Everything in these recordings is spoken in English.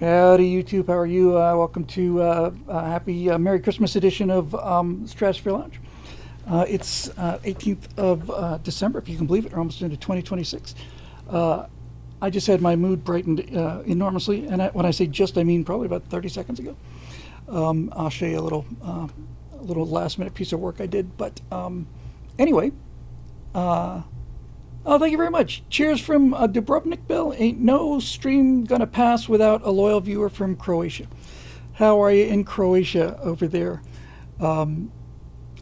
Howdy, YouTube. How are you? Welcome to happy Merry Christmas edition of Stratosphere Lounge. It's 18th of December, if you can believe it. We're almost into 2026. I just had my mood brightened enormously, and when I say just, I mean probably about 30 seconds ago. I'll show you a little last minute piece of work I did. But anyway, oh, thank you very much. Cheers from Dubrovnik, Bill. Ain't no stream gonna pass without a loyal viewer from Croatia. How are you in Croatia over there? I'll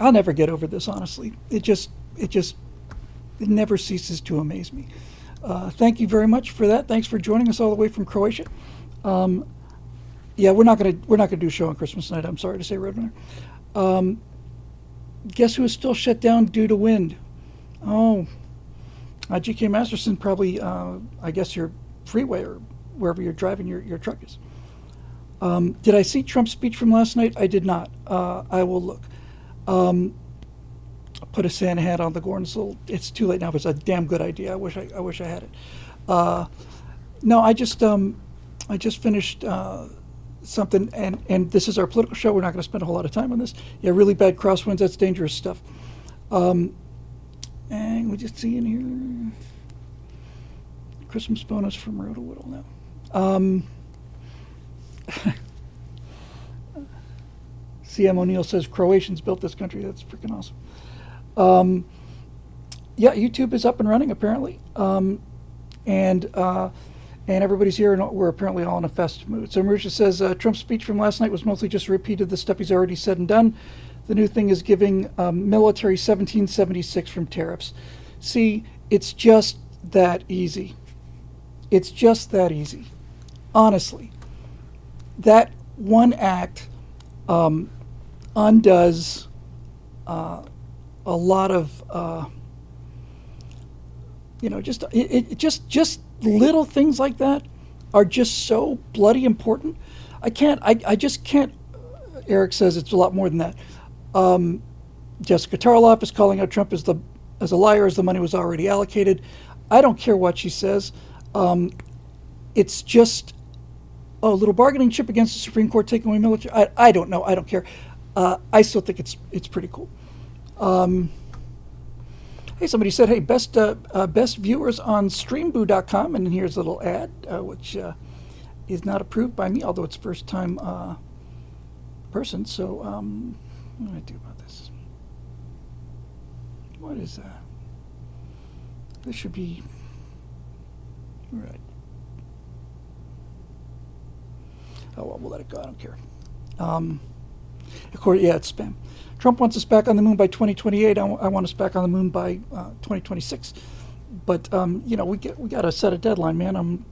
never get over this, honestly. It never ceases to amaze me. Thank you very much for that. Thanks for joining us all the way from Croatia. Yeah, we're not gonna do a show on Christmas night. I'm sorry to say, Roadrunner. Guess who is still shut down due to wind? Oh, GK Masterson probably, I guess your freeway or wherever you're driving your truck is. Did I see Trump's speech from last night? I did not. I will look. I'll put a Santa hat on the Gordon's little. It's too late now, but it's a damn good idea. I wish I had it. No, I just finished something, and this is our political show. We're not going to spend a whole lot of time on this. Yeah, really bad crosswinds. That's dangerous stuff. And we just see in here Christmas bonus from Roto Whittle now. CM O'Neill says Croatians built this country. That's freaking awesome. Yeah, YouTube is up and running apparently, and everybody's here, and we're apparently all in a festive mood. So Marisha says Trump's speech from last night was mostly just a repeat of the stuff he's already said and done. The new thing is giving military 1776 from tariffs. See, it's just that easy. It's just that easy. Honestly, that one act undoes a lot of, just little things like that are just so bloody important. I just can't. Eric says it's a lot more than that. Jessica Tarloff is calling out Trump as a liar, as the money was already allocated. I don't care what she says. It's just a little bargaining chip against the Supreme Court taking away military. I don't know. I don't care. I still think it's pretty cool. Hey, somebody said, hey, best viewers on streamboo.com, and here's a little ad, which is not approved by me, although it's first time person. So what do I do about this? What is that? This should be right. Oh well, we'll let it go. I don't care. Of course, yeah, it's spam. Trump wants us back on the moon by 2028. I want us back on the moon by 2026. But we got to set a deadline, man.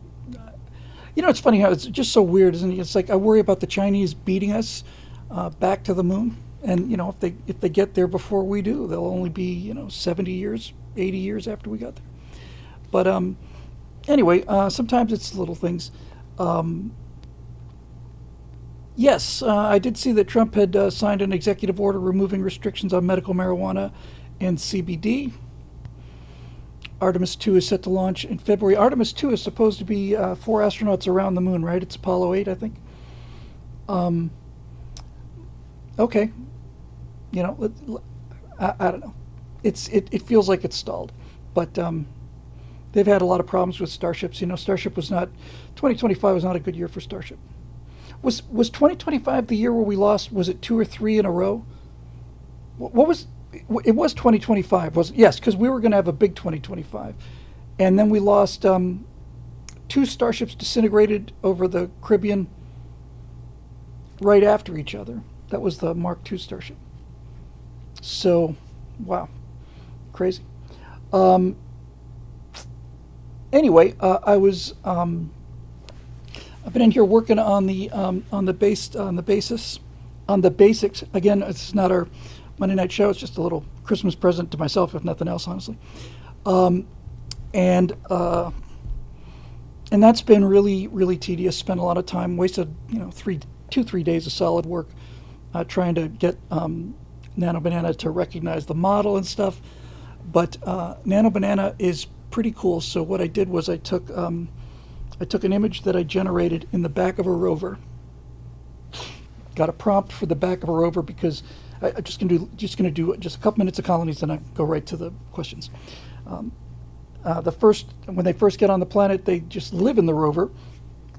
It's funny how it's just so weird, isn't it? It's like I worry about the Chinese beating us back to the moon, and if they get there before we do, they'll only be 70 years, 80 years after we got there. But anyway, sometimes it's little things. Yes, I did see that Trump had signed an executive order removing restrictions on medical marijuana and CBD. Artemis 2 is set to launch in February. Artemis 2 is supposed to be 4 astronauts around the moon, right? It's Apollo 8, I think. Okay. I don't know. It feels like it's stalled. But they've had a lot of problems with Starships. 2025 was not a good year for Starship. Was 2025 the year where we lost? Was it 2 or 3 in a row? What was? It was 2025, wasn't? Yes, because we were going to have a big 2025, and then we lost 2 starships disintegrated over the Caribbean right after each other. That was the Mark II starship. So, wow, crazy. Anyway, I've been in here working on the basics. Again, it's not our Monday night show. It's just a little Christmas present to myself, if nothing else, honestly. And that's been really, really tedious. Spent a lot of time, wasted 3 days of solid work trying to get Nano Banana to recognize the model and stuff. But Nano Banana is pretty cool. So what I did was I took I took an image that I generated in the back of a rover. Got a prompt for the back of a rover because I'm just going to do just a couple minutes of colonies, then I go right to the questions. When they first get on the planet, they just live in the rover,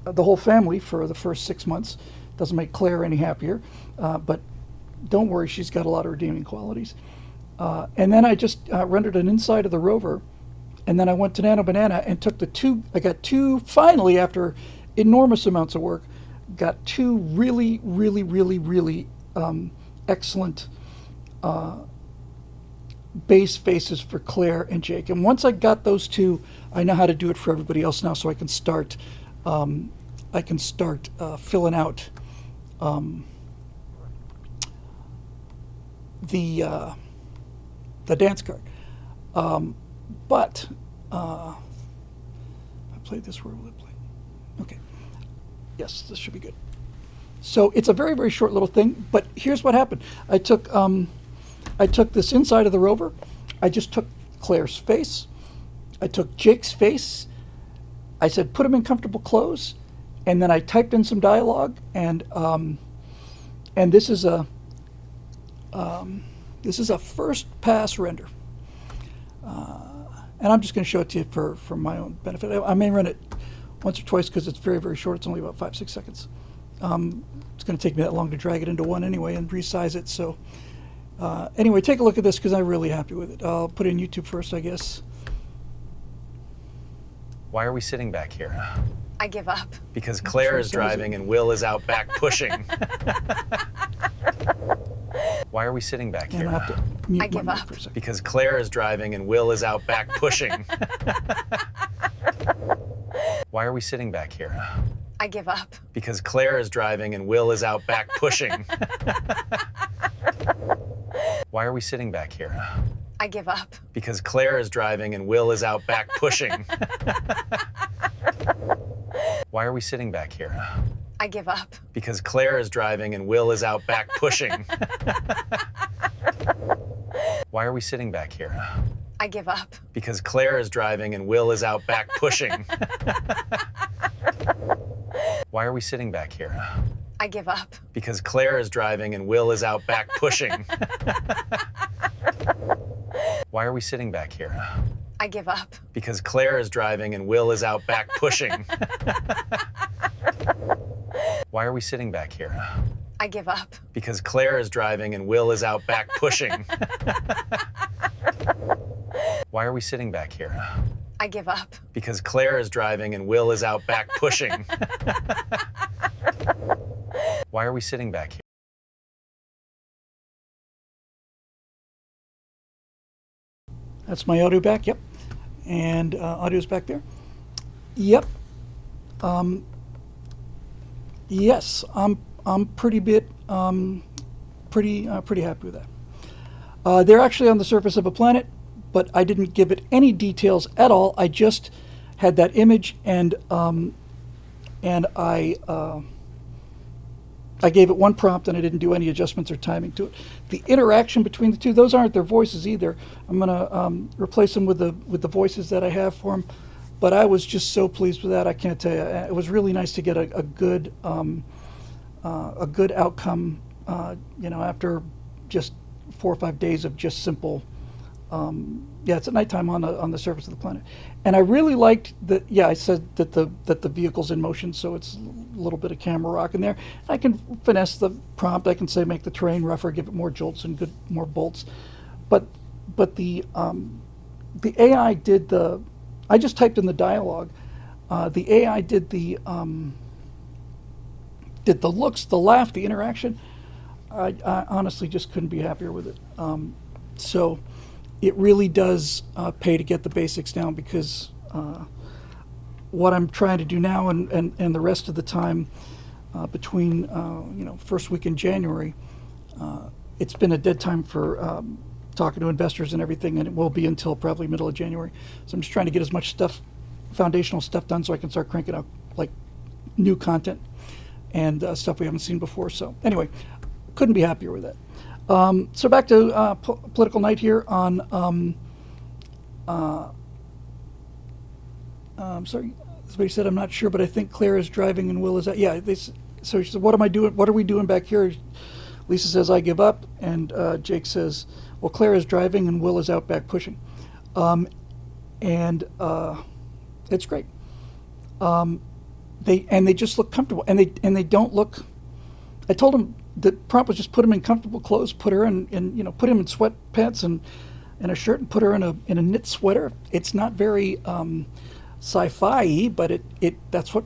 the whole family for the first 6 months. Doesn't make Claire any happier, but don't worry, she's got a lot of redeeming qualities. And then I just rendered an inside of the rover, and then I went to Nano Banana and took I got two, finally, after enormous amounts of work, got two really, really, really, really excellent base faces for Claire and Jake. And once I got those two, I know how to do it for everybody else now, so I can start filling out the dance card. But I played this. Where will it play? Okay. Yes, this should be good. So it's a very, very short little thing, but here's what happened. I took this inside of the rover. I just took Claire's face. I took Jake's face. I said, put him in comfortable clothes. And then I typed in some dialogue, and this is a first pass render. And I'm just going to show it to you for my own benefit. I may run it once or twice because it's very, very short. It's only about 5-6 seconds. It's going to take me that long to drag it into one anyway and resize it. So anyway, take a look at this because I'm really happy with it. I'll put it in YouTube first, I guess. Why are we sitting back here? I give up. Because Claire is driving and Will is out back pushing. Why are we sitting back here? And I have to mute I give my mic up. for a second. Because Claire is driving and Will is out back pushing. Why are we sitting back here? I give up. Because Claire is driving and Will is out back pushing. Why are we sitting back here? I give up. Because Claire is driving and Will is out back pushing. Why are we sitting back here? I give up. Because Claire is driving and Will is out back pushing. Why are we sitting back here? I give up. Because Claire is driving and Will is out back pushing. Why are we sitting back here? I give up. Because Claire is driving and Will is out back pushing. Why are we sitting back here? I give up. Because Claire is driving and Will is out back pushing. Why are we sitting back here? I give up. Because Claire is driving and Will is out back pushing. Why are we sitting back here? I give up. Because Claire is driving and Will is out back pushing. Why are we sitting back here? That's my audio back, yep. And audio's back there. Yep. Yes, I'm pretty happy with that. They're actually on the surface of a planet, but I didn't give it any details at all. I just had that image, and I gave it one prompt, and I didn't do any adjustments or timing to it. The interaction between the two, those aren't their voices either. I'm going to replace them with the voices that I have for them. But I was just so pleased with that. I can't tell you. It was really nice to get a good outcome. After just 4 or 5 days of just simple. It's at nighttime on the surface of the planet, and I really liked that. Yeah, I said that the vehicle's in motion, so it's a little bit of camera rock in there. I can finesse the prompt. I can say make the terrain rougher, give it more jolts and more bolts. But the AI did the. I just typed in the dialogue. The AI did the looks, the laugh, the interaction. I honestly just couldn't be happier with it. So it really does pay to get the basics down, because what I'm trying to do now and the rest of the time between first week in January, it's been a dead time for talking to investors and everything, and it will be until probably middle of January. So I'm just trying to get as much stuff, foundational stuff done, so I can start cranking out like new content and stuff we haven't seen before. So anyway, couldn't be happier with that. So back to Political Night here on somebody said, I'm not sure, but I think Claire is driving and Will is out. Yeah, so she said, what am I doing? What are we doing back here? Lisa says, I give up. And Jake says, well, Claire is driving and Will is out back pushing. And it's great. They just look comfortable, and they don't look. I told them the prompt was just put them in comfortable clothes, put her in put him in sweatpants and a shirt, and put her in a knit sweater. It's not very sci-fi, but it that's what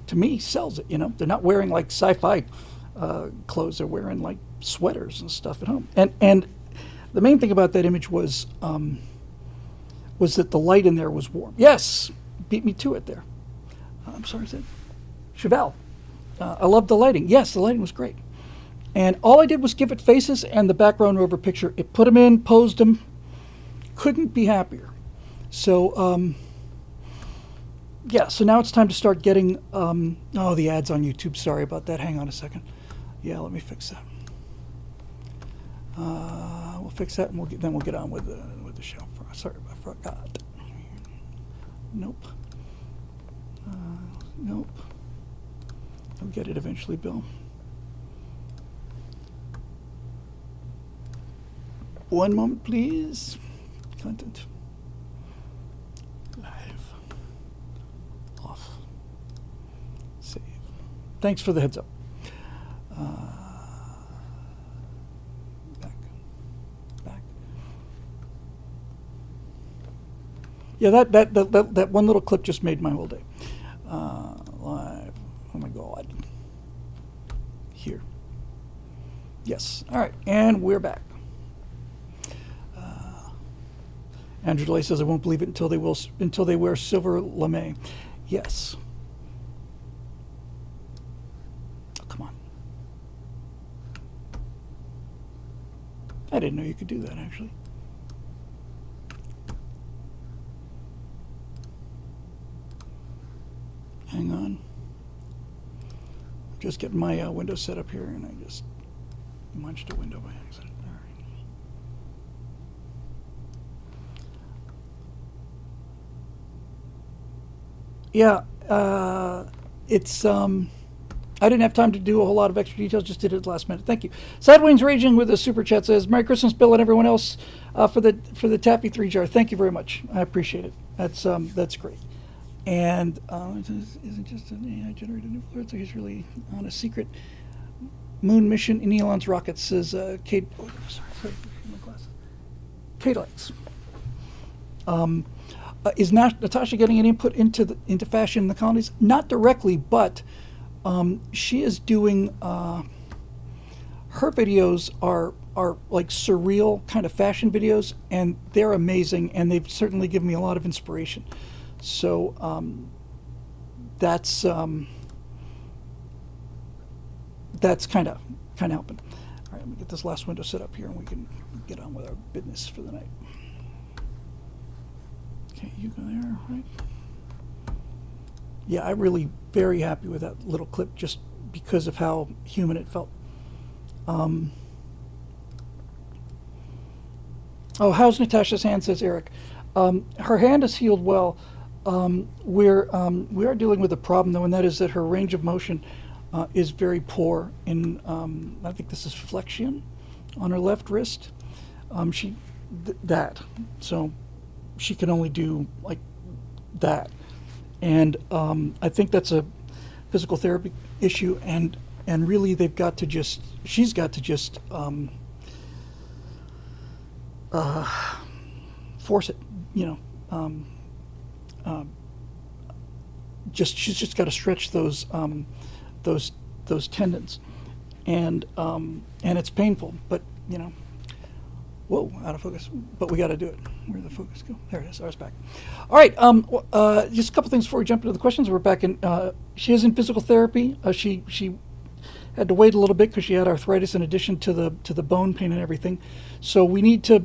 to me sells it. They're not wearing like sci-fi clothes; they're wearing like sweaters and stuff at home. And the main thing about that image was that the light in there was warm. Yes, beat me to it there. I'm sorry, is that Chevelle? I love the lighting. Yes, the lighting was great. And all I did was give it faces and the background rover picture. It put them in, posed them. Couldn't be happier. So, so now it's time to start getting, the ads on YouTube. Sorry about that. Hang on a second. Yeah, let me fix that. We'll fix that, and we'll get on with the show. Sorry, I forgot. Nope. Nope. I'll get it eventually, Bill. One moment, please. Content. Live. Off. Save. Thanks for the heads up. Back. Yeah, that one little clip just made my whole day. Live. Oh my God. Here. Yes. All right, and we're back. Andrew DeLay says, I won't believe it until they wear silver lame. Yes. Oh, come on. I didn't know you could do that, actually. Hang on. Just getting my window set up here, and I just munched a window by accident. All right. Yeah, it's I didn't have time to do a whole lot of extra details, just did it at the last minute. Thank you. Sidewings Raging with a super chat says, Merry Christmas, Bill, and everyone else for the Taffy 3 jar. Thank you very much. I appreciate it. That's great. And isn't just an AI generated new flirt, so he's really on a secret moon mission in Elon's rockets, says Kate. Oh, sorry, my glasses. Kate Lex. Is Natasha getting any input into fashion in the colonies? Not directly, but she is doing. Her videos are like surreal kind of fashion videos, and they're amazing, and they've certainly given me a lot of inspiration. So that's kind of helping. All right, let me get this last window set up here, and we can get on with our business for the night. Okay, you go there, right? Yeah, I'm really very happy with that little clip, just because of how human it felt. Oh, how's Natasha's hand, says Eric. Her hand is healed well. We are dealing with a problem, though, and that is that her range of motion is very poor in, I think this is flexion on her left wrist. So she can only do like that. And I think that's a physical therapy issue, and really she's got to just force it, she's just got to stretch those tendons, and it's painful, but whoa, out of focus. But we got to do it. Where'd the focus go? There it is. Ours back. All right. Just a couple things before we jump into the questions. We're back in. She is in physical therapy. She had to wait a little bit because she had arthritis in addition to the bone pain and everything. So we need to.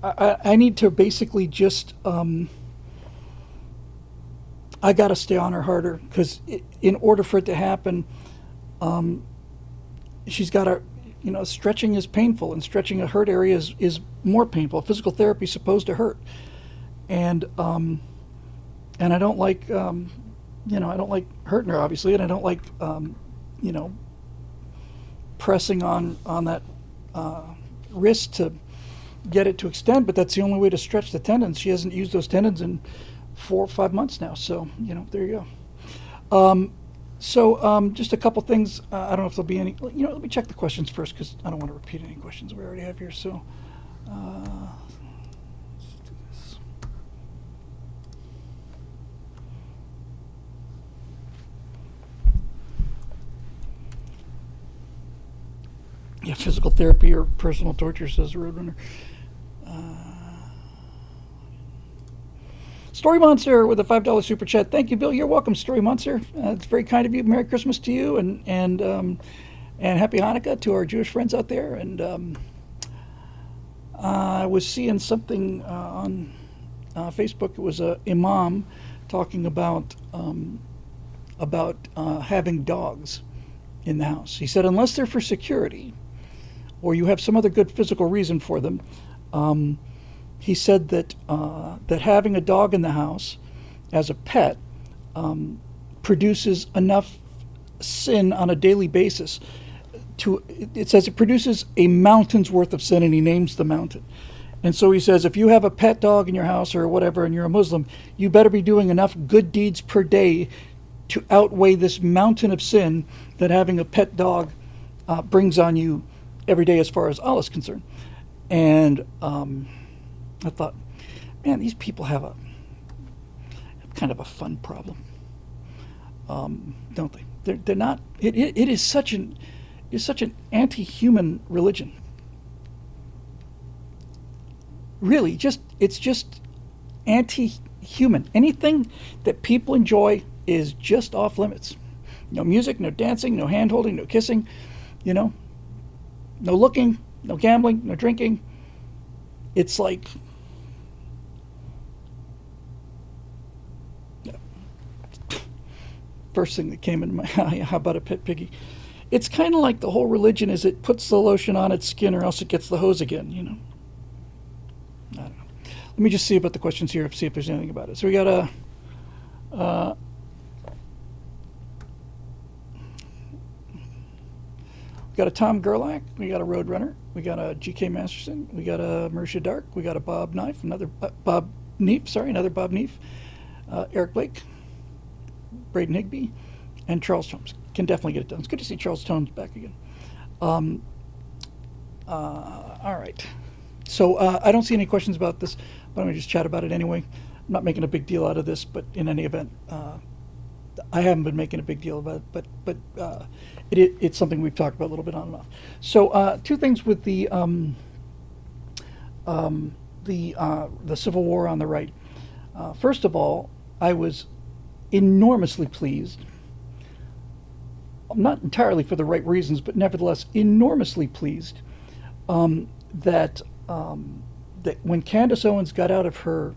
I need to basically just. I got to stay on her harder, because in order for it to happen, she's got to. Stretching is painful, and stretching a hurt area is more painful. Physical therapy is supposed to hurt, and I don't like I don't like hurting her, obviously, and I don't like, you know, pressing on that wrist to get it to extend, but that's the only way to stretch the tendons. She hasn't used those tendons in 4 or 5 months now, so, there you go. Just a couple things. I don't know if there'll be any, let me check the questions first, because I don't want to repeat any questions we already have here, so. Let's do this. Yeah, physical therapy or personal torture, says Roadrunner. Story Monster with a $5 super chat. Thank you, Bill. You're welcome, Story Monster. It's very kind of you. Merry Christmas to you, and Happy Hanukkah to our Jewish friends out there. And I was seeing something on Facebook. It was a imam talking about having dogs in the house. He said, unless they're for security, or you have some other good physical reason for them, he said that that having a dog in the house as a pet produces enough sin on a daily basis it says it produces a mountain's worth of sin, and he names the mountain. And so he says, if you have a pet dog in your house or whatever, and you're a Muslim, you better be doing enough good deeds per day to outweigh this mountain of sin that having a pet dog brings on you every day as far as Allah's concerned. And I thought, man, these people have kind of a fun problem, don't they? They're not. It is such an anti-human religion. Really, it's just anti-human. Anything that people enjoy is just off limits. No music, no dancing, no hand holding, no kissing, no looking, no gambling, no drinking. It's like, first thing that came into my eye, how about a pet piggy? It's kind of like the whole religion is it puts the lotion on its skin or else it gets the hose again, I don't know. Let me just see about the questions here, see if there's anything about it. So we got a Tom Gerlach, we got a Roadrunner, we got a GK Masterson, we got a Marisha Dark, we got a Bob Knife, another Bob Neef, Eric Blake, Braden Higby, and Charles Tomes. Can definitely get it done. It's good to see Charles Tomes back again. All right. So I don't see any questions about this, but I'm going to just chat about it anyway. I'm not making a big deal out of this, but in any event, I haven't been making a big deal about it, but it's something we've talked about a little bit on and off. So two things with the Civil War on the right. First of all, I was enormously pleased, not entirely for the right reasons, but nevertheless enormously pleased that when Candace Owens got out of her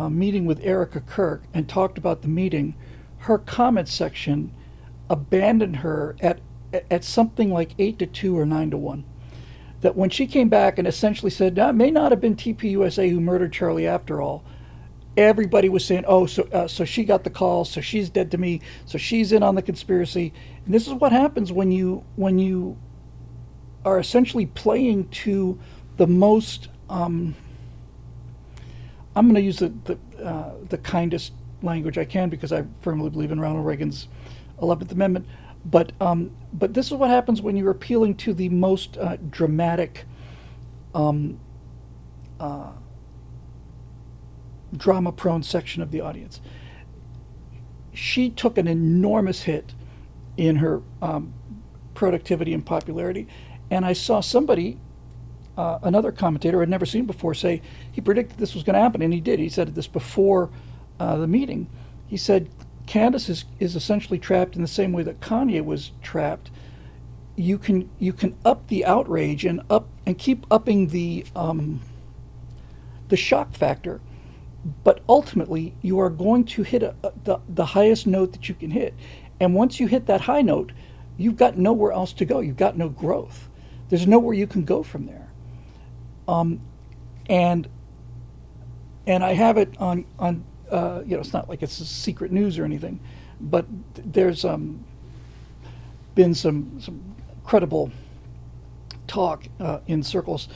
meeting with Erica Kirk and talked about the meeting, her comment section abandoned her at something like 8-2 or 9-1. That when she came back and essentially said, it may not have been TPUSA who murdered Charlie after all, everybody was saying, so she got the call, so she's dead to me, so she's in on the conspiracy. And this is what happens when you are essentially playing to the most, I'm going to use the kindest language I can because I firmly believe in Ronald Reagan's 11th Amendment. But this is what happens when you're appealing to the most dramatic, drama-prone section of the audience. She took an enormous hit in her productivity and popularity, and I saw somebody, another commentator I'd never seen before, say he predicted this was going to happen, and he did. He said this before the meeting. He said Candace is essentially trapped in the same way that Kanye was trapped. You can up the outrage and keep upping the shock factor, but ultimately you are going to hit the highest note that you can hit. And once you hit that high note, you've got nowhere else to go. You've got no growth. There's nowhere you can go from there. And I have it on It's not like it's secret news or anything, but there's been some credible talk in circles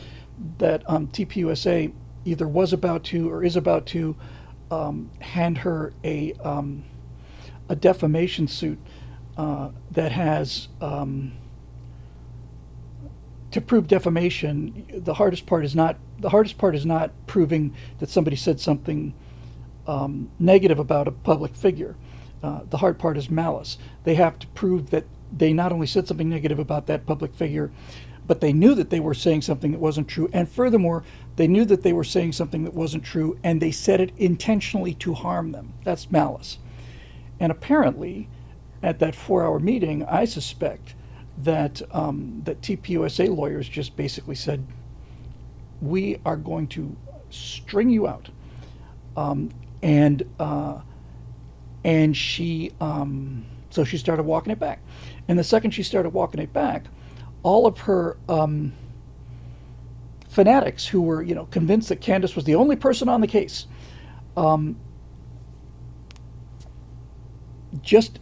that TPUSA either was about to or is about to hand her a defamation suit that has to prove defamation. The hardest part is not proving that somebody said something negative about a public figure. The hard part is malice. They have to prove that they not only said something negative about that public figure, but they knew that they were saying something that wasn't true. And furthermore, they knew that they were saying something that wasn't true, and they said it intentionally to harm them. That's malice. And apparently, at that 4-hour meeting, I suspect that that TPUSA lawyers just basically said, we are going to string you out. And she, so she started walking it back. And the second she started walking it back, all of her fanatics who were, convinced that Candace was the only person on the case, just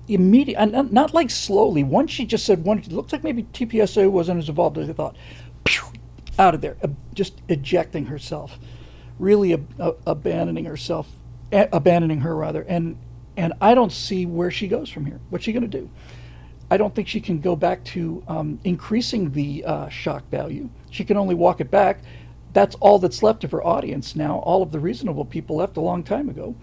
immediately, and not like slowly, once she just said one, it looks like maybe TPUSA wasn't as involved as I thought, out of there, just ejecting herself, really abandoning her rather, and I don't see where she goes from here. What's she going to do? I don't think she can go back to increasing the shock value. She can only walk it back. That's all that's left of her audience now. All of the reasonable people left a long time ago.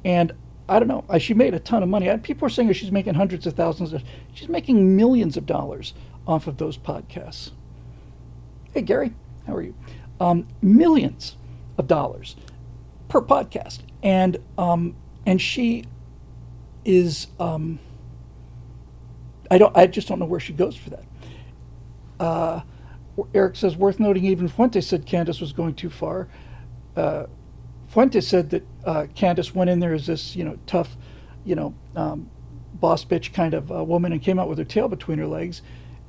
And I don't know. She made a ton of money. People are saying that she's making hundreds of thousands. She's making millions of dollars off of those podcasts. Hey, Gary, how are you? Millions of dollars per podcast. And she is... I just don't know where she goes for that. Eric says, worth noting, even Fuentes said Candace was going too far. Fuentes said that Candace went in there as this, tough, boss bitch kind of woman and came out with her tail between her legs.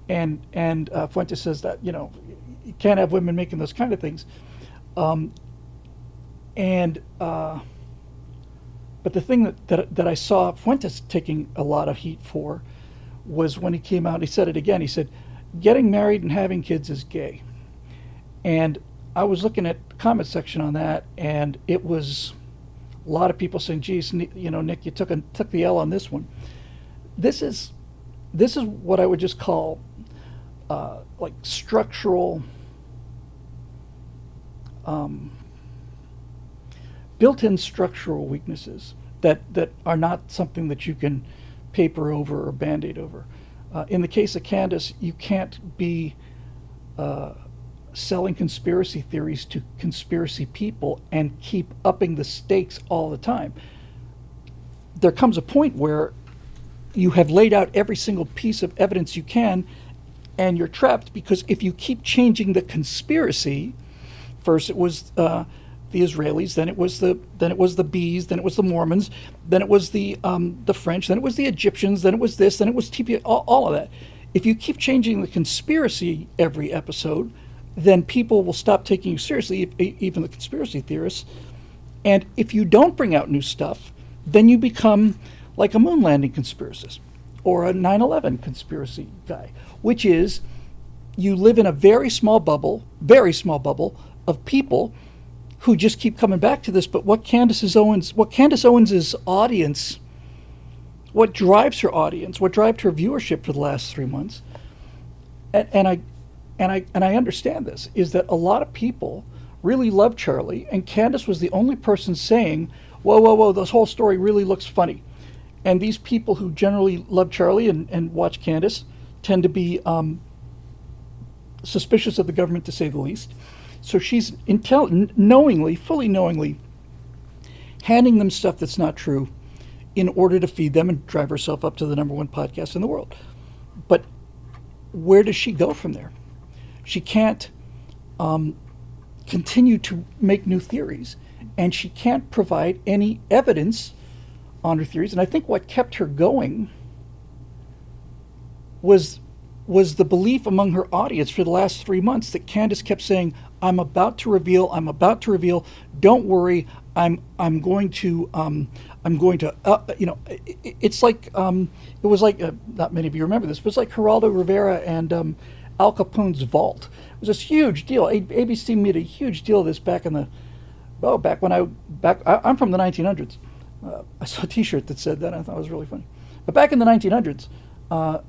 And Fuentes says that, you can't have women making those kind of things. But the thing that I saw Fuentes taking a lot of heat for was when he came out, he said it again, he said, getting married and having kids is gay. And I was looking at the comment section on that, and it was a lot of people saying, geez, Nick, you took the L on this one. This is what I would just call like structural, built-in structural weaknesses that are not something that you can paper over or Band-Aid over. In the case of Candace, you can't be selling conspiracy theories to conspiracy people and keep upping the stakes all the time. There comes a point where you have laid out every single piece of evidence you can, and you're trapped, because if you keep changing the conspiracy, first it was the Israelis, then it was the bees, then it was the Mormons, then it was the French, then it was the Egyptians, then it was this, then it was TP, all of that. If you keep changing the conspiracy every episode, then people will stop taking you seriously, even the conspiracy theorists. And if you don't bring out new stuff, then you become like a moon landing conspiracist or a 9/11 conspiracy guy, which is you live in a very small bubble of people who just keep coming back to this. But what Candace Owens' audience, what drives her audience, what drives her viewership for the last 3 months, and I understand this, is that a lot of people really love Charlie, and Candace was the only person saying, whoa, this whole story really looks funny. And these people who generally love Charlie and watch Candace tend to be suspicious of the government, to say the least. So she's fully knowingly handing them stuff that's not true in order to feed them and drive herself up to the #1 podcast in the world. But where does she go from there? She can't continue to make new theories, and she can't provide any evidence on her theories. And I think what kept her going was the belief among her audience for the last 3 months that Candace kept saying, I'm about to reveal, don't worry, I'm going to it's like it was like not many of you remember this, but it's like Geraldo Rivera and Al Capone's vault. It was this huge deal. ABC made a huge deal of this back in the I'm from the 1900s. I saw a T-shirt that said that. I thought it was really funny. But back in the 1900s,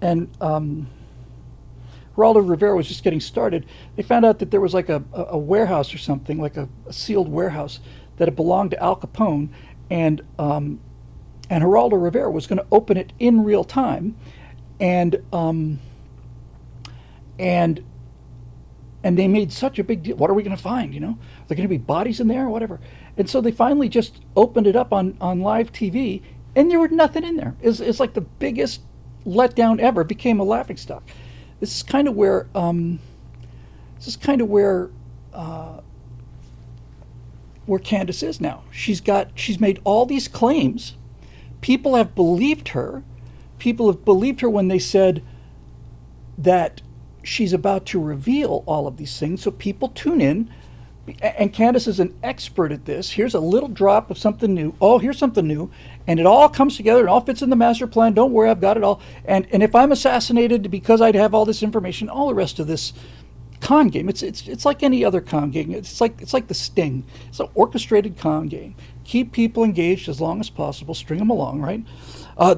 and Geraldo Rivera was just getting started. They found out that there was like a warehouse or something, like a sealed warehouse that had belonged to Al Capone, and Geraldo Rivera was going to open it in real time, and they made such a big deal. What are we going to find? Are there going to be bodies in there or whatever? And so they finally just opened it up on live TV, and there was nothing in there. It's like the biggest letdown ever. It became a laughingstock. This is kind of where Candace is now. She's made all these claims. People have believed her. People have believed her when they said that she's about to reveal all of these things. So people tune in, and Candace is an expert at this. Here's a little drop of something new. Oh, here's something new. And it all comes together and all fits in the master plan. Don't worry, I've got it all. And if I'm assassinated because I'd have all this information, all the rest of this con game, it's like any other con game. It's like the Sting. It's an orchestrated con game. Keep people engaged as long as possible. String them along, right?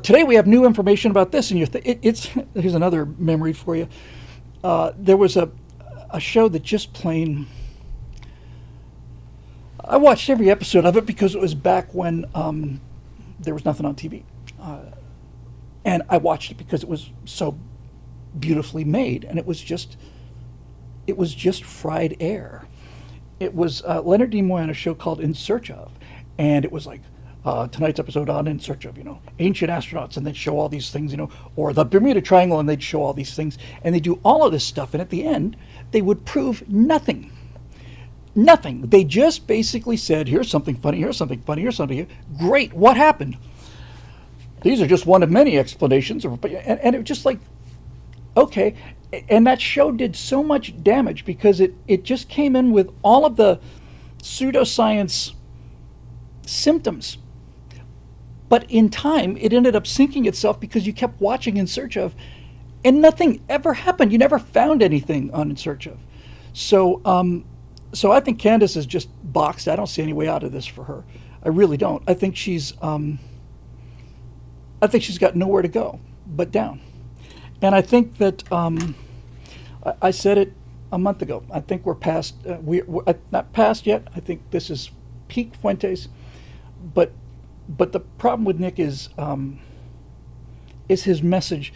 Today we have new information about this, and here's another memory for you. There was a show that just plain. I watched every episode of it because it was back when there was nothing on TV, and I watched it because it was so beautifully made, and it was just fried air. It was Leonard Nimoy on a show called In Search Of, and it was like tonight's episode on In Search Of, ancient astronauts, and they'd show all these things, or the Bermuda Triangle, and they'd show all these things, and they do all of this stuff, and at the end, they would prove nothing. Nothing. They just basically said, here's something funny, here's something funny, here's something. Great, what happened? These are just one of many explanations. And it was just like, okay. And that show did so much damage because it just came in with all of the pseudoscience symptoms. But in time, it ended up sinking itself because you kept watching In Search Of, and nothing ever happened. You never found anything on In Search Of. So I think Candace is just boxed. I don't see any way out of this for her. I really don't. I think she's got nowhere to go but down. And I think that I said it a month ago. I think we're past. We're not past yet. I think this is peak Fuentes. But the problem with Nick is his message,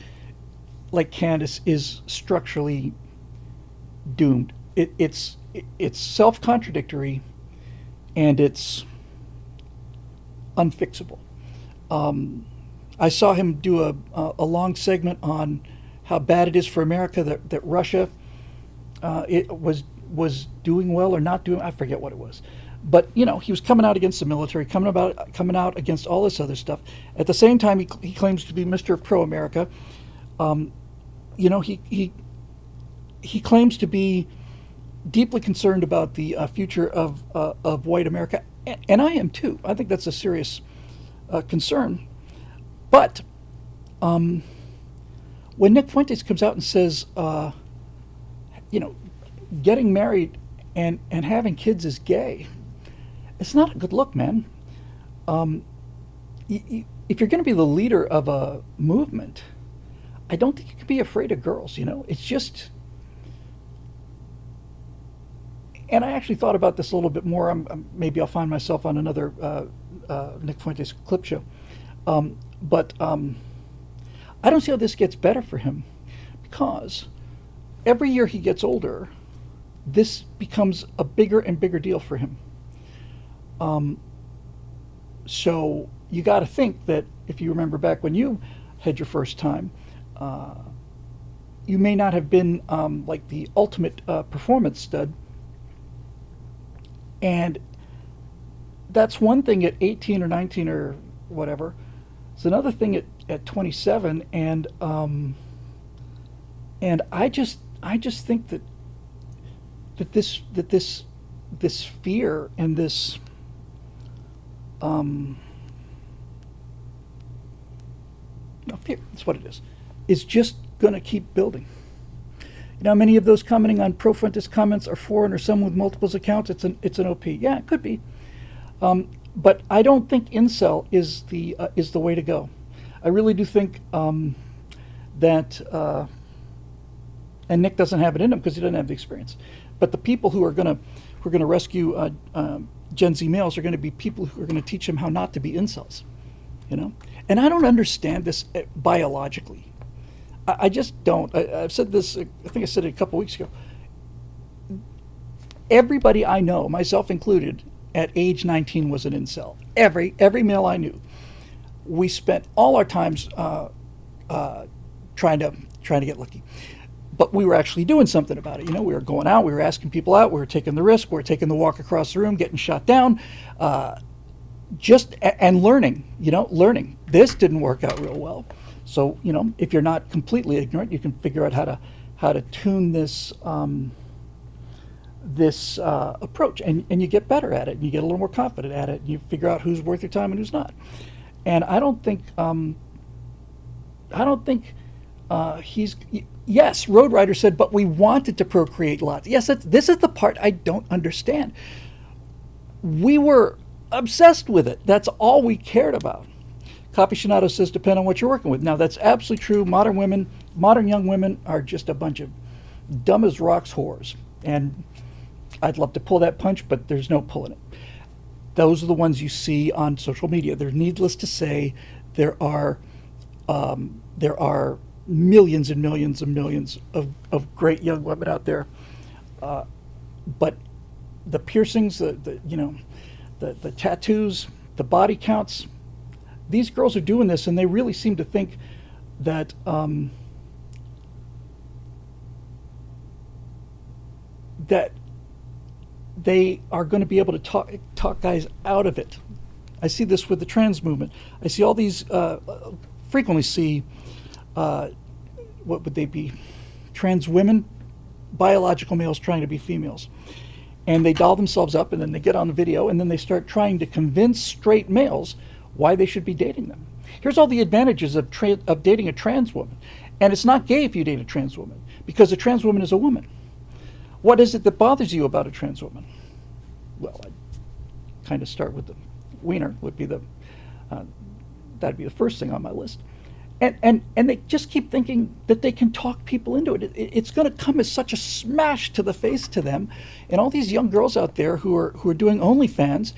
like Candace, is structurally doomed. It's self-contradictory, and it's unfixable. I saw him do a long segment on how bad it is for America that Russia it was doing well or not doing. I forget what it was, but he was coming out against the military, coming out against all this other stuff. At the same time, he claims to be Mr. Pro-America. He claims to be deeply concerned about the future of white America, and I am too. I think that's a serious concern. But when Nick Fuentes comes out and says, getting married and having kids is gay, it's not a good look, man. If you're going to be the leader of a movement, I don't think you can be afraid of girls. It's just. And I actually thought about this a little bit more. Maybe I'll find myself on another Nick Fuentes clip show. But I don't see how this gets better for him, because every year he gets older, this becomes a bigger and bigger deal for him. So you got to think that if you remember back when you had your first time, you may not have been like the ultimate performance stud. And that's one thing at 18 or 19 or whatever. It's another thing at 27, and I just think that this fear and this no, fear, that's what it is just going to keep building. You know, many of those commenting on Pro Frontis comments are foreign or some with multiples accounts. It's an OP. Yeah, it could be. But I don't think incel is the way to go. I really do think that, and Nick doesn't have it in him because he doesn't have the experience. But the people who are going to rescue Gen Z males are going to be people who are going to teach them how not to be incels. You know, and I don't understand this biologically. I just don't. I've said this. I think I said it a couple weeks ago. Everybody I know, myself included, at age 19 was an incel. Every male I knew. We spent all our times trying to get lucky, but we were actually doing something about it. You know, we were going out, we were asking people out, we were taking the risk, we were taking the walk across the room, getting shot down, and learning. You know, learning. This didn't work out real well. So, you know, if you're not completely ignorant, you can figure out how to tune this approach, and you get better at it, and you get a little more confident at it, and you figure out who's worth your time and who's not. And I don't think he's. Yes, Road Rider said, but we wanted to procreate lots. Yes, this is the part I don't understand. We were obsessed with it. That's all we cared about. Copy Shinato says, depend on what you're working with. Now, that's absolutely true. Modern young women are just a bunch of dumb as rocks whores. And I'd love to pull that punch, but there's no pulling it. Those are the ones you see on social media. They're needless to say, there are millions and millions and millions of great young women out there. But the piercings, the tattoos, the body counts, these girls are doing this, and they really seem to think that that they are going to be able to talk guys out of it. I see this with the trans movement. I see all these, frequently see, what would they be? Trans women, biological males trying to be females. And they doll themselves up, and then they get on the video, and then they start trying to convince straight males why they should be dating them. Here's all the advantages of dating a trans woman. And it's not gay if you date a trans woman, because a trans woman is a woman. What is it that bothers you about a trans woman? Well, I'd kind of start with the wiener, would be that'd be the first thing on my list. And they just keep thinking that they can talk people into it. It's going to come as such a smash to the face to them. And all these young girls out there who are doing OnlyFans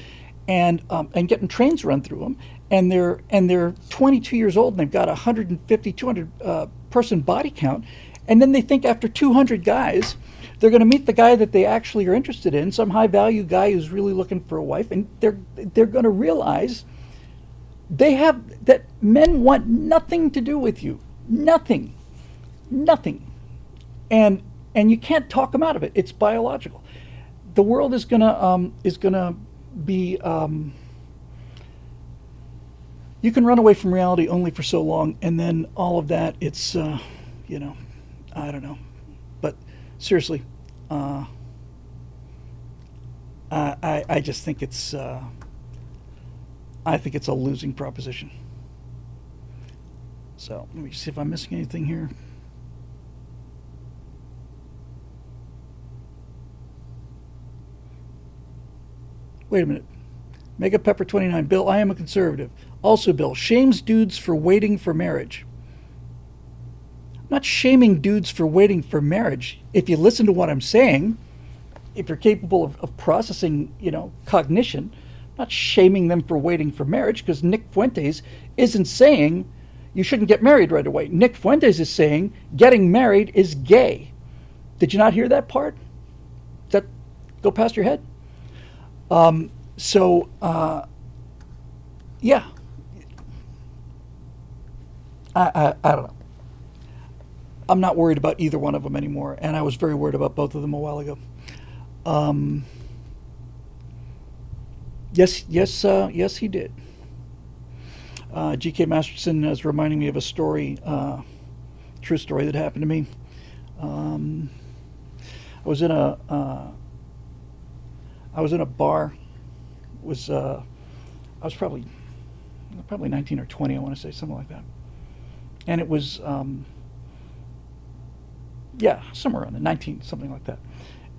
and getting trains run through them, and they're 22 years old, and they've got 150, 200 person body count, and then they think after 200 guys, they're going to meet the guy that they actually are interested in, some high value guy who's really looking for a wife, and they're going to realize that men want nothing to do with you, nothing, and you can't talk them out of it. It's biological. The world is gonna be. You can run away from reality only for so long, and then all of that, it's I don't know, but seriously, I just think it's. I think it's a losing proposition. So let me see if I'm missing anything here. Wait a minute. Mega Pepper 29. Bill, I am a conservative. Also, Bill, shames dudes for waiting for marriage. I'm not shaming dudes for waiting for marriage. If you listen to what I'm saying, if you're capable of processing, cognition, I'm not shaming them for waiting for marriage, because Nick Fuentes isn't saying you shouldn't get married right away. Nick Fuentes is saying getting married is gay. Did you not hear that part? Did that go past your head? Yeah. I don't know. I'm not worried about either one of them anymore, and I was very worried about both of them a while ago. Yes, he did. G.K. Masterson is reminding me of a story, true story that happened to me. I was in a bar. Was I was probably 19 or 20, I want to say, something like that. And it was, yeah, somewhere around the 19, something like that.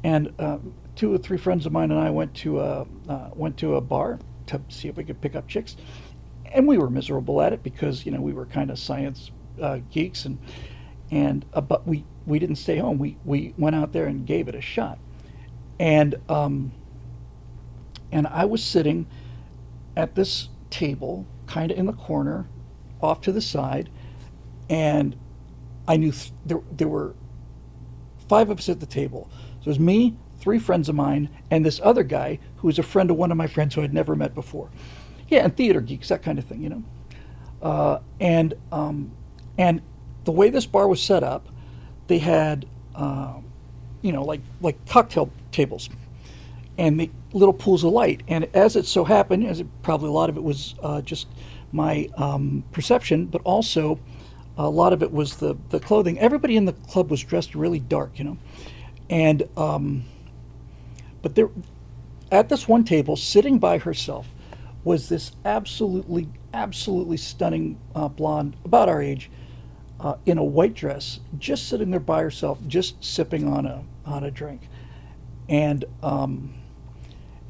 And 2 or 3 friends of mine and I went to a bar to see if we could pick up chicks, and we were miserable at it because we were kind of science geeks, but we didn't stay home. We went out there and gave it a shot, and I was sitting at this table, kind of in the corner, off to the side, and I knew there were 5 of us at the table. So it was me, 3 friends of mine, and this other guy who was a friend of one of my friends who I'd never met before. Yeah, and theater geeks, that kind of thing, and the way this bar was set up, they had, like cocktail tables, and the little pools of light. And as it so happened, probably a lot of it was just my perception, but also a lot of it was the clothing. Everybody in the club was dressed really dark, and but there, at this one table, sitting by herself, was this absolutely stunning blonde, about our age, in a white dress, just sitting there by herself, just sipping on a drink, and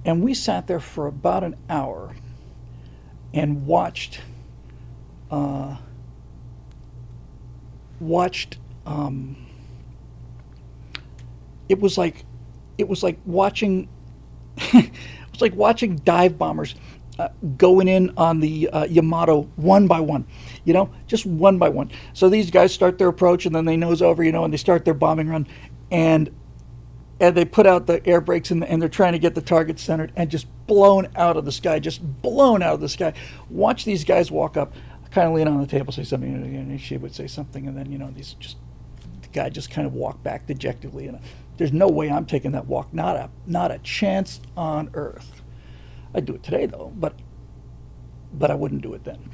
we sat there for about an hour and watched it was like watching it was like watching dive bombers going in on the Yamato one by one, just one by one. So these guys start their approach, and then they nose over, and they start their bombing run, and they put out the air brakes, and they're trying to get the target centered, and just blown out of the sky. Watch these guys walk up, kind of lean on the table, say something, and she would say something, and then the guy just kind of walked back dejectedly, and there's no way I'm taking that walk, not a chance on earth. I'd do it today though, but I wouldn't do it then.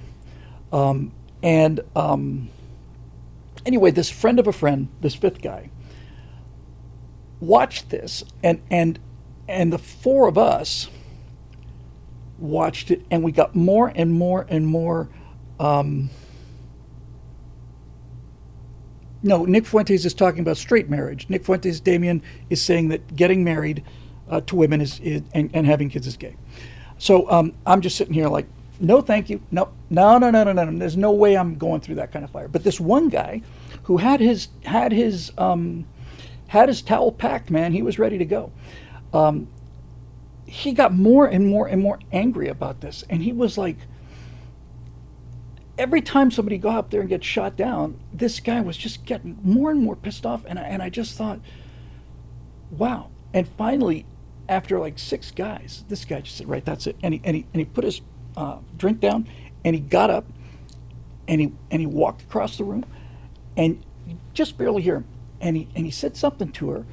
Anyway, this friend of a friend, this 5th guy, watched this, and the 4 of us watched it, and we got more and more and more. No, Nick Fuentes is talking about straight marriage. Nick Fuentes, Damien, is saying that getting married to women and having kids is gay. So I'm just sitting here like, no, thank you. No. There's no way I'm going through that kind of fire. But this one guy who had his towel packed, man, he was ready to go. He got more and more and more angry about this, and he was like, every time somebody go up there and get shot down, this guy was just getting more and more pissed off, and I just thought, wow. And finally, after like 6 guys, this guy just said, right, that's it. And he put his drink down, and he got up, and he walked across the room, and you just barely hear him. And he said something to her,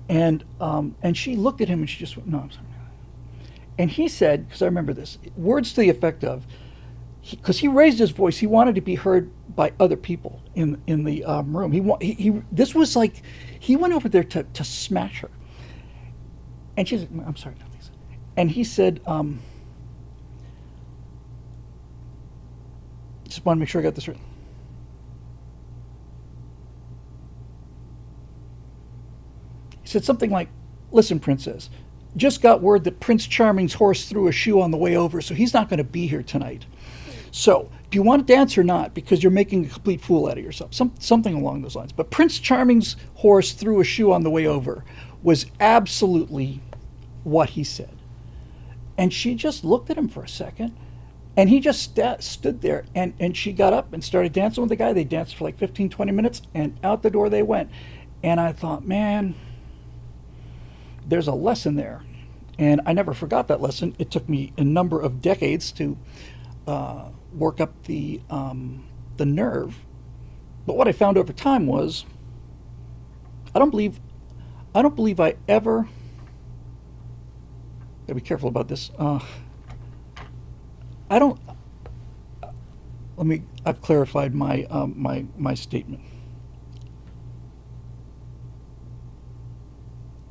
and she looked at him, and she just went, no, I'm sorry. And he said, because I remember this, words to the effect of, because he raised his voice, he wanted to be heard by other people in the room. This was like, he went over there to smash her. And she's like, I'm sorry, no, Lisa. And he said, just want to make sure I got this right. He said something like, listen, princess, just got word that Prince Charming's horse threw a shoe on the way over, so he's not going to be here tonight. So, do you want to dance or not? Because you're making a complete fool out of yourself. Something along those lines. But Prince Charming's horse threw a shoe on the way over was absolutely what he said. And she just looked at him for a second, and he just stood there, and she got up and started dancing with the guy. They danced for like 15, 20 minutes, and out the door they went. And I thought, man, there's a lesson there. And I never forgot that lesson. It took me a number of decades to work up the nerve. But what I found over time was, I don't believe I ever, gotta be careful about this. I've clarified my my statement.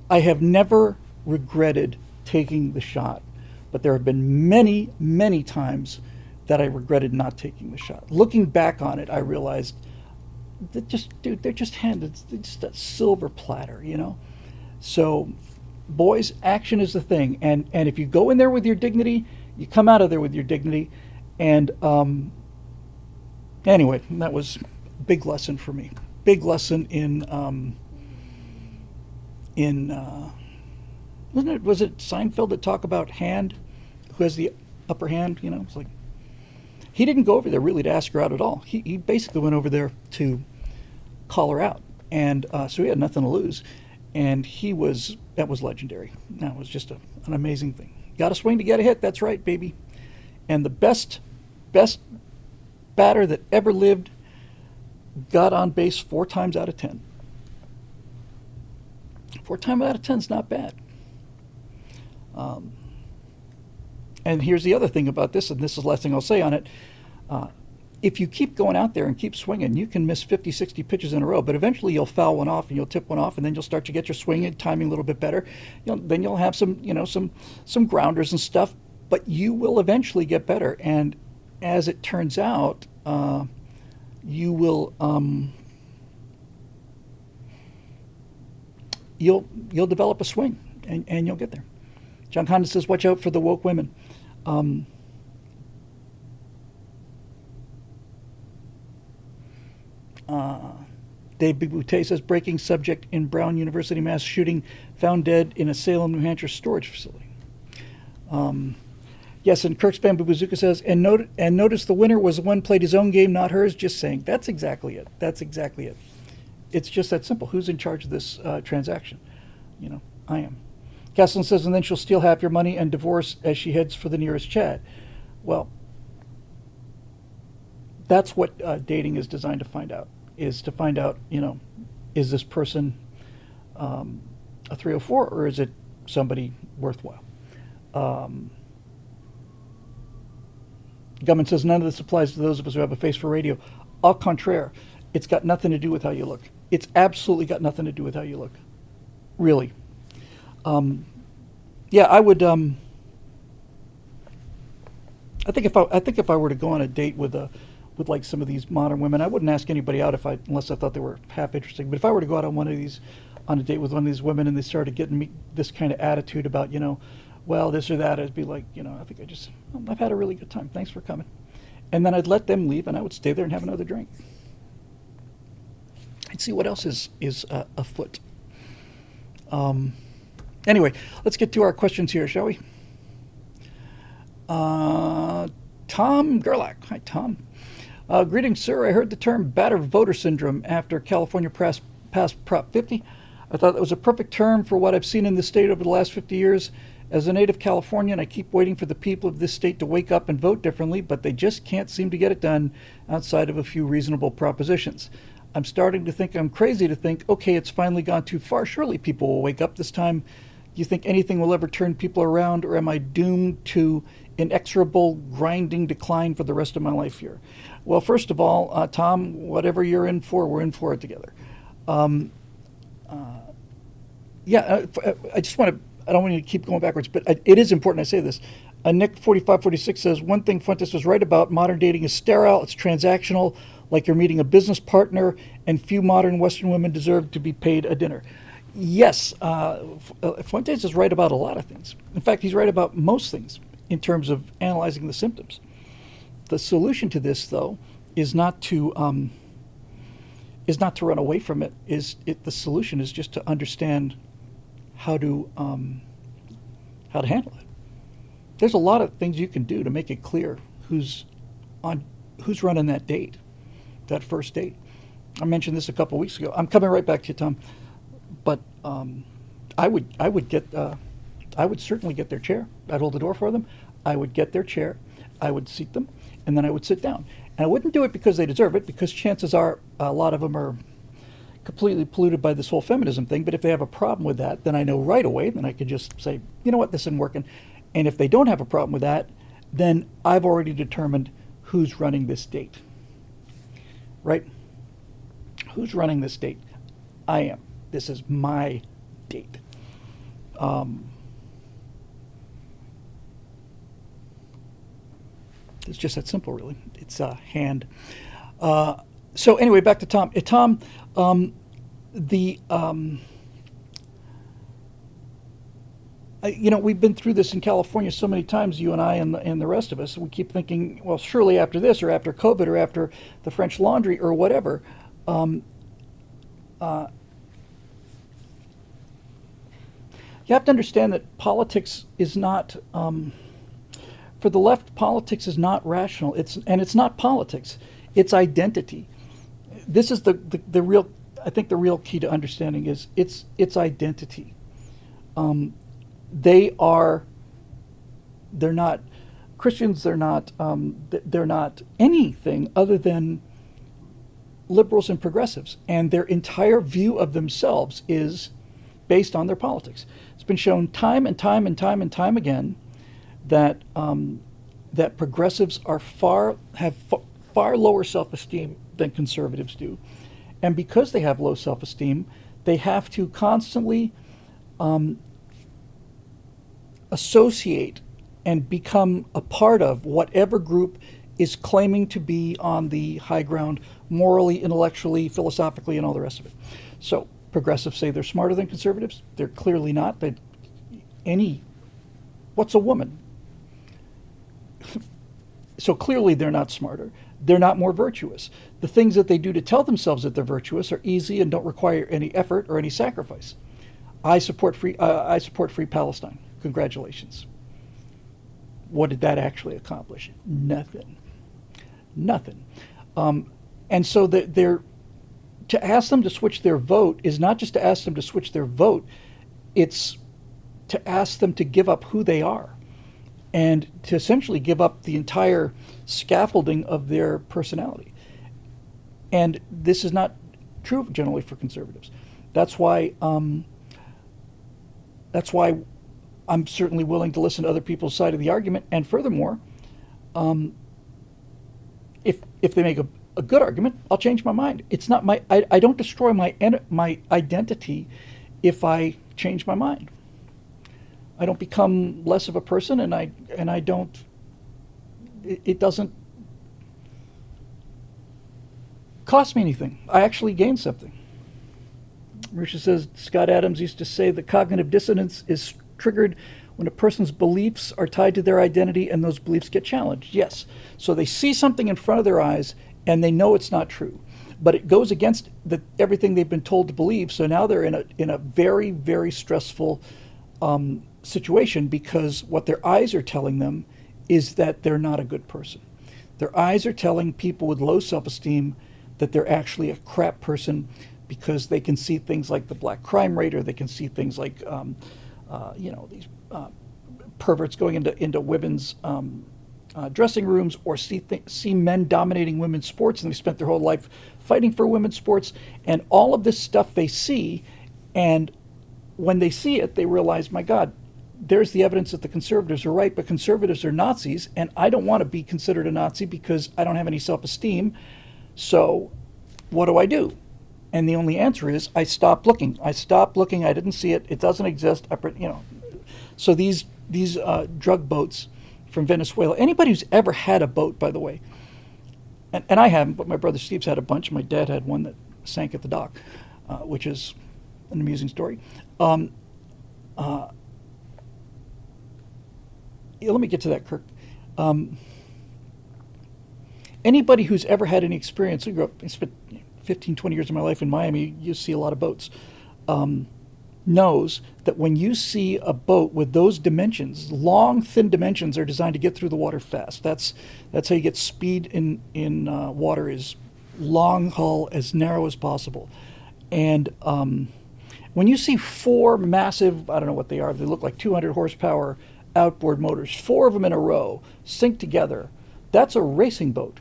I have never regretted taking the shot, But there have been many, many times that I regretted not taking the shot. Looking back on it, I realized that they're just handed, it's just a silver platter, you know? So, boys, action is the thing. And if you go in there with your dignity, you come out of there with your dignity. And anyway, that was a big lesson for me. Big lesson in was it Seinfeld that talked about hand, who has the upper hand? You know, it's like he didn't go over there really to ask her out at all. He basically went over there to call her out, and so he had nothing to lose. And that was legendary. That was just an amazing thing. Got to swing to get a hit. That's right, baby. And the best batter that ever lived got on base 4 times out of 10. 4 times out of 10 is not bad. And here's the other thing about this, and this is the last thing I'll say on it. If you keep going out there and keep swinging, you can miss 50, 60 pitches in a row, but eventually you'll foul one off and you'll tip one off, and then you'll start to get your swing and timing a little bit better. Then you'll have some grounders and stuff, but you will eventually get better. And as it turns out, you will you'll develop a swing, and you'll get there. John Condon says, watch out for the woke women. Dave Boutte says, breaking subject in Brown University mass shooting, found dead in a Salem, New Hampshire storage facility. Yes, and Kirk's Bamboo Bazooka says, and notice the winner was the one played his own game, not hers. Just saying. That's exactly it. That's exactly it. It's just that simple. Who's in charge of this transaction? I am. Kesselin says, and then she'll steal half your money and divorce as she heads for the nearest Chad. Well, that's what dating is designed to find out. Is to find out, is this person a 304 or is it somebody worthwhile? Gumman says, none of this applies to those of us who have a face for radio. Au contraire, it's got nothing to do with how you look. It's absolutely got nothing to do with how you look. Really. Yeah, I would. I think if I were to go on a date with like some of these modern women, I wouldn't ask anybody out unless I thought they were half interesting. But if I were to go out on a date with one of these women and they started getting me this kind of attitude about, well, this or that, I'd be like, I've had a really good time. Thanks for coming. And then I'd let them leave and I would stay there and have another drink. I'd see what else is afoot. Anyway, let's get to our questions here, shall we? Tom Gerlach. Hi, Tom. Greetings, sir. I heard the term battered voter syndrome after California passed Prop 50. I thought that was a perfect term for what I've seen in the state over the last 50 years. As a native Californian, I keep waiting for the people of this state to wake up and vote differently, but they just can't seem to get it done outside of a few reasonable propositions. I'm starting to think I'm crazy to think, okay, it's finally gone too far. Surely people will wake up this time. Do you think anything will ever turn people around, or am I doomed to inexorable grinding decline for the rest of my life here? Well, first of all, Tom, whatever you're in for, we're in for it together. I just want to, I don't want you to keep going backwards, but it is important I say this. Nick 4546 says, one thing Fuentes was right about, modern dating is sterile, it's transactional, like you're meeting a business partner, and few modern Western women deserve to be paid a dinner. Yes, Fuentes is right about a lot of things. In fact, he's right about most things in terms of analyzing the symptoms. The solution to this, though, is not to run away from it. The solution is just to understand how to handle it. There's a lot of things you can do to make it clear who's running that date, that first date. I mentioned this a couple of weeks ago. I'm coming right back to you, Tom. But I would certainly get their chair. I'd hold the door for them. I would get their chair. I would seat them, and then I would sit down. And I wouldn't do it because they deserve it, because chances are a lot of them are completely polluted by this whole feminism thing. But if they have a problem with that, then I know right away. Then I could just say, you know what, this isn't working. And if they don't have a problem with that, then I've already determined who's running this date. Right? Who's running this date? I am. This is my date. It's just that simple, really. It's a hand. So anyway, back to Tom. Tom, we've been through this in California so many times, you and I and the rest of us. We keep thinking, well, surely after this or after COVID or after the French Laundry or whatever, you have to understand that politics is not, for the left, politics is not rational. It's not politics. It's identity. This is the real, I think the real key to understanding is it's identity. They're not Christians. They're not anything other than liberals and progressives, and their entire view of themselves is based on their politics. It's been shown time and time and time and time again that that progressives have far lower self-esteem than conservatives do, and because they have low self-esteem, they have to constantly associate and become a part of whatever group is claiming to be on the high ground morally, intellectually, philosophically, and all the rest of it. So progressives say they're smarter than conservatives. They're clearly not. What's a woman? So clearly they're not smarter. They're not more virtuous. The things that they do to tell themselves that they're virtuous are easy and don't require any effort or any sacrifice. I support free Palestine. Congratulations. What did that actually accomplish? Nothing. And so to ask them to switch their vote is not just to ask them to switch their vote, it's to ask them to give up who they are and to essentially give up the entire scaffolding of their personality. And this is not true generally for conservatives. That's why I'm certainly willing to listen to other people's side of the argument. And furthermore, if they make a good argument, I'll change my mind. It's not I don't destroy my identity if I change my mind. I don't become less of a person, and I don't. It doesn't cost me anything. I actually gain something. Marisha says Scott Adams used to say that cognitive dissonance is triggered when a person's beliefs are tied to their identity and those beliefs get challenged. Yes. So they see something in front of their eyes and they know it's not true, but it goes against everything they've been told to believe. So now they're in a very, very stressful situation because what their eyes are telling them is that they're not a good person. Their eyes are telling people with low self-esteem that they're actually a crap person because they can see things like the black crime rate, or they can see things like these perverts going into women's dressing rooms, or see men dominating women's sports, and they spent their whole life fighting for women's sports, and all of this stuff they see, and when they see it, they realize, my God, there's the evidence that the conservatives are right, but conservatives are Nazis, and I don't want to be considered a Nazi because I don't have any self-esteem. So what do? And the only answer is I stopped looking. I didn't see it. It doesn't exist. So these drug boats from Venezuela, anybody who's ever had a boat, by the way, and I haven't, but my brother Steve's had a bunch. My dad had one that sank at the dock, which is an amusing story. Let me get to that, Kirk. Anybody who's ever had any experience, I grew up, I spent 15, 20 years of my life in Miami, you see a lot of boats, knows that when you see a boat with those dimensions, long, thin dimensions are designed to get through the water fast. That's how you get speed in water, is long hull, as narrow as possible. And when you see four massive, I don't know what they are, they look like 200 horsepower outboard motors, four of them in a row, sink together, that's a racing boat.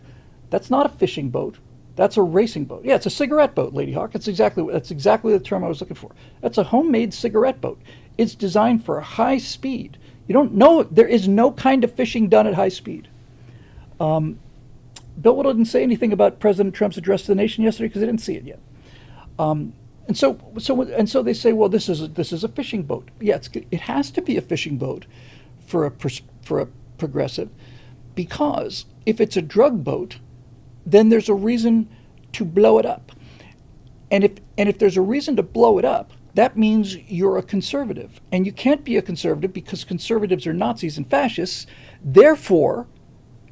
That's not a fishing boat. That's a racing boat. Yeah, it's a cigarette boat, Lady Hawk. That's exactly the term I was looking for. That's a homemade cigarette boat. It's designed for high speed. You don't know, there is no kind of fishing done at high speed. Bill Whittle didn't say anything about President Trump's address to the nation yesterday because they didn't see it yet. And so they say, well, this is a fishing boat. Yeah, it has to be a fishing boat for a progressive, because if it's a drug boat, then there's a reason to blow it up. And if there's a reason to blow it up, that means you're a conservative. And you can't be a conservative because conservatives are Nazis and fascists. Therefore,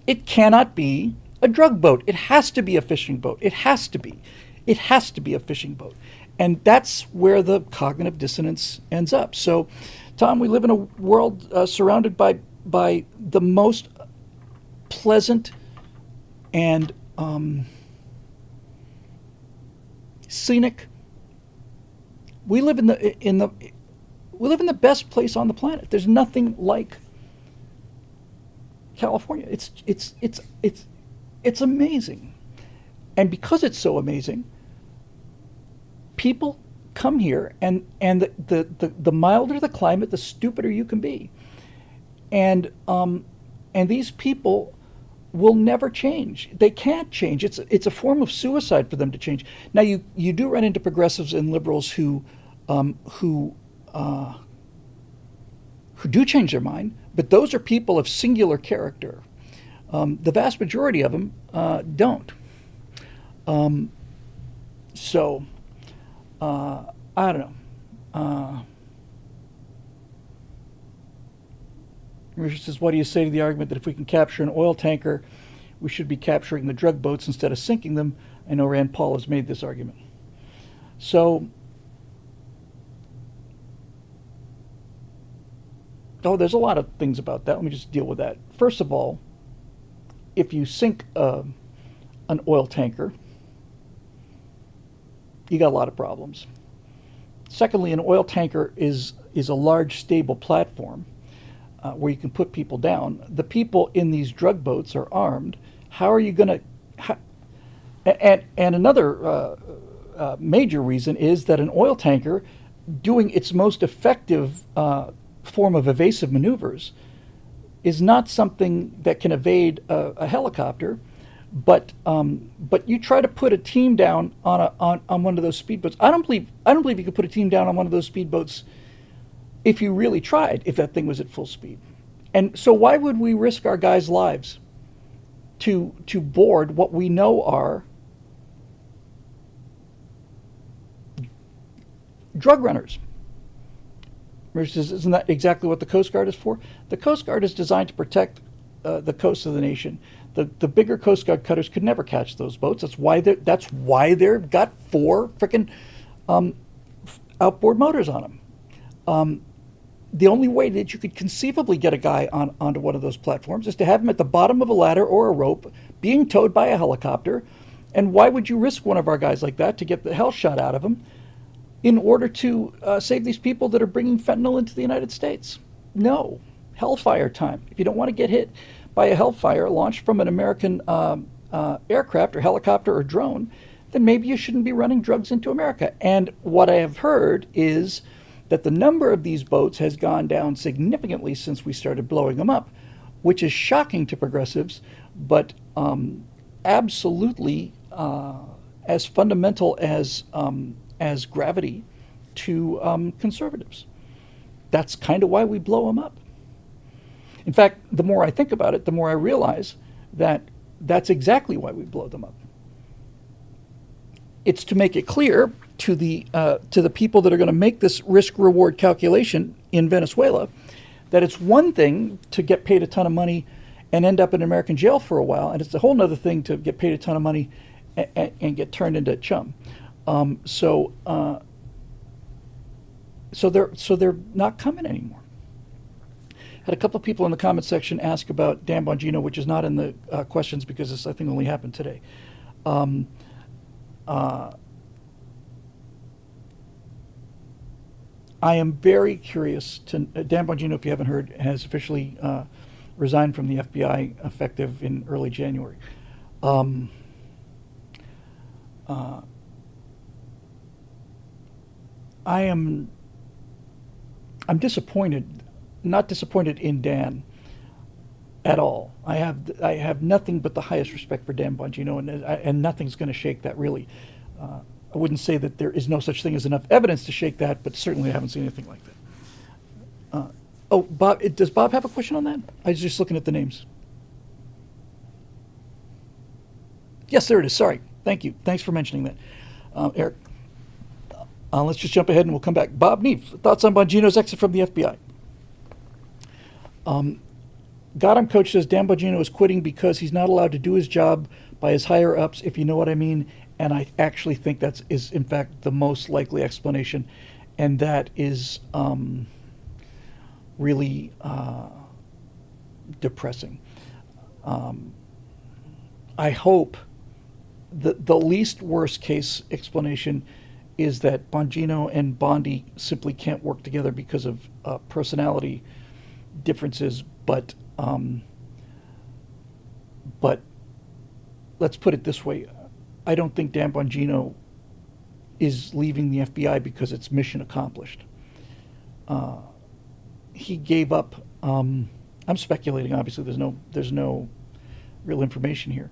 it cannot be a drug boat. It has to be a fishing boat. It has to be. It has to be a fishing boat. And that's where the cognitive dissonance ends up. So, Tom, we live in a world surrounded by the most pleasant and scenic. We live in the best place on the planet. There's nothing like California. It's amazing. And because it's so amazing, people come here, and the milder the climate, the stupider you can be. And these people will never change. They can't change. It's a form of suicide for them to change. Now you do run into progressives and liberals who do change their mind, but those are people of singular character. The vast majority of them don't. So I don't know. Richard says, what do you say to the argument that if we can capture an oil tanker, we should be capturing the drug boats instead of sinking them? I know Rand Paul has made this argument. So, there's a lot of things about that. Let me just deal with that. First of all, if you sink an oil tanker, you got a lot of problems. Secondly, an oil tanker is a large, stable platform where you can put people down. The people in these drug boats are armed. How are you going to... And another major reason is that an oil tanker, doing its most effective form of evasive maneuvers, is not something that can evade a helicopter. But you try to put a team down on one of those speedboats. I don't believe you could put a team down on one of those speedboats if you really tried, if that thing was at full speed. And so why would we risk our guys' lives to board what we know are drug runners? Isn't that exactly what the Coast Guard is for? The Coast Guard is designed to protect the coast of the nation. The bigger Coast Guard cutters could never catch those boats. That's why they've got 4 frickin' outboard motors on them. The only way that you could conceivably get a guy onto one of those platforms is to have him at the bottom of a ladder or a rope being towed by a helicopter. And why would you risk one of our guys like that to get the hell shot out of him in order to save these people that are bringing fentanyl into the United States? No. Hellfire time. If you don't want to get hit by a Hellfire launched from an American aircraft or helicopter or drone, then maybe you shouldn't be running drugs into America. And what I have heard is that the number of these boats has gone down significantly since we started blowing them up, which is shocking to progressives, but absolutely as fundamental as gravity to conservatives. That's kind of why we blow them up. In fact, the more I think about it, the more I realize that that's exactly why we blow them up. It's to make it clear to the people that are going to make this risk-reward calculation in Venezuela that it's one thing to get paid a ton of money and end up in American jail for a while, and it's a whole other thing to get paid a ton of money and get turned into chum. So they're not coming anymore. Had a couple of people in the comment section ask about Dan Bongino, which is not in the questions because this, I think, only happened today. I am very curious to... Dan Bongino, if you haven't heard, has officially resigned from the FBI effective in early January. I'm disappointed, not disappointed in Dan at all. I have nothing but the highest respect for Dan Bongino, and nothing's going to shake that, really. I wouldn't say that there is no such thing as enough evidence to shake that, but certainly I haven't seen anything like that. Bob, does Bob have a question on that? I was just looking at the names. Yes, there it is. Sorry. Thank you. Thanks for mentioning that, Eric. Let's just jump ahead and we'll come back. Bob Neve, thoughts on Bongino's exit from the FBI? Gotham coach says Dan Bongino is quitting because he's not allowed to do his job by his higher ups, if you know what I mean. And I actually think that is, in fact, the most likely explanation. And that is really depressing. I hope that the least worst case explanation is that Bongino and Bondi simply can't work together because of personality differences. But let's put it this way. I don't think Dan Bongino is leaving the FBI because it's mission accomplished. He gave up. I'm speculating. Obviously, there's no real information here.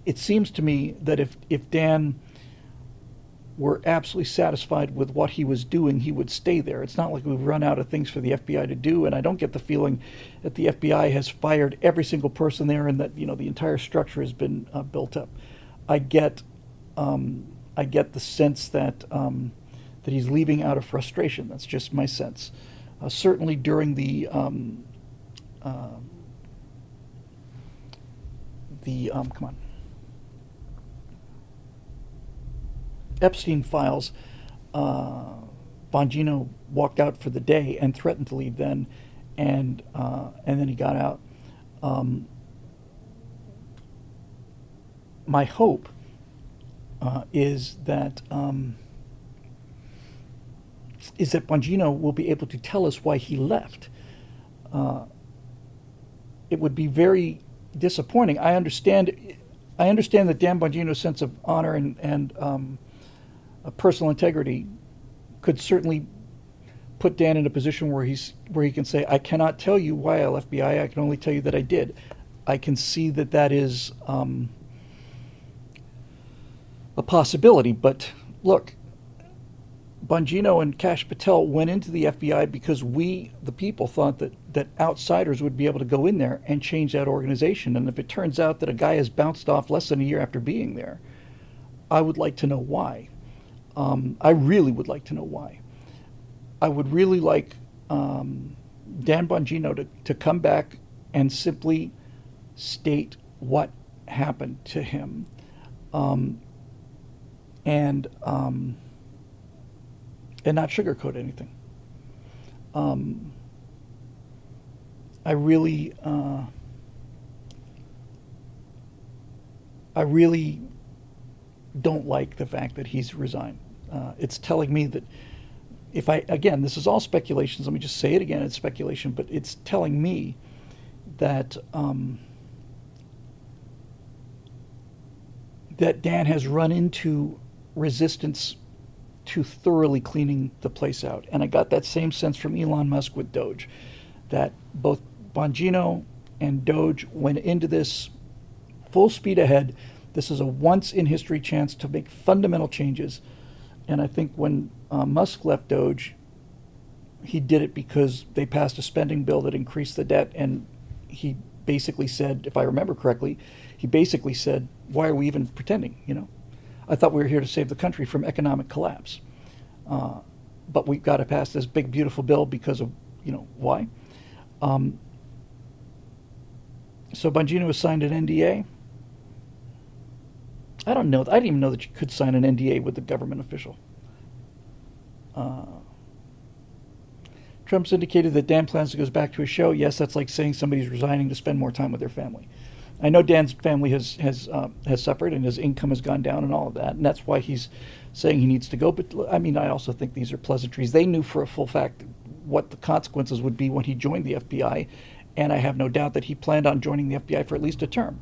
It seems to me that if Dan were absolutely satisfied with what he was doing, he would stay there. It's not like we've run out of things for the FBI to do, and I don't get the feeling that the FBI has fired every single person there and that the entire structure has been built up. I get the sense that he's leaving out of frustration. That's just my sense. Certainly during the Epstein files, Bongino walked out for the day and threatened to leave then, and then he got out. My hope is that Bongino will be able to tell us why he left. It would be very disappointing. I understand that Dan Bongino's sense of honor and personal integrity could certainly put Dan in a position where he can say, "I cannot tell you why I left FBI. I can only tell you that I did." I can see that is a possibility. But look, Bongino and Kash Patel went into the FBI because we, the people, thought that outsiders would be able to go in there and change that organization. And if it turns out that a guy has bounced off less than a year after being there, I would like to know why. I really would like to know why. I would really like Dan Bongino to come back and simply state what happened to him, and not sugarcoat anything. I really don't like the fact that he's resigned. It's telling me that again, this is all speculations. Let me just say it again. It's speculation, but it's telling me that that Dan has run into resistance to thoroughly cleaning the place out. And I got that same sense from Elon Musk with Doge, that both Bongino and Doge went into this full speed ahead. This is a once-in-history chance to make fundamental changes. And I think when Musk left Doge, he did it because they passed a spending bill that increased the debt. And he basically said, if I remember correctly, why are we even pretending, I thought we were here to save the country from economic collapse. But we've got to pass this big, beautiful bill because of, why? So Bongino has signed an NDA. I don't know. I didn't even know that you could sign an NDA with a government official. Trump's indicated that Dan plans to go back to his show. Yes, that's like saying somebody's resigning to spend more time with their family. I know Dan's family has suffered and his income has gone down and all of that, and that's why he's saying he needs to go. But I mean, I also think these are pleasantries. They knew for a full fact what the consequences would be when he joined the FBI, and I have no doubt that he planned on joining the FBI for at least a term.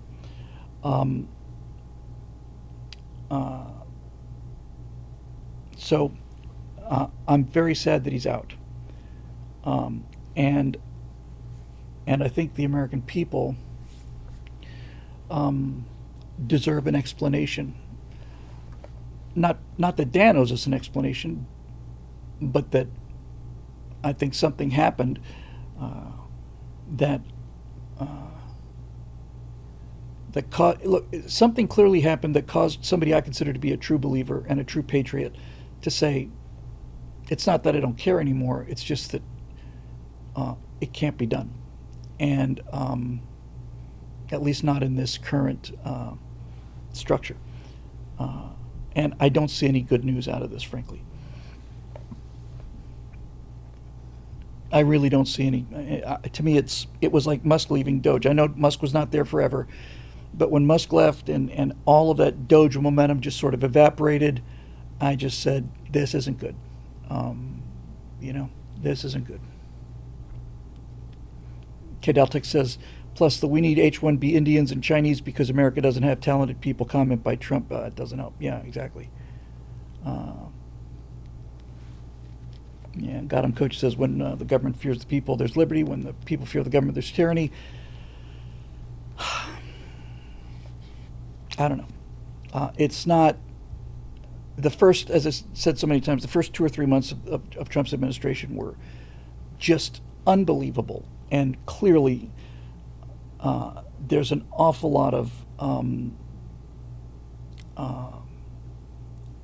So I'm very sad that he's out, and I think the American people deserve an explanation. Not that Dan owes us an explanation, but that I think something happened that look, something clearly happened that caused somebody I consider to be a true believer and a true patriot to say, it's not that I don't care anymore, it's just that it can't be done. And at least not in this current structure. And I don't see any good news out of this, frankly. I really don't see any. To me, it was like Musk leaving Doge. I know Musk was not there forever, but when Musk left and all of that Doge momentum just sort of evaporated, I just said, this isn't good. This isn't good. Kedeltic says, plus we need H-1B Indians and Chinese because America doesn't have talented people. Comment by Trump it doesn't help. Yeah, exactly. Yeah, Gotham Coach says, when the government fears the people, there's liberty. When the people fear the government, there's tyranny. I don't know. It's not the first, as I said so many times, the first 2 or 3 months of Trump's administration were just unbelievable. And clearly, there's an awful lot of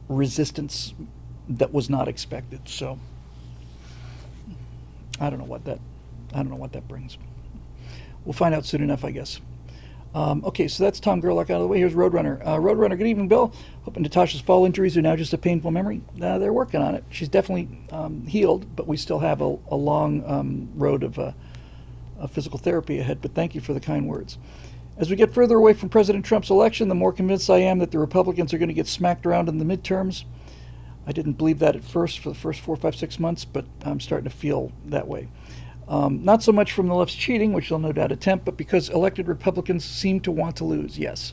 resistance that was not expected. So I don't know what that brings. We'll find out soon enough, I guess. Okay, so that's Tom Gerlach out of the way. Here's Roadrunner. Roadrunner, good evening, Bill. Hoping Natasha's fall injuries are now just a painful memory. They're working on it. She's definitely healed, but we still have a long road of physical therapy ahead. But thank you for the kind words. As we get further away from President Trump's election, the more convinced I am that the Republicans are going to get smacked around in the midterms. I didn't believe that at first for the first 4, 5, 6 months, but I'm starting to feel that way. Not so much from the left's cheating, which they'll no doubt attempt, but because elected Republicans seem to want to lose, yes.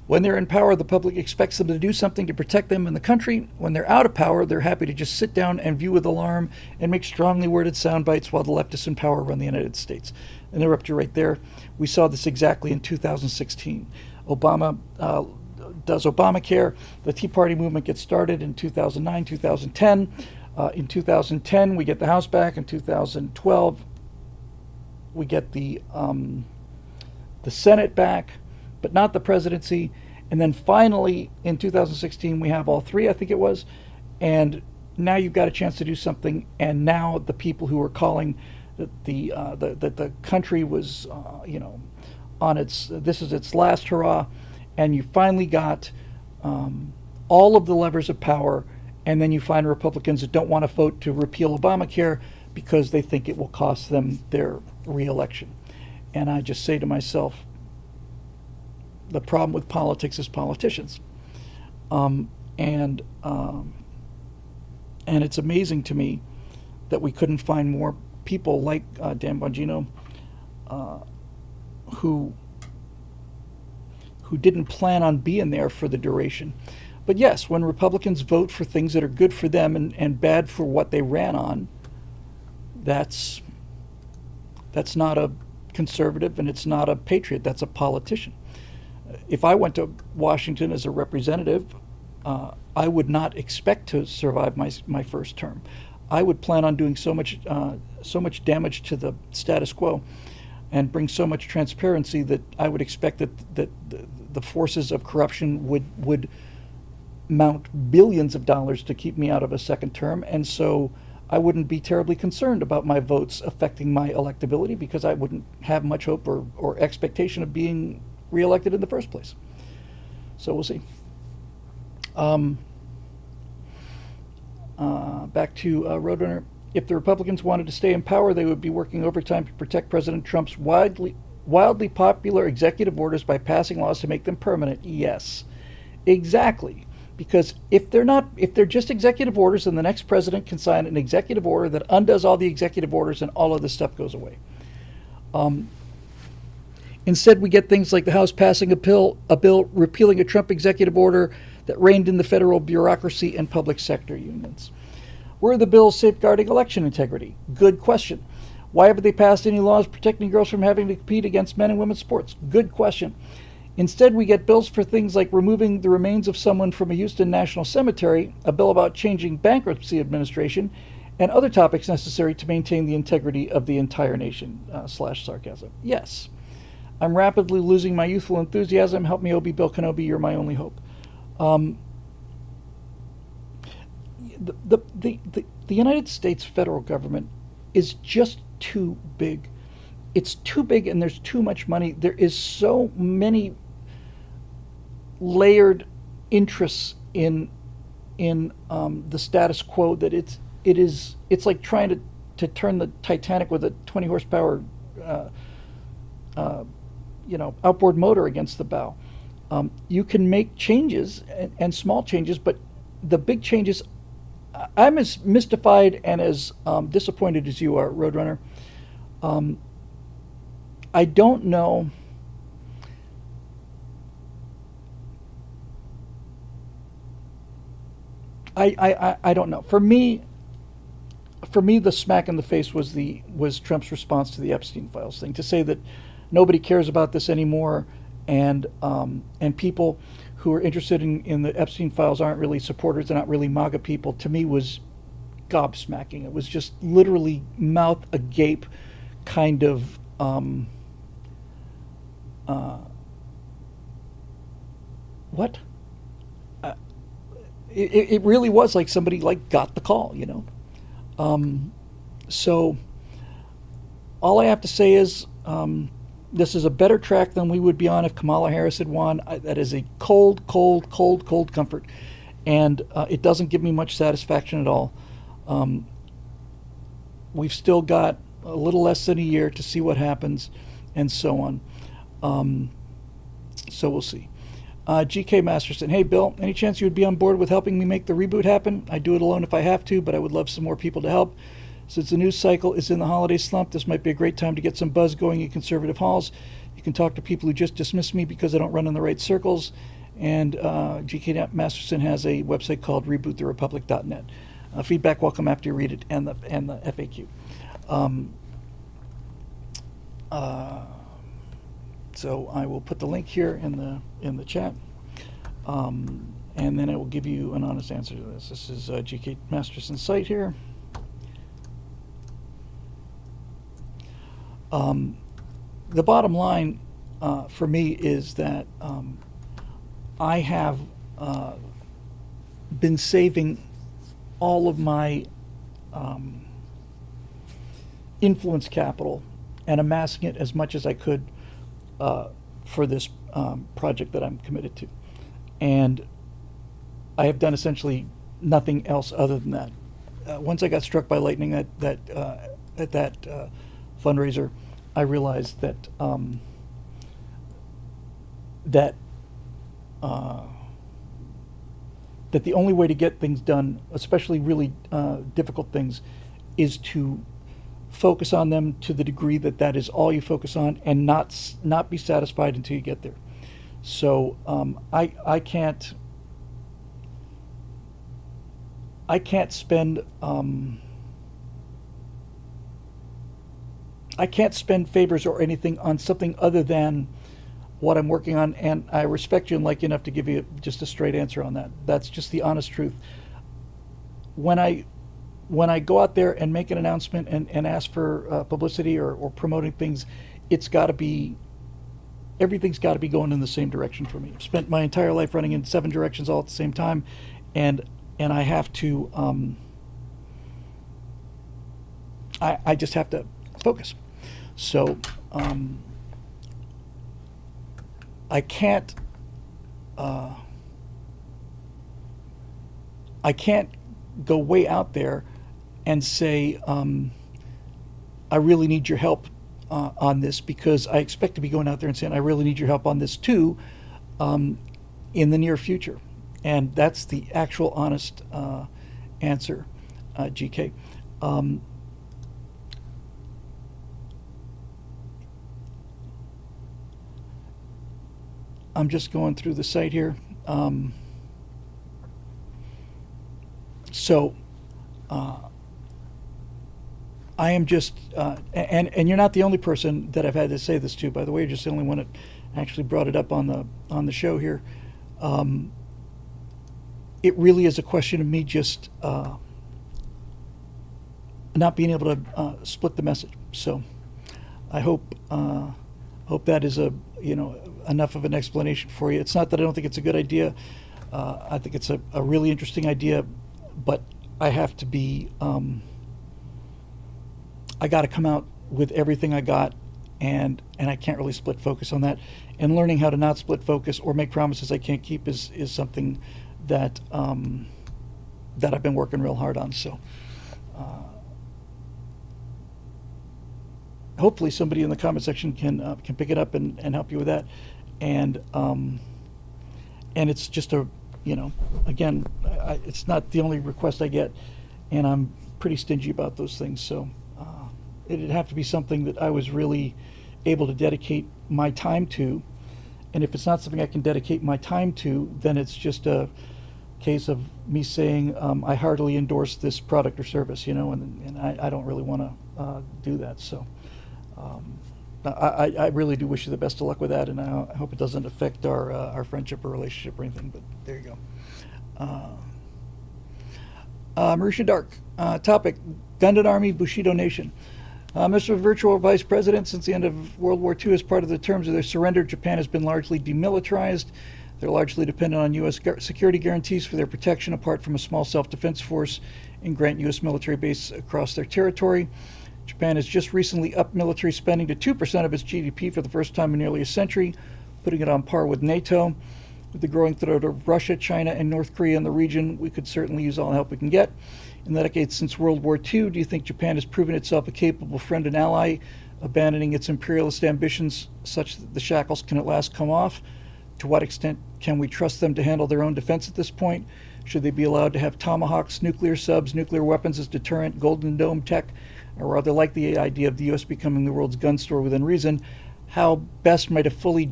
When they're in power, the public expects them to do something to protect them and the country. When they're out of power, they're happy to just sit down and view with alarm and make strongly worded sound bites while the leftists in power run the United States. Interrupt you right there. We saw this exactly in 2016. Obama does Obamacare. The Tea Party movement gets started in 2009, 2010. In 2010, we get the House back. In 2012, we get the Senate back, but not the presidency. And then finally, in 2016, we have all three, I think it was. And now you've got a chance to do something. And now the people who are calling that the country was, on this is its last hurrah, and you finally got all of the levers of power. And then you find Republicans that don't want to vote to repeal Obamacare because they think it will cost them their reelection. And I just say to myself, the problem with politics is politicians. And it's amazing to me that we couldn't find more people like Dan Bongino who didn't plan on being there for the duration. But yes, when Republicans vote for things that are good for them and bad for what they ran on, that's not a conservative and it's not a patriot, that's a politician. If I went to Washington as a representative, I would not expect to survive my first term. I would plan on doing so much damage to the status quo and bring so much transparency that I would expect that the forces of corruption would mount billions of dollars to keep me out of a second term, and so I wouldn't be terribly concerned about my votes affecting my electability because I wouldn't have much hope or expectation of being reelected in the first place. So we'll see. Back to Roadrunner. If the Republicans wanted to stay in power, they would be working overtime to protect President Trump's wildly popular executive orders by passing laws to make them permanent. Yes, exactly. Because if they're just executive orders, then the next president can sign an executive order that undoes all the executive orders and all of this stuff goes away. Instead, we get things like the House passing a bill repealing a Trump executive order that reined in the federal bureaucracy and public sector unions. Where are the bills safeguarding election integrity? Good question. Why haven't they passed any laws protecting girls from having to compete against men in women's sports? Good question. Instead, we get bills for things like removing the remains of someone from a Houston National Cemetery, a bill about changing bankruptcy administration, and other topics necessary to maintain the integrity of the entire nation, /sarcasm. Yes. I'm rapidly losing my youthful enthusiasm. Help me, Obi-Wan Kenobi. You're my only hope. The United States federal government is just too big. It's too big, and there's too much money. There is so many layered interests in the status quo that it's like trying to turn the Titanic with a 20 horsepower outboard motor against the bow. You can make changes and small changes, but the big changes. I'm as mystified and as disappointed as you are, Roadrunner. I don't know. I don't know. For me, the smack in the face was Trump's response to the Epstein files thing, to say that nobody cares about this anymore, and people who are interested in the Epstein files aren't really supporters, they're not really MAGA people, to me was gobsmacking. It was just literally mouth agape kind of what? It really was like somebody like got the call, you know. So all I have to say is this is a better track than we would be on if Kamala Harris had won. That is a cold comfort, and it doesn't give me much satisfaction at all. We've still got a little less than a year to see what happens, and so on. So we'll see. GK Masterson, hey Bill, any chance you would be on board with helping me make the reboot happen? I do it alone if I have to, but I would love some more people to help. Since the news cycle is in the holiday slump, this might be a great time to get some buzz going in conservative halls. You can talk to people who just dismiss me because I don't run in the right circles. And GK Masterson has a website called reboottherepublic.net. Feedback welcome after you read it, and the FAQ. So I will put the link here in the chat, and then I will give you an honest answer to this. This is GK Masterson's site here. The bottom line for me is that I have been saving all of my influence capital and amassing it as much as I could for this project that I'm committed to. And I have done essentially nothing else other than that. Once I got struck by lightning at that fundraiser, I realized that that the only way to get things done, especially really difficult things, is to focus on them to the degree that that is all you focus on, and not be satisfied until you get there. So I can't spend favors or anything on something other than what I'm working on, and I respect you and like you enough to give you just a straight answer on that. That's just the honest truth. When I go out there and make an announcement and ask for publicity or promoting things, everything's got to be going in the same direction for me. I've spent my entire life running in 7 directions all at the same time, and I have to I just have to focus. So I can't go way out there and say I really need your help on this, because I expect to be going out there and saying I really need your help on this too in the near future. And that's the actual honest answer, GK. I'm just going through the site here. So I am just, and you're not the only person that I've had to say this to, by the way. You're just the only one that actually brought it up on the show here. It really is a question of me just not being able to split the message. So I hope Hope that is enough of an explanation for you. It's not that I don't think it's a good idea. I think it's a really interesting idea, but I have to be. I got to come out with everything I got, and I can't really split focus on that. And learning how to not split focus or make promises I can't keep is something that that I've been working real hard on. So hopefully somebody in the comment section can pick it up and help you with that. And it's just again, it's not the only request I get, and I'm pretty stingy about those things. So it'd have to be something that I was really able to dedicate my time to. And if it's not something I can dedicate my time to, then it's just a case of me saying I heartily endorse this product or service, and I don't really want to do that. So I really do wish you the best of luck with that, and I hope it doesn't affect our friendship or relationship or anything. But there you go. Marisha Dark, topic: Gundam Army, Bushido Nation. Mr. Virtual Vice President, since the end of World War II, as part of the terms of their surrender, Japan has been largely demilitarized. They're largely dependent on U.S. security guarantees for their protection, apart from a small self-defense force and grant U.S. military base across their territory. Japan has just recently upped military spending to 2% of its GDP for the first time in nearly a century, putting it on par with NATO. With the growing threat of Russia, China, and North Korea in the region, we could certainly use all the help we can get. In the decades since World War II, do you think Japan has proven itself a capable friend and ally, abandoning its imperialist ambitions such that the shackles can at last come off? To what extent can we trust them to handle their own defense at this point? Should they be allowed to have tomahawks, nuclear subs, nuclear weapons as deterrent, Golden Dome tech, or rather like the idea of the U.S. becoming the world's gun store within reason? How best might a fully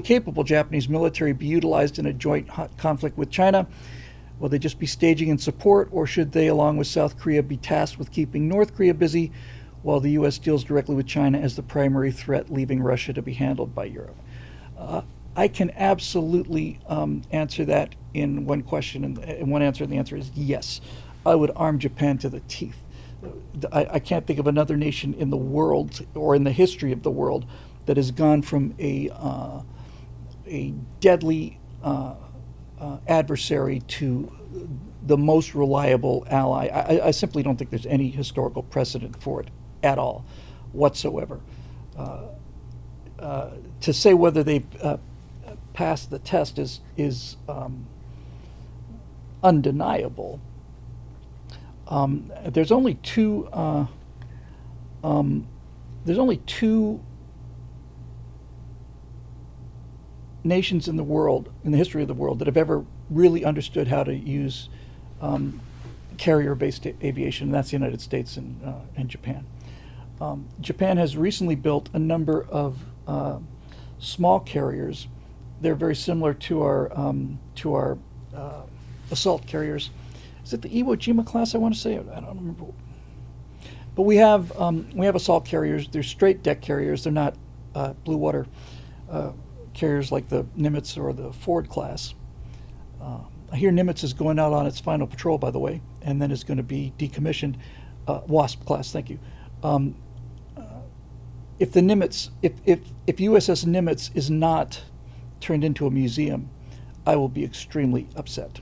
capable Japanese military be utilized in a joint conflict with China? Will they just be staging in support, or should they, along with South Korea, be tasked with keeping North Korea busy while the U.S. deals directly with China as the primary threat, leaving Russia to be handled by Europe? I can absolutely answer that in one question, and one answer, and the answer is yes. I would arm Japan to the teeth. I can't think of another nation in the world or in the history of the world that has gone from a deadly adversary to the most reliable ally. I simply don't think there's any historical precedent for it at all, whatsoever. To say whether they've passed the test is undeniable. There's only two nations in the world, in the history of the world, that have ever really understood how to use carrier-based aviation, and that's the United States and Japan. Japan has recently built a number of small carriers. They're very similar to our assault carriers. Is it the Iwo Jima class? I want to say, I don't remember. But we have assault carriers. They're straight deck carriers. They're not blue water carriers like the Nimitz or the Ford class. I hear Nimitz is going out on its final patrol, by the way, and then is going to be decommissioned. WASP class, thank you. If the Nimitz, if USS Nimitz is not turned into a museum, I will be extremely upset.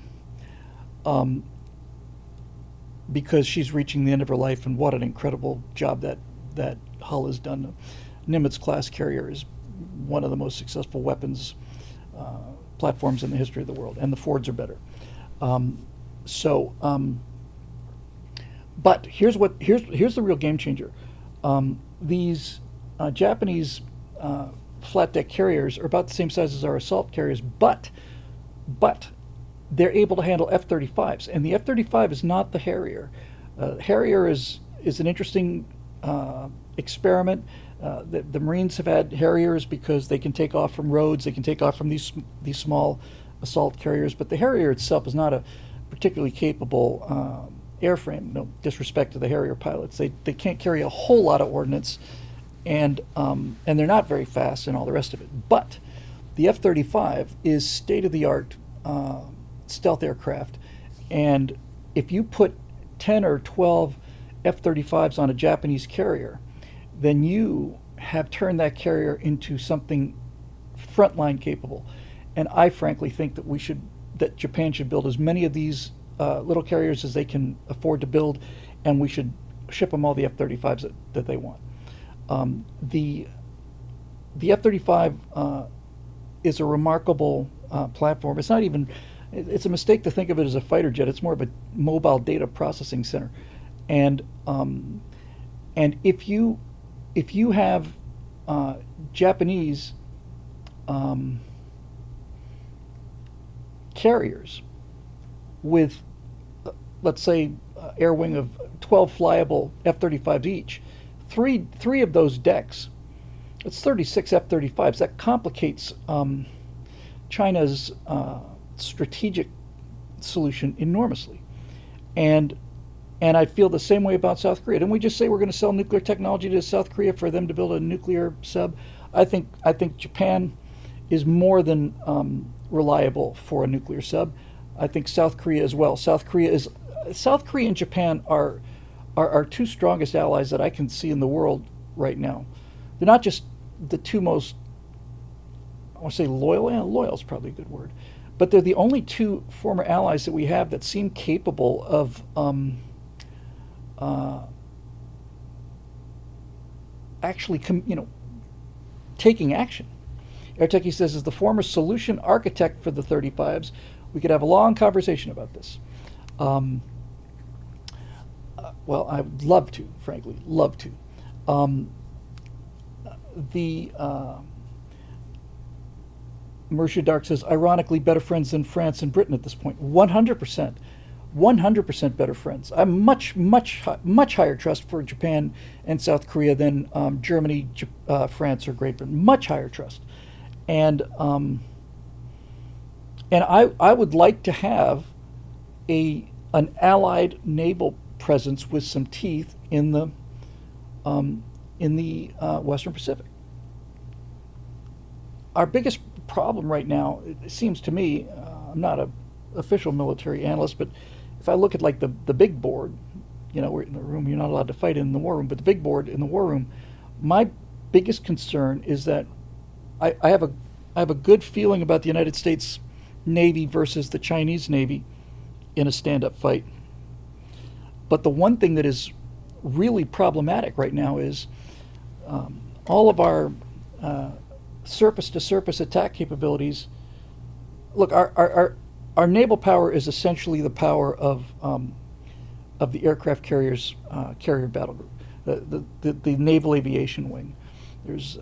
Because she's reaching the end of her life, and what an incredible job that Hull has done. Nimitz class carrier is one of the most successful weapons platforms in the history of the world, and the Fords are better. But here's the real game changer. These Japanese flat deck carriers are about the same size as our assault carriers, but they're able to handle F-35s, and the F-35 is not the Harrier. Harrier is an interesting experiment. The Marines have had Harriers because they can take off from roads, they can take off from these small assault carriers, but the Harrier itself is not a particularly capable airframe. No disrespect to the Harrier pilots. They can't carry a whole lot of ordnance, and they're not very fast and all the rest of it. But the F-35 is state-of-the-art stealth aircraft, and if you put 10 or 12 F-35s on a Japanese carrier, then you have turned that carrier into something frontline capable. And I frankly think that Japan should build as many of these little carriers as they can afford to build, and we should ship them all the F-35s that they want. The F-35 is a remarkable platform. It's not even, it's a mistake to think of it as a fighter jet. It's more of a mobile data processing center. And if you have Japanese carriers with, let's say, air wing of 12 flyable F-35s each, three of those decks, it's 36 F-35s. That complicates China's strategic solution enormously. And I feel the same way about South Korea. Didn't we just say we're going to sell nuclear technology to South Korea for them to build a nuclear sub? I think Japan is more than reliable for a nuclear sub. I think South Korea as well. South Korea and Japan are our two strongest allies that I can see in the world right now. They're not just the two most, I want to say loyal. Loyal is probably a good word, but they're the only two former allies that we have that seem capable of actually, taking action. Airteki says, as the former solution architect for the 35s, we could have a long conversation about this. Well, I would love to, frankly, love to. Mercia Dark says, ironically, better friends than France and Britain at this point. 100%. 100% better friends. I'm much higher trust for Japan and South Korea than Germany, France, or Great Britain. Much higher trust. And I would like to have an allied naval presence with some teeth in the Western Pacific. Our biggest problem right now, it seems to me, I'm not an official military analyst, but if I look at like the big board, we're in the room you're not allowed to fight in the war room, but the big board in the war room, my biggest concern is that I have a good feeling about the United States Navy versus the Chinese Navy in a stand-up fight. But the one thing that is really problematic right now is all of our surface-to-surface attack capabilities. Look, our naval power is essentially the power of the aircraft carriers, carrier battle group, the naval aviation wing. There's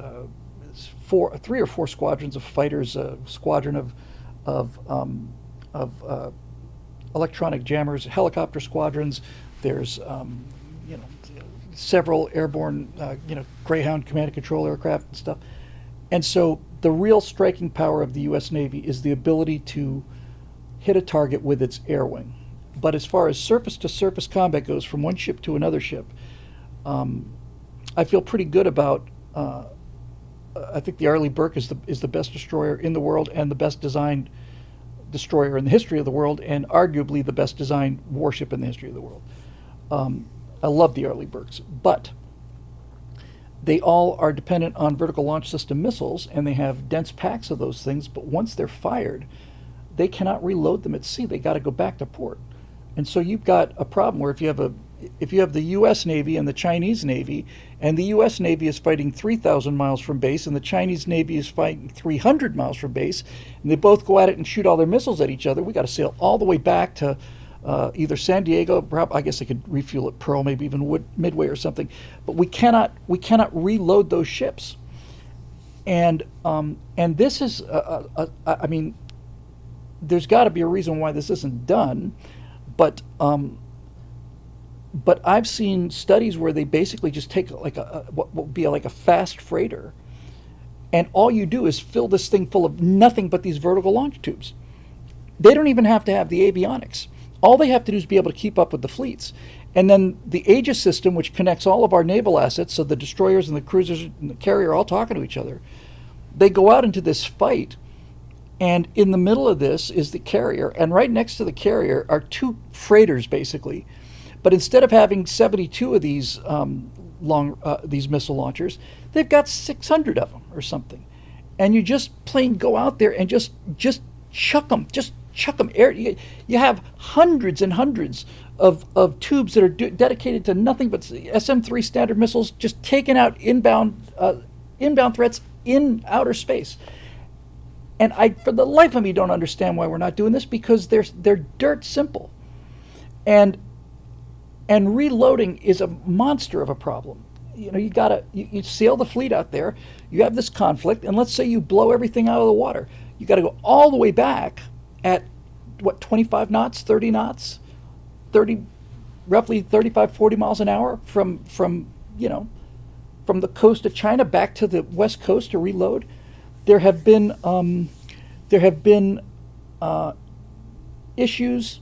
three or four squadrons of fighters, a squadron of electronic jammers, helicopter squadrons. There's several airborne, Greyhound command and control aircraft and stuff. And so the real striking power of the U.S. Navy is the ability to hit a target with its air wing. But as far as surface-to-surface combat goes, from one ship to another ship, I feel pretty good about. I think the Arleigh Burke is the best destroyer in the world and the best designed destroyer in the history of the world, and arguably the best designed warship in the history of the world. I love the Arleigh Burkes, but they all are dependent on vertical launch system missiles, and they have dense packs of those things, but once they're fired, they cannot reload them at sea. They got to go back to port. And so you've got a problem where if you have the U.S. Navy and the Chinese Navy, and the U.S. Navy is fighting 3,000 miles from base, and the Chinese Navy is fighting 300 miles from base, and they both go at it and shoot all their missiles at each other, we got to sail all the way back to either San Diego, perhaps, I guess they could refuel at Pearl, maybe even Midway or something, but we cannot reload those ships. And this is, I mean, there's got to be a reason why this isn't done, but I've seen studies where they basically just take like what would be like a fast freighter, and all you do is fill this thing full of nothing but these vertical launch tubes. They don't even have to have the avionics. All they have to do is be able to keep up with the fleets. And then the Aegis system, which connects all of our naval assets, so the destroyers and the cruisers and the carrier are all talking to each other, they go out into this fight, and in the middle of this is the carrier, and right next to the carrier are two freighters, basically. But instead of having 72 of these these missile launchers. They've got 600 of them or something, and you just plain go out there and just chuck them, Air, you have hundreds and hundreds of tubes that are dedicated to nothing but SM-3 Standard missiles, just taking out inbound threats in outer space. And I, for the life of me, don't understand why we're not doing this, because they're dirt simple, and reloading is a monster of a problem. You know, you sail the fleet out there, you have this conflict, and let's say you blow everything out of the water. You got to go all the way back at what, 25 knots, 30 knots, roughly 35, 40 miles an hour from the coast of China back to the west coast to reload. There have been issues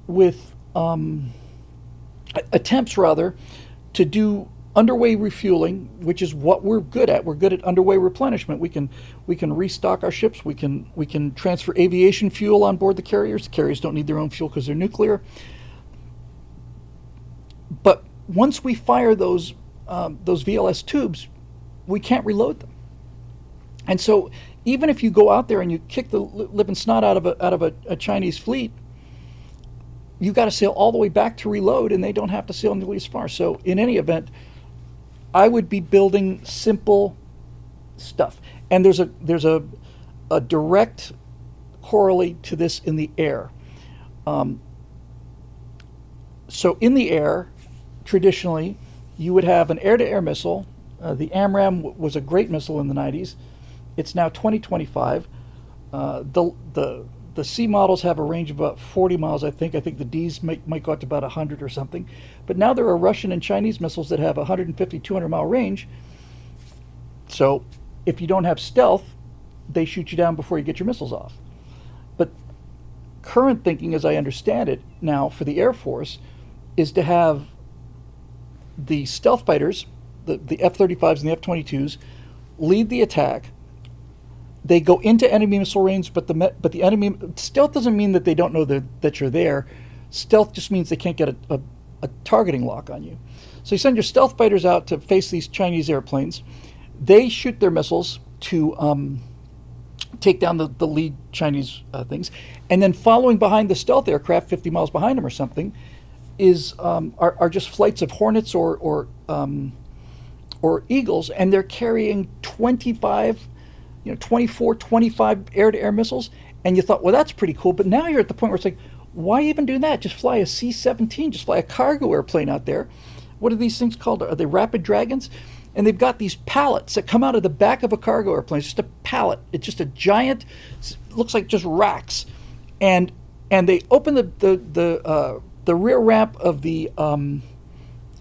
with attempts rather to do underway refueling, which is what we're good at. We're good at underway replenishment. We can restock our ships. We can transfer aviation fuel on board the carriers. The carriers don't need their own fuel because they're nuclear. But once we fire those VLS tubes, we can't reload them. And so even if you go out there and you kick the living snot out of a Chinese fleet, you've got to sail all the way back to reload, and they don't have to sail nearly as far. So in any event, I would be building simple stuff. And there's a direct correlate to this in the air. So in the air, traditionally, you would have an air-to-air missile. The AMRAAM was a great missile in the 90s. It's now 2025. The C models have a range of about 40 miles, I think. I think the Ds might go up to about 100 or something. But now there are Russian and Chinese missiles that have 150, 200 mile range. So if you don't have stealth, they shoot you down before you get your missiles off. But current thinking, as I understand it now for the Air Force, is to have the stealth fighters, the F-35s and the F-22s, lead the attack. They go into enemy missile range, but the enemy stealth doesn't mean that they don't know that you're there. Stealth just means they can't get a targeting lock on you. So you send your stealth fighters out to face these Chinese airplanes. They shoot their missiles to take down the lead Chinese things, and then following behind the stealth aircraft, 50 miles behind them or something, are just flights of Hornets or Eagles, and they're carrying 24, 25 air-to-air missiles. And you thought, well, that's pretty cool. But now you're at the point where it's like, why even do that? Just fly a C-17, just fly a cargo airplane out there. What are these things called? Are they Rapid Dragons? And they've got these pallets that come out of the back of a cargo airplane. It's just a pallet. It's just a giant, looks like just racks. And they open the rear ramp of the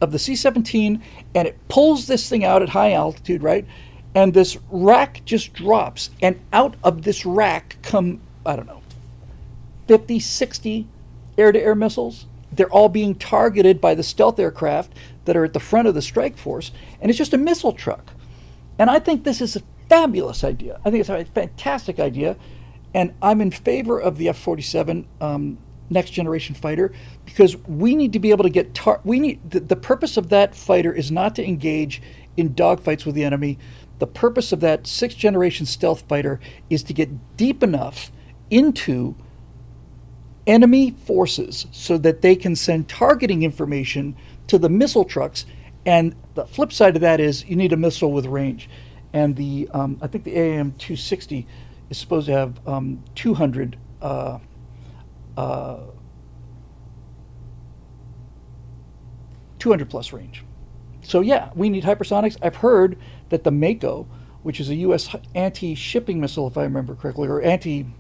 C-17, and it pulls this thing out at high altitude, right? And this rack just drops, and out of this rack come, I don't know, 50, 60 air-to-air missiles. They're all being targeted by the stealth aircraft that are at the front of the strike force, and it's just a missile truck. And I think this is a fabulous idea. I think it's a fantastic idea, and I'm in favor of the F-47 next generation fighter, because we need to be able to get the purpose of that fighter is not to engage in dogfights with the enemy. The purpose of that sixth generation stealth fighter is to get deep enough into enemy forces so that they can send targeting information to the missile trucks. And the flip side of that is you need a missile with range. And I think the AIM-260 is supposed to have 200 plus range. So yeah, we need hypersonics. I've heard that the Mako, which is a U.S. anti-shipping missile, if I remember correctly, or anti-surface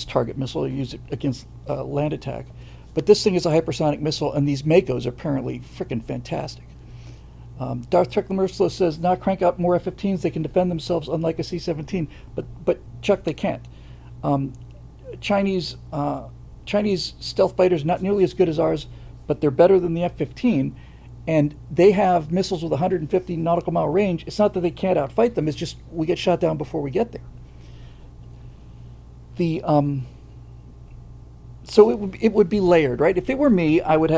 target missile, used it against land attack. But this thing is a hypersonic missile, and these Makos are apparently freaking fantastic. Darth Trek the Merciless says, now crank out more F-15s. They can defend themselves unlike a C-17. But Chuck, they can't. Chinese stealth fighters, not nearly as good as ours, but they're better than the F-15. And they have missiles with 150 nautical mile range. It's not that they can't outfight them. It's just we get shot down before we get there. So it would be layered, right? If it were me, I would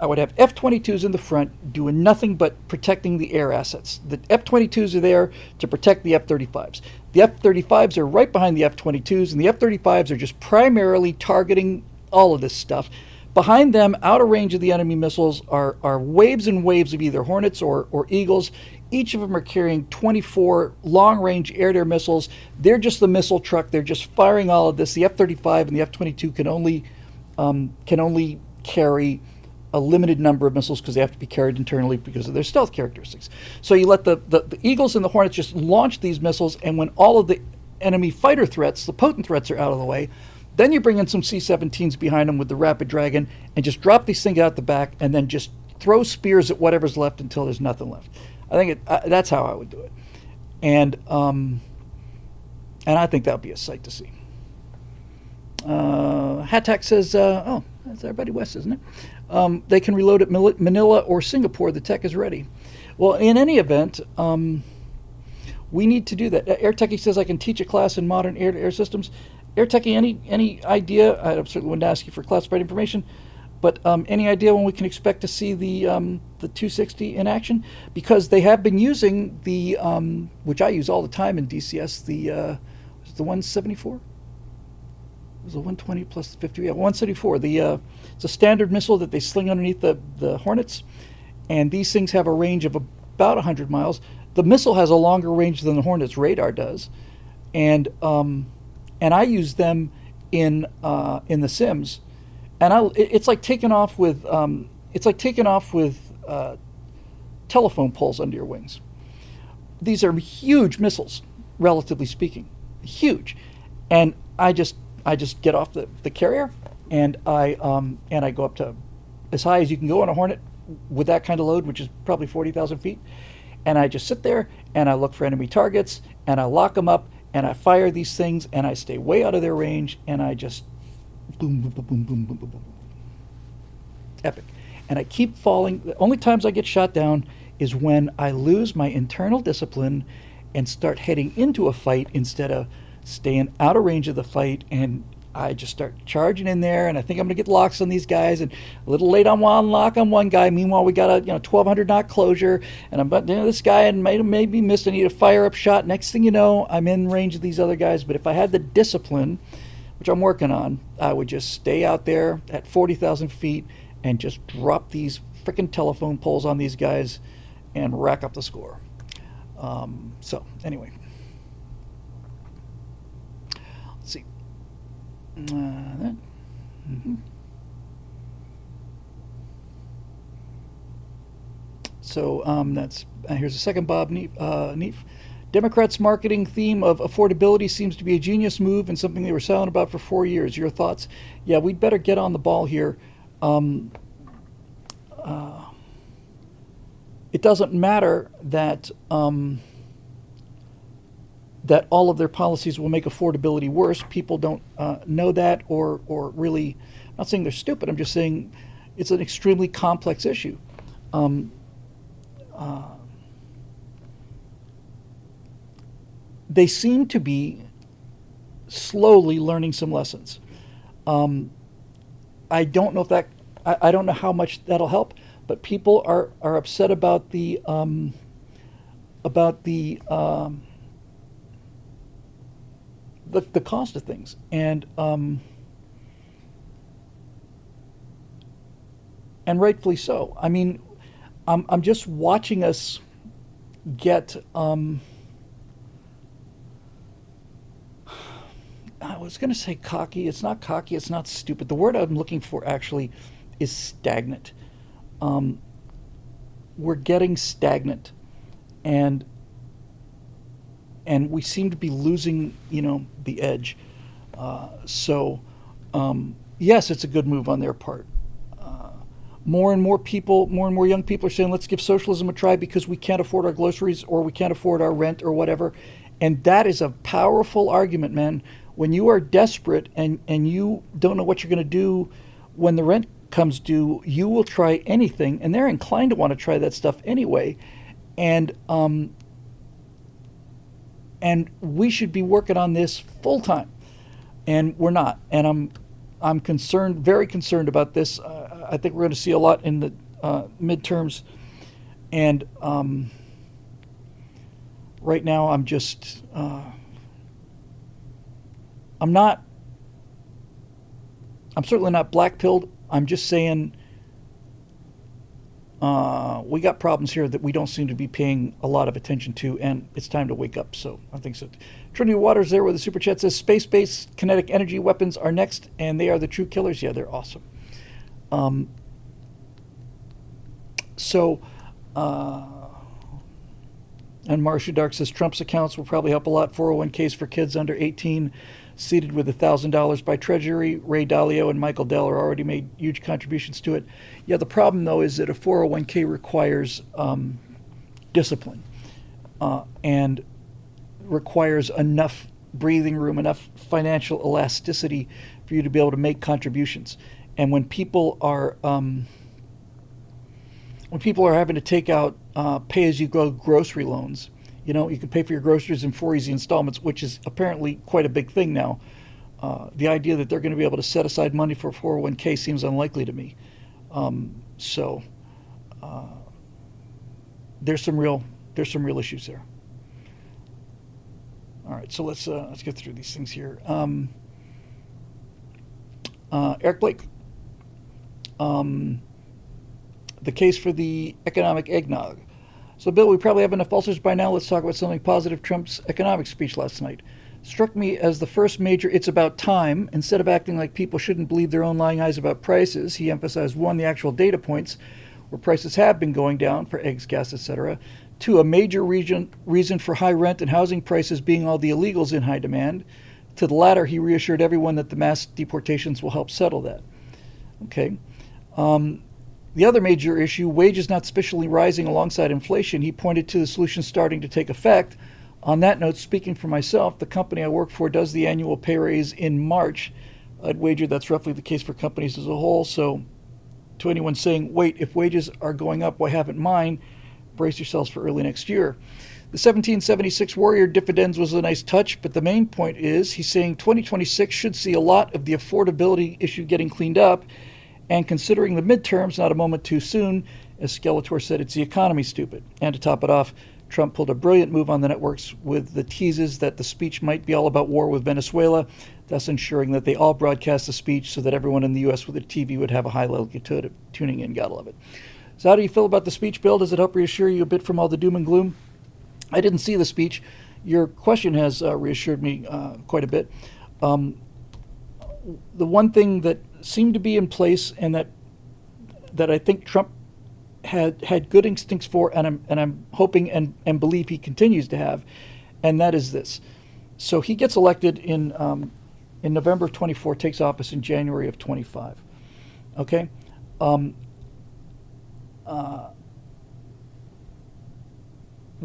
I would have F-22s in the front doing nothing but protecting the air assets. The F-22s are there to protect the F-35s. The F-35s are right behind the F-22s, and the F-35s are just primarily targeting all of this stuff. Behind them, out of range of the enemy missiles, are waves and waves of either Hornets or Eagles. Each of them are carrying 24 long-range air-to-air missiles. They're just the missile truck. They're just firing all of this. The F-35 and the F-22 can only carry a limited number of missiles because they have to be carried internally because of their stealth characteristics. So you let the Eagles and the Hornets just launch these missiles, and when all of the enemy fighter threats, the potent threats, are out of the way, then you bring in some C-17s behind them with the Rapid Dragon and just drop these things out the back and then just throw spears at whatever's left until there's nothing left. I think that's how I would do it. And I think that would be a sight to see. Hatak says, oh, that's our buddy West, isn't it? They can reload at Manila or Singapore. The tech is ready. Well, in any event, we need to do that. AirTechie says I can teach a class in modern air-to-air systems. AirTechie, any idea? I certainly wouldn't ask you for classified information, but any idea when we can expect to see the 260 in action? Because they have been using the, which I use all the time in DCS, the 174? It was a 120 plus the 50. Yeah, 174. It's a standard missile that they sling underneath the Hornets, and these things have a range of about 100 miles. The missile has a longer range than the Hornet's radar does, and I use them in the Sims, and it's like taking off with telephone poles under your wings. These are huge missiles, relatively speaking, huge, and I just get off the carrier and I go up to as high as you can go on a Hornet with that kind of load, which is probably 40,000 feet, and I just sit there and I look for enemy targets and I lock them up. And I fire these things, and I stay way out of their range, and I just boom, boom, boom, boom, boom, boom, boom, boom. Epic. And I keep falling. The only times I get shot down is when I lose my internal discipline and start heading into a fight instead of staying out of range of the fight, and I just start charging in there, and I think I'm going to get locks on these guys, and a little late on one lock on one guy. Meanwhile, we got a 1,200 knot closure, and I'm about this guy and maybe missed. I need a fire up shot. Next thing you know, I'm in range of these other guys. But if I had the discipline, which I'm working on, I would just stay out there at 40,000 feet and just drop these freaking telephone poles on these guys and rack up the score. So anyway, let's see. So that's here's a second Bob Neef. Democrats' marketing theme of affordability seems to be a genius move and something they were silent about for 4 years. Your thoughts? Yeah, we'd better get on the ball here. It doesn't matter that that all of their policies will make affordability worse. People don't know that or really, I'm not saying they're stupid, I'm just saying it's an extremely complex issue. They seem to be slowly learning some lessons. I don't know if that, I don't know how much that'll help, but people are upset about the cost of things, and rightfully so. I mean, I'm just watching us get. I was going to say cocky. It's not cocky. It's not stupid. The word I'm looking for actually is stagnant. We're getting stagnant, and we seem to be losing, the edge. Yes, it's a good move on their part. More and more young people are saying, let's give socialism a try because we can't afford our groceries or we can't afford our rent or whatever. And that is a powerful argument, man. When you are desperate and you don't know what you're going to do when the rent comes due, you will try anything. And they're inclined to want to try that stuff anyway. And we should be working on this full time, and we're not. And I'm concerned, very concerned about this. I think we're going to see a lot in the midterms. And right now, I'm just, I'm certainly not black-pilled. I'm just saying we got problems here that we don't seem to be paying a lot of attention to, and it's time to wake up. So I think so. Trinity Waters there with the super chat says space-based kinetic energy weapons are next, and they are the true killers. Yeah, they're awesome. And Marcia Dark says Trump's accounts will probably help a lot. 401ks for kids under 18 seeded with $1,000 by Treasury. Ray Dalio and Michael Dell are already made huge contributions to it. Yeah, the problem, though, is that a 401k requires discipline and requires enough breathing room, enough financial elasticity for you to be able to make contributions. And when people are having to take out pay-as-you-go grocery loans, you can pay for your groceries in 4 easy installments, which is apparently quite a big thing now. The idea that they're going to be able to set aside money for a 401k seems unlikely to me. There's some real issues there. All right, so let's get through these things here. Eric Blake. The case for the economic eggnog. So, Bill, we probably have enough ulcers by now. Let's talk about something positive. Trump's economic speech last night struck me as the first major "it's about time." Instead of acting like people shouldn't believe their own lying eyes about prices, he emphasized, 1, the actual data points where prices have been going down for eggs, gas, etc. 2, a major reason for high rent and housing prices being all the illegals in high demand. To the latter, he reassured everyone that the mass deportations will help settle that. Okay. The other major issue, wages not sufficiently rising alongside inflation, he pointed to the solution starting to take effect. On that note, speaking for myself, the company I work for does the annual pay raise in March. I'd wager that's roughly the case for companies as a whole. So to anyone saying, wait, if wages are going up, why haven't mine? Brace yourselves for early next year. The 1776 Warrior dividends was a nice touch, but the main point is he's saying 2026 should see a lot of the affordability issue getting cleaned up. And considering the midterms, not a moment too soon, as Skeletor said, it's the economy, stupid. And to top it off, Trump pulled a brilliant move on the networks with the teases that the speech might be all about war with Venezuela, thus ensuring that they all broadcast the speech so that everyone in the U.S. with a TV would have a high level of tuning in. Gotta love it. So how do you feel about the speech, Bill? Does it help reassure you a bit from all the doom and gloom? I didn't see the speech. Your question has reassured me quite a bit. The one thing that seemed to be in place and that I think Trump had good instincts for, and I'm hoping and believe he continues to have, and that is this. So he gets elected in November of 24, takes office in January of 25. Okay? Let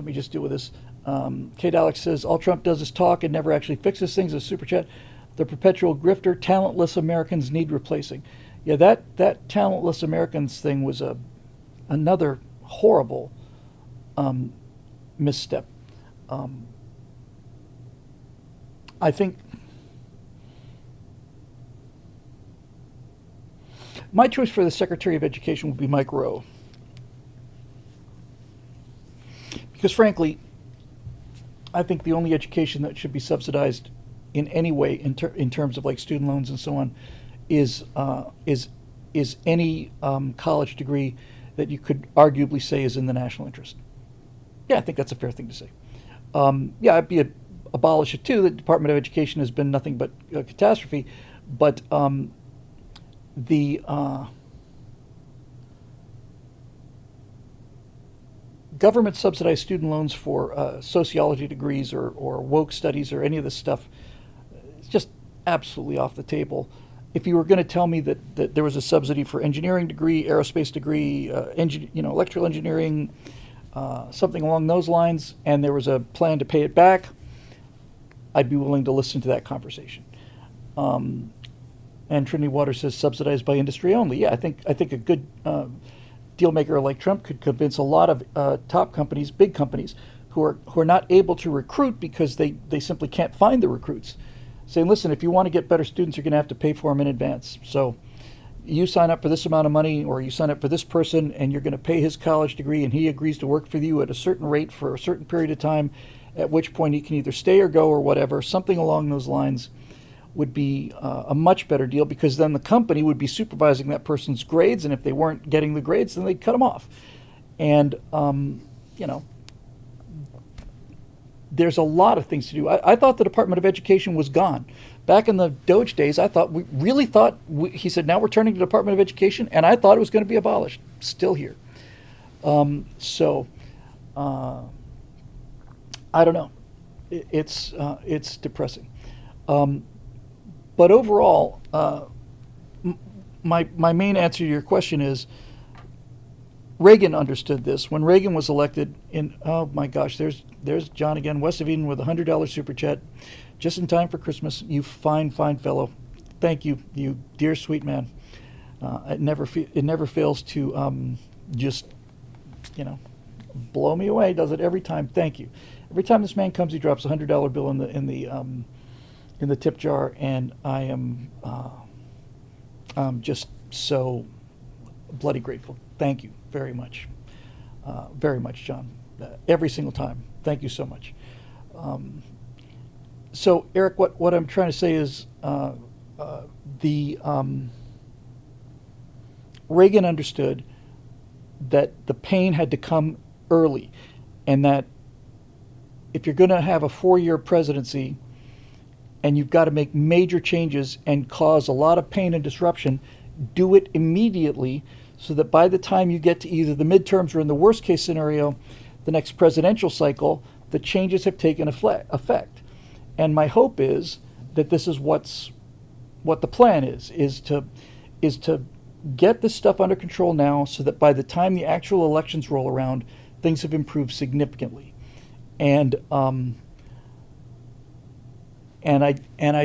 me just deal with this. Kate Alex says, all Trump does is talk and never actually fixes things. A super chat. The perpetual grifter, talentless Americans need replacing. Yeah, that talentless Americans thing was another horrible misstep. I think my choice for the Secretary of Education would be Mike Rowe. Because frankly, I think the only education that should be subsidized in any way in terms of like student loans and so on is any college degree that you could arguably say is in the national interest. Yeah, I think that's a fair thing to say. Yeah, I'd abolish it too. The Department of Education has been nothing but a catastrophe, but the government subsidized student loans for sociology degrees or woke studies or any of this stuff is just absolutely off the table. If you were going to tell me that there was a subsidy for engineering degree, aerospace degree, electrical engineering, something along those lines, and there was a plan to pay it back, I'd be willing to listen to that conversation. And Trinity Water says subsidized by industry only. Yeah, I think a good deal maker like Trump could convince a lot of top companies, big companies, who are not able to recruit because they simply can't find the recruits, saying, listen, if you want to get better students, you're going to have to pay for them in advance. So, you sign up for this amount of money, or you sign up for this person, and you're going to pay his college degree, and he agrees to work for you at a certain rate for a certain period of time, at which point he can either stay or go or whatever, something along those lines would be a much better deal, because then the company would be supervising that person's grades, and if they weren't getting the grades, then they'd cut them off. And, you know, there's a lot of things to do. I thought the Department of Education was gone. Back in the Doge days, we really thought, he said, now we're turning to the Department of Education, and I thought it was going to be abolished. Still here. I don't know. It's depressing. But overall, my main answer to your question is, Reagan understood this. When Reagan was elected oh my gosh, there's John again, West of Eden with a $100 super chat, just in time for Christmas. You fine fellow. Thank you, you dear sweet man. It never fails to just, you know, blow me away. Does it every time? Thank you. Every time this man comes, he drops a $100 bill in the tip jar, and I am just so bloody grateful. Thank you very much, John. Every single time. Thank you so much. So, Eric, what I'm trying to say is Reagan understood that the pain had to come early, and that if you're going to have a 4-year presidency and you've got to make major changes and cause a lot of pain and disruption, do it immediately, so that by the time you get to either the midterms or, in the worst case scenario, the next presidential cycle, the changes have taken effect. And my hope is that this is what the plan is to get this stuff under control now, so that by the time the actual elections roll around, things have improved significantly. And I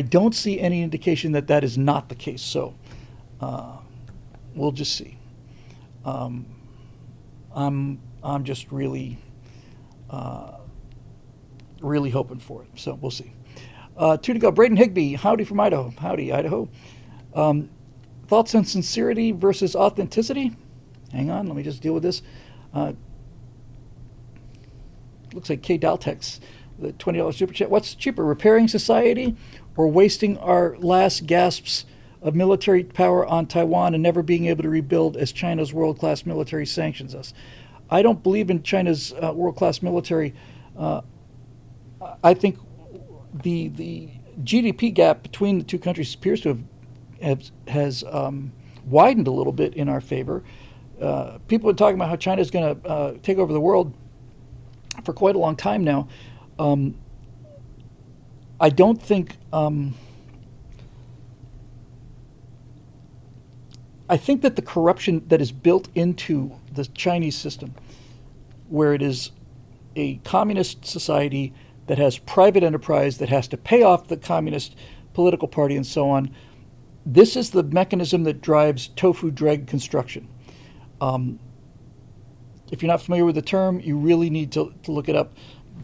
don't see any indication that that is not the case. So we'll just see. I'm just really hoping for it. So we'll see. 2 to go. Braden Higby, howdy from Idaho. Howdy, Idaho. Thoughts on sincerity versus authenticity? Hang on, let me just deal with this. Looks like K. Daltex, the $20 super chat. What's cheaper, repairing society or wasting our last gasps of military power on Taiwan and never being able to rebuild as China's world-class military sanctions us? I don't believe in China's world-class military. I think the GDP gap between the two countries appears to has widened a little bit in our favor. People have been talking about how China is going to take over the world for quite a long time now. I don't think. I think that the corruption that is built into the Chinese system, where it is a communist society that has private enterprise that has to pay off the communist political party and so on, this is the mechanism that drives tofu dreg construction. If you're not familiar with the term, you really need to look it up.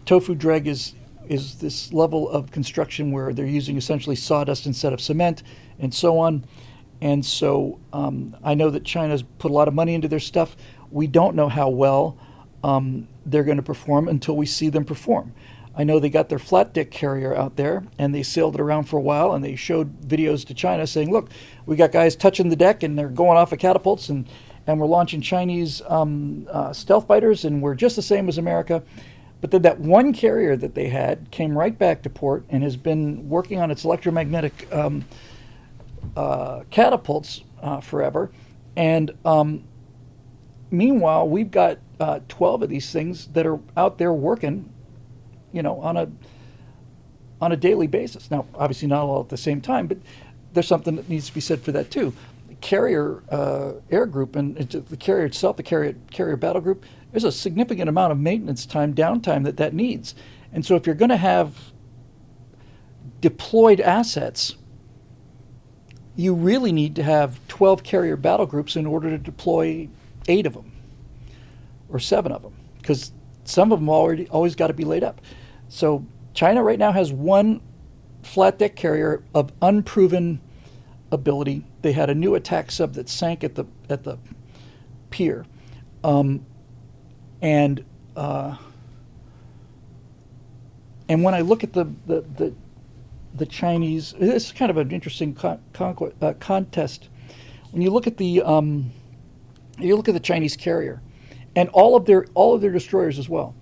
Tofu dreg is this level of construction where they're using essentially sawdust instead of cement and so on. And so I know that China's put a lot of money into their stuff. We don't know how well they're going to perform until we see them perform. I know they got their flat deck carrier out there, and they sailed it around for a while, and they showed videos to China saying, look, we got guys touching the deck, and they're going off of catapults, and we're launching Chinese stealth fighters, and we're just the same as America. But then that one carrier that they had came right back to port and has been working on its electromagnetic catapults forever. And meanwhile, we've got 12 of these things that are out there working, you know, on a daily basis. Now, obviously not all at the same time, but there's something that needs to be said for that too. The carrier air group and the carrier itself, the carrier battle group, there's a significant amount of maintenance time, downtime that needs. And so if you're going to have deployed assets, you really need to have 12 carrier battle groups in order to deploy 8 of them or 7 of them, because some of them always got to be laid up. So China right now has one flat deck carrier of unproven ability. They had a new attack sub that sank at the pier, and when I look at the Chinese, this is kind of an interesting contest. When you look at the Chinese carrier, and all of their destroyers as well,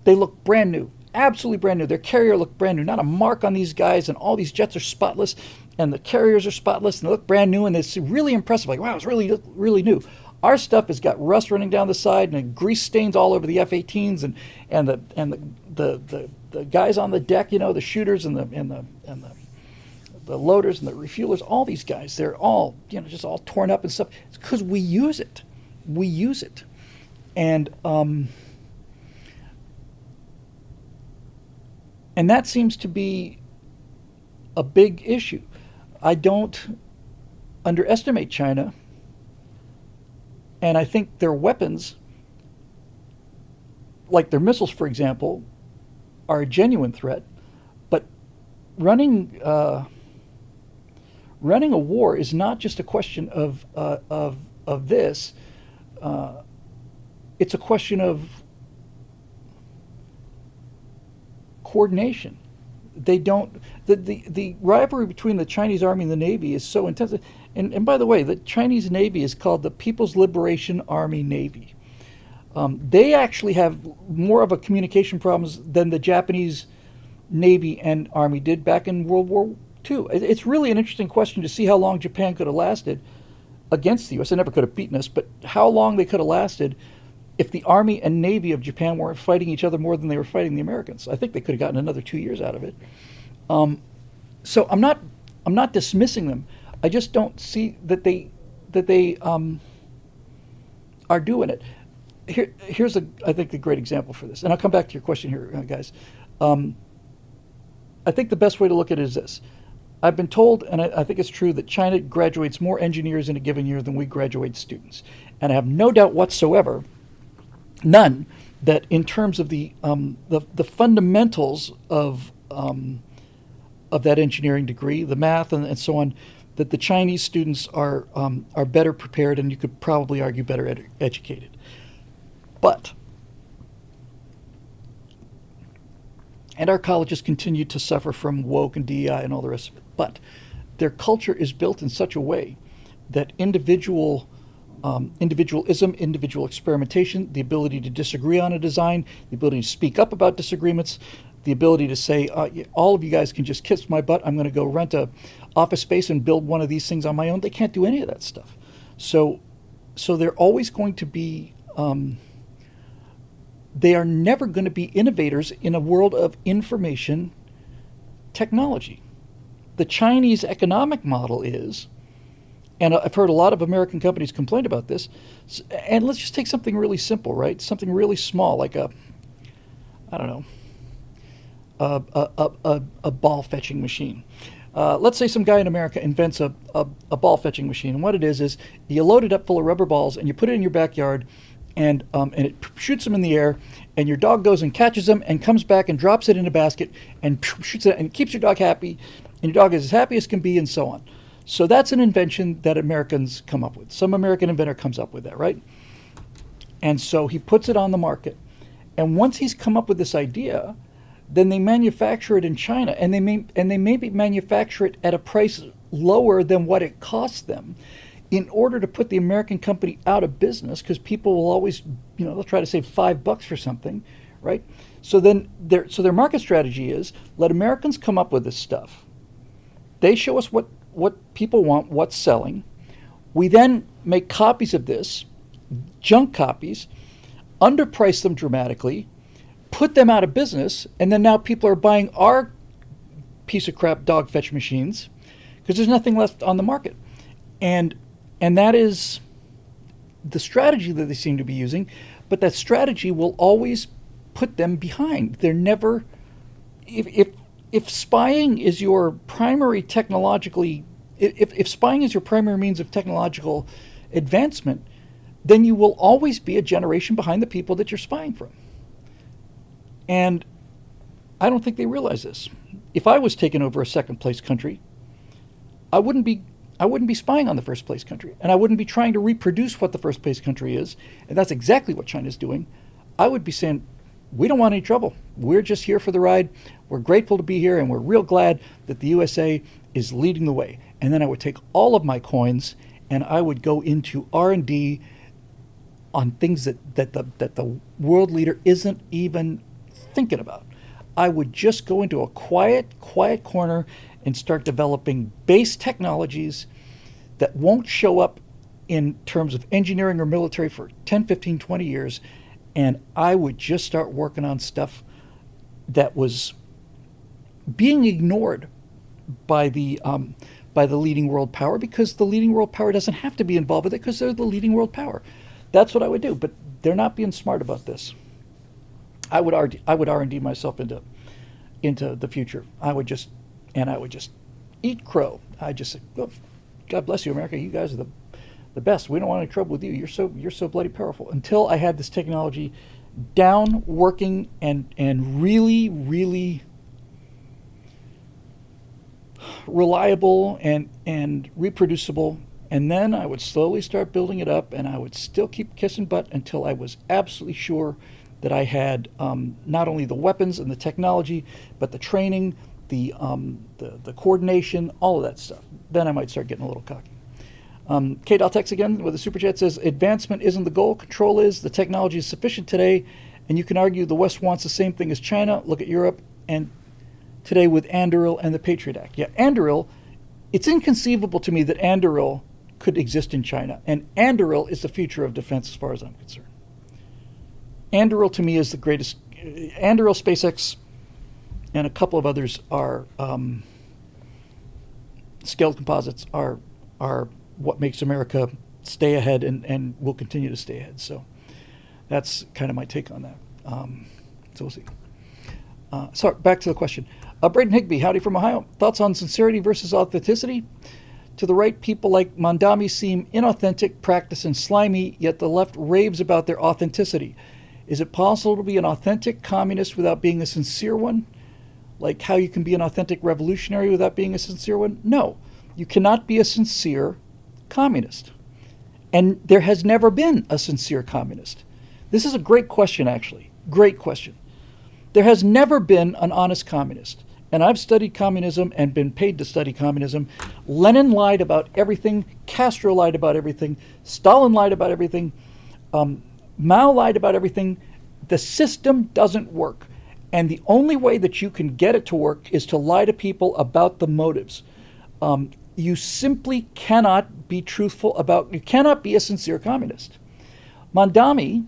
they look brand new, absolutely brand new. Their carrier looked brand new, not a mark on these guys, and all these jets are spotless, and the carriers are spotless, and they look brand new, and it's really impressive. Like, wow, it's really new. Our stuff has got rust running down the side and grease stains all over the F-18s and the guys on the deck, the shooters and the loaders and the refuelers, all these guys, they're all, just all torn up and stuff. It's because we use it. We use it. And that seems to be a big issue. I don't underestimate China, and I think their weapons, like their missiles, for example, are a genuine threat. But running a war is not just a question of this. It's a question of coordination. They don't. The rivalry between the Chinese Army and the Navy is so intense. And by the way, the Chinese Navy is called the People's Liberation Army Navy. They actually have more of a communication problems than the Japanese Navy and Army did back in World War II. It's really an interesting question to see how long Japan could have lasted against the U.S. They never could have beaten us, but how long they could have lasted if the Army and Navy of Japan weren't fighting each other more than they were fighting the Americans. I think they could have gotten another 2 years out of it. So I'm not dismissing them. I just don't see that they are doing it. Here's I think a great example for this, and I'll come back to your question here, guys. I think the best way to look at it is this. I've been told, and I think it's true, that China graduates more engineers in a given year than we graduate students. And I have no doubt whatsoever, none, that in terms of the fundamentals of that engineering degree, the math and so on, that the Chinese students are better prepared, and you could probably argue better educated. But, and our colleges continue to suffer from woke and DEI and all the rest of it, but their culture is built in such a way that individualism, individual experimentation, the ability to disagree on a design, the ability to speak up about disagreements, the ability to say, all of you guys can just kiss my butt, I'm going to go rent a office space and build one of these things on my own. They can't do any of that stuff. So they're always going to be, they are never going to be innovators in a world of information technology. The Chinese economic model is, and I've heard a lot of American companies complain about this, and let's just take something really simple, right? Something really small, like a ball fetching machine. Let's say some guy in America invents a ball fetching machine, and what it is you load it up full of rubber balls and you put it in your backyard, and it shoots them in the air, and your dog goes and catches them and comes back and drops it in a basket and shoots it, and it keeps your dog happy, and your dog is as happy as can be, and so on. So that's an invention that Americans come up with. Some American inventor comes up with that, right? And so he puts it on the market. And once he's come up with this idea, then they manufacture it in China, and they maybe manufacture it at a price lower than what it costs them, in order to put the American company out of business, because people will always, they'll try to save $5 for something, right? So then their market strategy is, let Americans come up with this stuff. They show us what people want, what's selling. We then make copies of this, junk copies, underprice them dramatically, put them out of business, and then now people are buying our piece of crap dog fetch machines because there's nothing left on the market. And that is the strategy that they seem to be using, but that strategy will always put them behind. They're never, if spying is your primary if spying is your primary means of technological advancement, then you will always be a generation behind the people that you're spying from. And I don't think they realize this. If I was taking over a second place country, I wouldn't be I wouldn't be spying on the first place country, and I wouldn't be trying to reproduce what the first place country is, and that's exactly what China's doing. I would be saying, we don't want any trouble. We're just here for the ride. We're grateful to be here, and we're real glad that the USA is leading the way. And then I would take all of my coins and I would go into R&D on things that the world leader isn't even thinking about. I would just go into a quiet corner and start developing base technologies that won't show up in terms of engineering or military for 10, 15, 20 years. And I would just start working on stuff that was being ignored by the leading world power, because the leading world power doesn't have to be involved with it because they're the leading world power. That's what I would do, but they're not being smart about this. I would R&D myself into the future. I would just eat crow. I just say, oh, God bless you, America. You guys are the best. We don't want any trouble with you. You're so bloody powerful. Until I had this technology down, working, and really reliable and reproducible. And then I would slowly start building it up, and I would still keep kissing butt until I was absolutely sure that I had not only the weapons and the technology, but the training, the coordination, all of that stuff. Then I might start getting a little cocky. Kate Altex again with a super chat says, advancement isn't the goal, control is. The technology is sufficient today, and you can argue the West wants the same thing as China. Look at Europe and today with Anduril and the Patriot Act. Yeah, Anduril, it's inconceivable to me that Anduril could exist in China, and Anduril is the future of defense as far as I'm concerned. Anduril to me is the greatest. Anduril, SpaceX, and a couple of others are scaled composites are what makes America stay ahead and will continue to stay ahead. So that's kind of my take on that. So we'll see. So back to the question. Braden Higby, howdy from Ohio. Thoughts on sincerity versus authenticity? To the right, people like Mandami seem inauthentic, practiced, and slimy, yet the left raves about their authenticity. Is it possible to be an authentic communist without being a sincere one? Like how you can be an authentic revolutionary without being a sincere one? No, you cannot be a sincere communist. And there has never been a sincere communist. This is a great question, actually. Great question. There has never been an honest communist. And I've studied communism and been paid to study communism. Lenin lied about everything. Castro lied about everything. Stalin lied about everything. Mao lied about everything. The system doesn't work. And the only way that you can get it to work is to lie to people about the motives. You simply cannot be truthful about, you cannot be a sincere communist. Mandami,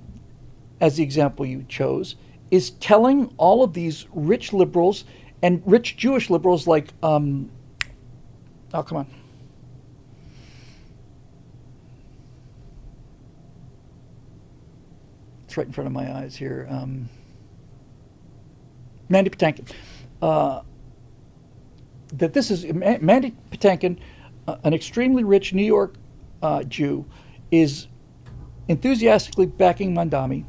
as the example you chose, is telling all of these rich liberals and rich Jewish liberals like, oh, come on. It's right in front of my eyes here. Mandy Patinkin. That this is, Mandy Patinkin, an extremely rich New York Jew, is enthusiastically backing Mandami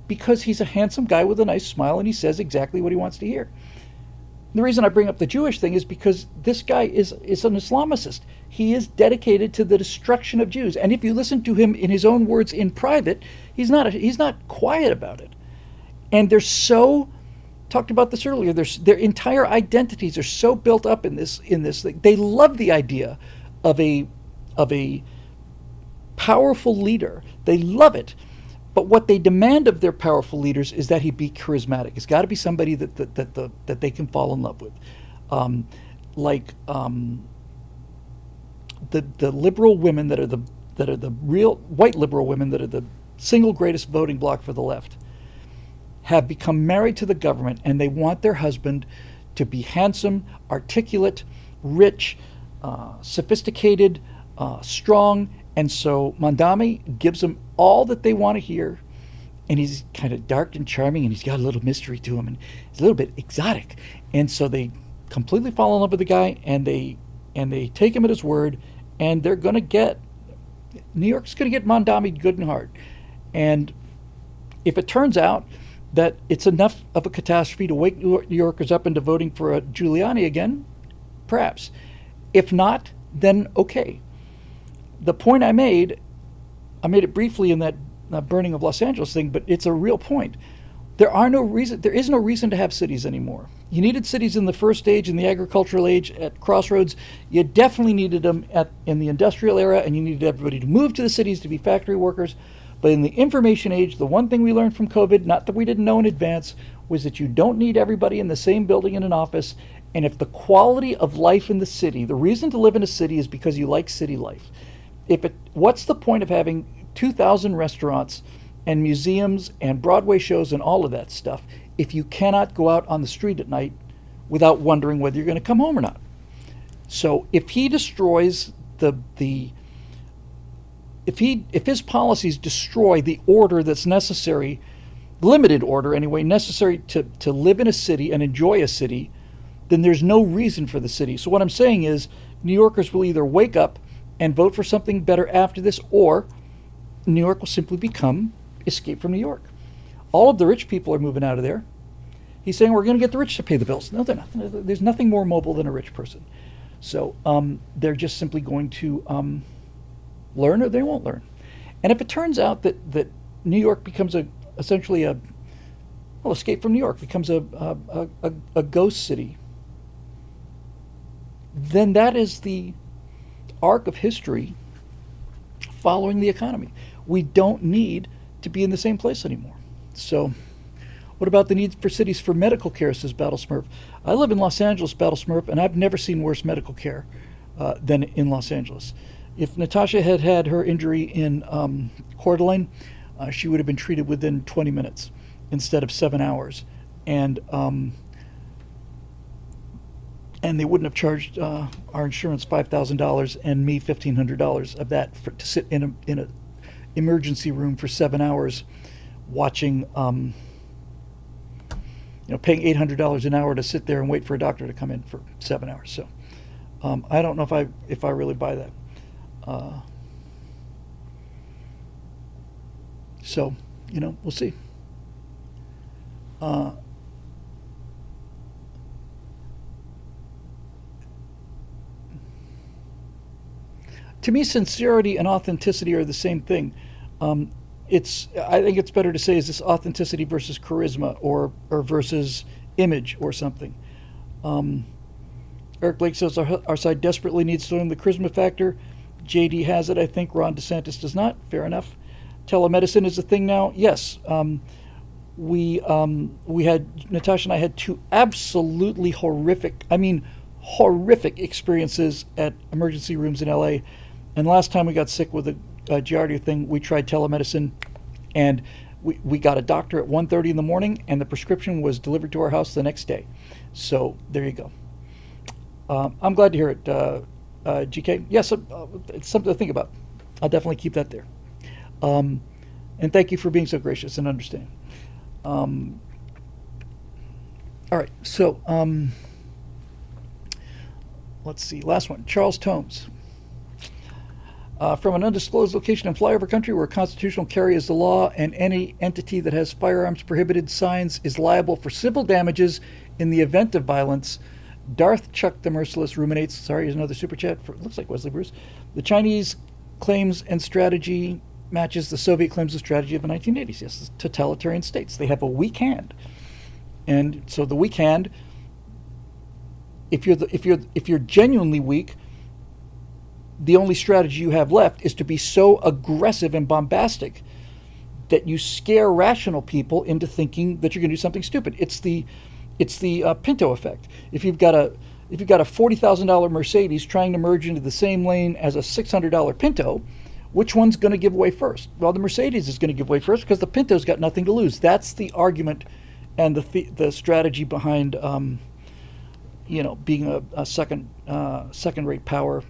because he's a handsome guy with a nice smile and he says exactly what he wants to hear. The reason I bring up the Jewish thing is because this guy is an Islamicist. He is dedicated to the destruction of Jews. And if you listen to him in his own words in private, he's not quiet about it. And they're so, talked about this earlier, their entire identities are so built up in this thing. They love the idea of a powerful leader. They love it. But what they demand of their powerful leaders is that he be charismatic. It's got to be somebody that they can fall in love with, the liberal women that are the real white liberal women that are the single greatest voting bloc for the left have become married to the government, and they want their husband to be handsome, articulate, rich, sophisticated, strong. And so Mandami gives them all that they want to hear, and he's kind of dark and charming, and he's got a little mystery to him, and he's a little bit exotic. And so they completely fall in love with the guy, and they take him at his word, and they're going to get, New York's going to get Mandami good and hard. And if it turns out that it's enough of a catastrophe to wake New Yorkers up into voting for Giuliani again, perhaps. If not, then okay. the point I made it briefly in that burning of Los Angeles thing, but it's a real point. There is no reason to have cities anymore. You needed cities in the first age, in the agricultural age, at crossroads. You definitely needed them in the industrial era, and you needed everybody to move to the cities to be factory workers. But in the information age, the one thing we learned from COVID, not that we didn't know in advance, was that you don't need everybody in the same building in an office. And if the quality of life in the city, the reason to live in a city is because you like city life. What's the point of having 2,000 restaurants and museums and Broadway shows and all of that stuff if you cannot go out on the street at night without wondering whether you're going to come home or not? So if he destroys if his policies destroy the order that's necessary, limited order anyway, necessary to live in a city and enjoy a city, then there's no reason for the city. So what I'm saying is New Yorkers will either wake up and vote for something better after this, or New York will simply become Escape from New York. All of the rich people are moving out of there. He's saying we're going to get the rich to pay the bills. No, they're not. There's nothing more mobile than a rich person. So they're just simply going to learn, or they won't learn. And if it turns out that New York becomes essentially Escape from New York becomes a ghost city, then that is the arc of history following the economy. We don't need to be in the same place anymore. So what about the need for cities for medical care, says Battle Smurf. I live in Los Angeles, Battle Smurf, and I've never seen worse medical care than in Los Angeles. If Natasha had had her injury in Coeur d'Alene, she would have been treated within 20 minutes instead of 7 hours. And they wouldn't have charged our insurance $5,000 and me $1,500 of that to sit in a emergency room for 7 hours, watching, paying $800 an hour to sit there and wait for a doctor to come in for 7 hours. So I don't know if I really buy that. So we'll see. To me, sincerity and authenticity are the same thing. I think it's better to say, is this authenticity versus charisma or versus image or something? Eric Blake says our side desperately needs to learn the charisma factor. JD has it, I think. Ron DeSantis does not. Fair enough. Telemedicine is a thing now. Yes. We had, Natasha and I had two absolutely horrific experiences at emergency rooms in LA. And last time we got sick with a Giardia thing, we tried telemedicine, and we got a doctor at 1:30 in the morning, and the prescription was delivered to our house the next day. So there you go. I'm glad to hear it, GK. Yes, it's something to think about. I'll definitely keep that there. And thank you for being so gracious and understanding. All right, so let's see. Last one, Charles Tomes. From an undisclosed location in flyover country where constitutional carry is the law and any entity that has firearms prohibited signs is liable for civil damages in the event of violence, Darth Chuck the Merciless ruminates, sorry, here's another super chat, looks like Wesley Bruce. The Chinese claims and strategy matches the Soviet claims and strategy of the 1980s. Yes, totalitarian states. They have a weak hand. And so the weak hand, if you're genuinely weak, the only strategy you have left is to be so aggressive and bombastic that you scare rational people into thinking that you're going to do something stupid. It's the Pinto effect. If you've got a $40,000 Mercedes trying to merge into the same lane as a $600 Pinto, which one's going to give way first? Well, the Mercedes is going to give way first because the Pinto's got nothing to lose. That's the argument and the strategy behind being a second-rate power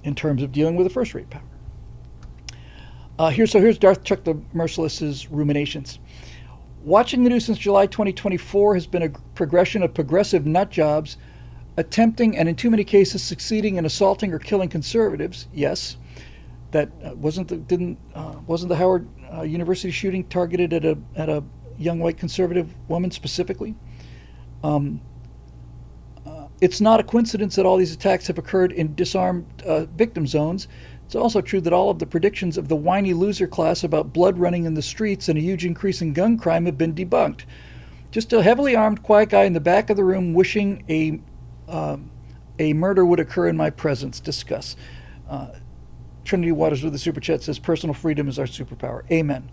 in terms of dealing with a first-rate power. Here's Darth Chuck the Merciless's ruminations. Watching the news since July 2024 has been a progression of progressive nut jobs attempting and in too many cases succeeding in assaulting or killing conservatives. Yes, that wasn't the Howard University shooting targeted at a young white conservative woman specifically. It's not a coincidence that all these attacks have occurred in disarmed victim zones. It's also true that all of the predictions of the whiny loser class about blood running in the streets and a huge increase in gun crime have been debunked. Just a heavily armed, quiet guy in the back of the room wishing a murder would occur in my presence. Discuss. Trinity Waters with the super chat says, personal freedom is our superpower. Amen.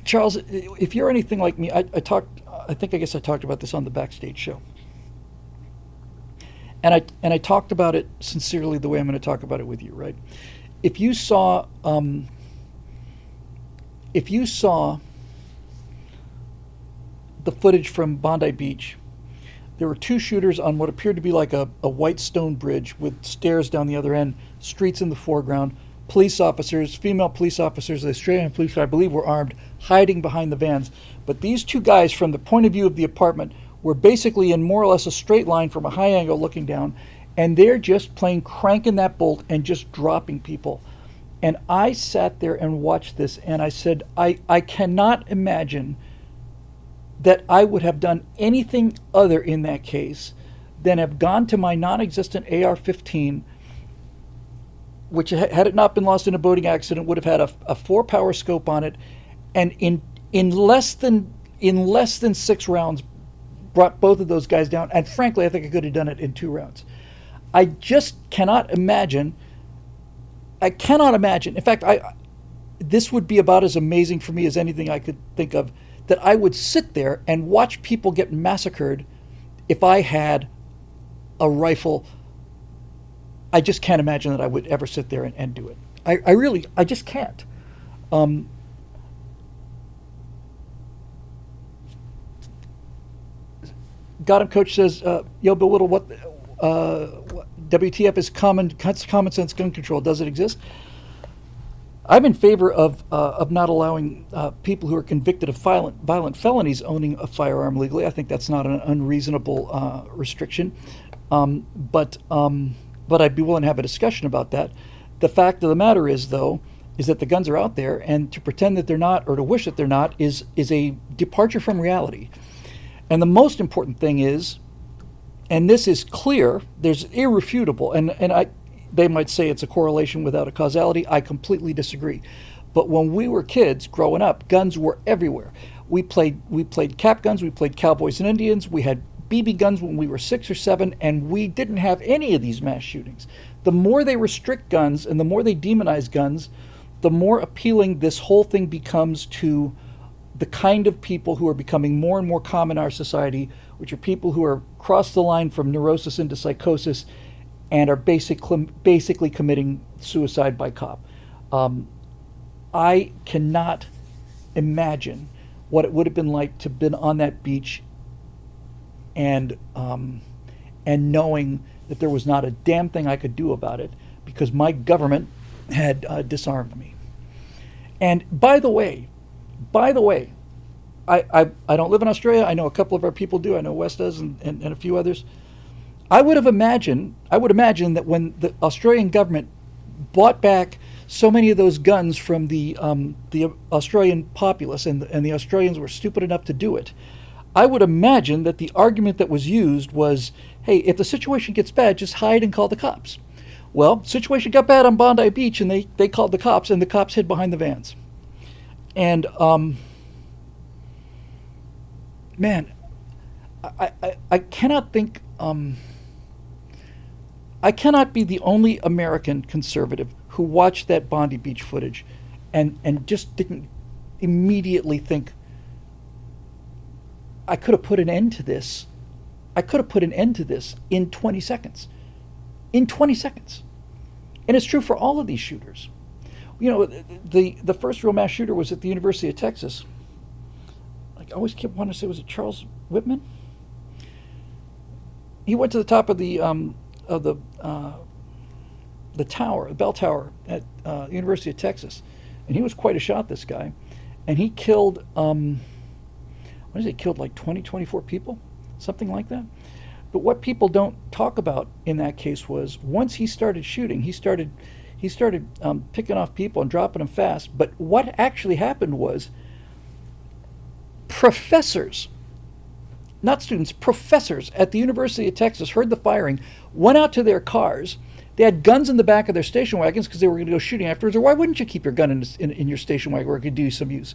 Charles, if you're anything like me, I guess I talked about this on the Backstage show. And I talked about it sincerely the way I'm going to talk about it with you, right? If you saw the footage from Bondi Beach, there were two shooters on what appeared to be like a white stone bridge with stairs down the other end, streets in the foreground, police officers, female police officers, the Australian police, I believe, were armed, hiding behind the vans. But these two guys, from the point of view of the apartment, were basically in more or less a straight line from a high angle looking down, and they're just cranking that bolt and just dropping people. And I sat there and watched this, and I said, I cannot imagine that I would have done anything other in that case than have gone to my non-existent AR-15, which, had it not been lost in a boating accident, would have had a 4-power scope on it, and in less than 6 rounds brought both of those guys down. And frankly, I think I could have done it in 2 rounds. I just cannot imagine. I cannot imagine. In fact, this would be about as amazing for me as anything I could think of, that I would sit there and watch people get massacred if I had a rifle. I just can't imagine that I would ever sit there and do it. I just can't. Got him, Coach says, yo, Bill Whittle, what WTF is common sense gun control? Does it exist? I'm in favor of not allowing people who are convicted of violent felonies owning a firearm legally. I think that's not an unreasonable restriction. But I'd be willing to have a discussion about that. The fact of the matter is, though, is that the guns are out there, and to pretend that they're not, or to wish that they're not, is a departure from reality. And the most important thing is, and this is clear, there's irrefutable, and they might say it's a correlation without a causality. I completely disagree. But when we were kids growing up, guns were everywhere. We played cap guns, we played cowboys and Indians, we had BB guns when we were 6 or 7, and we didn't have any of these mass shootings. The more they restrict guns and the more they demonize guns, the more appealing this whole thing becomes to the kind of people who are becoming more and more common in our society, which are people who are crossed the line from neurosis into psychosis and are basically committing suicide by cop. I cannot imagine what it would have been like to have been on that beach and knowing that there was not a damn thing I could do about it because my government had disarmed me. And by the way, I don't live in Australia. I know a couple of our people do. I know Wes does and a few others. I would imagine that when the Australian government bought back so many of those guns from the Australian populace, and the Australians were stupid enough to do it, I would imagine that the argument that was used was, hey, if the situation gets bad, just hide and call the cops. Well, situation got bad on Bondi Beach, and they called the cops, and the cops hid behind the vans. And man, I cannot think. I cannot be the only American conservative who watched that Bondi Beach footage and just didn't immediately think, I could have put an end to this. I could have put an end to this in 20 seconds. In 20 seconds. And it's true for all of these shooters. You know, the first real mass shooter was at the University of Texas. I always kept wanting to say, was it Charles Whitman? He went to the top of the tower, the bell tower at the University of Texas, and he was quite a shot, this guy, and he killed, killed like 24 people, something like that. But what people don't talk about in that case was once he started shooting, he started picking off people and dropping them fast. But what actually happened was professors, not students, professors at the University of Texas heard the firing, went out to their cars. They had guns in the back of their station wagons because they were going to go shooting afterwards. Or why wouldn't you keep your gun in your station wagon where it could do some use?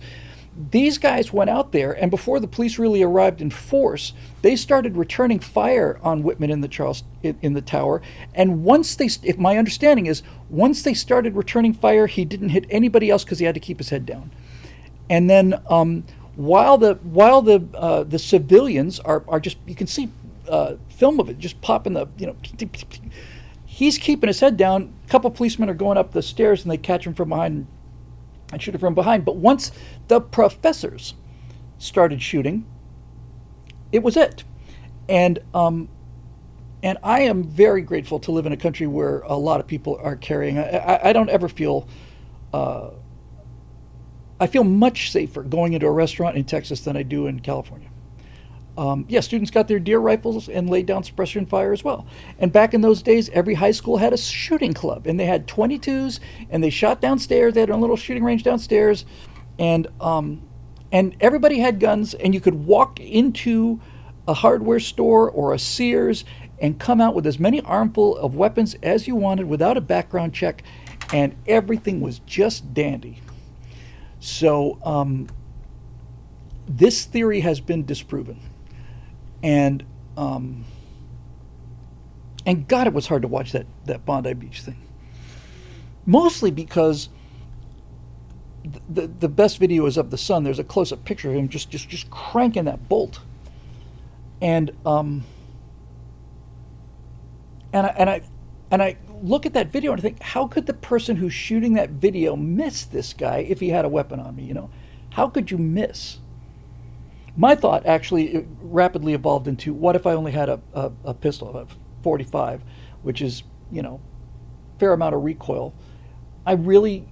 These guys went out there, and before the police really arrived in force, they started returning fire on Whitman in the tower. And once if my understanding is, once they started returning fire, he didn't hit anybody else because he had to keep his head down. And then while the civilians are just, you can see film of it just popping he's keeping his head down. A couple policemen are going up the stairs and they catch him from behind and shoot him from behind. But once the professors started shooting, it was it. And I am very grateful to live in a country where a lot of people are carrying. I don't ever feel. I feel much safer going into a restaurant in Texas than I do in California. Students got their deer rifles and laid down suppression fire as well. And back in those days, every high school had a shooting club, and they had 22s, and they shot downstairs. They had a little shooting range downstairs, and everybody had guns, and you could walk into a hardware store or a Sears and come out with as many armful of weapons as you wanted without a background check, and everything was just dandy. So this theory has been disproven. And God, it was hard to watch that Bondi Beach thing. Mostly because the best video is of the son. There's a close-up picture of him just cranking that bolt. And I look at that video and I think, how could the person who's shooting that video miss this guy if he had a weapon on me? How could you miss? My thought actually rapidly evolved into, what if I only had a pistol, a 45, which is, fair amount of recoil. I really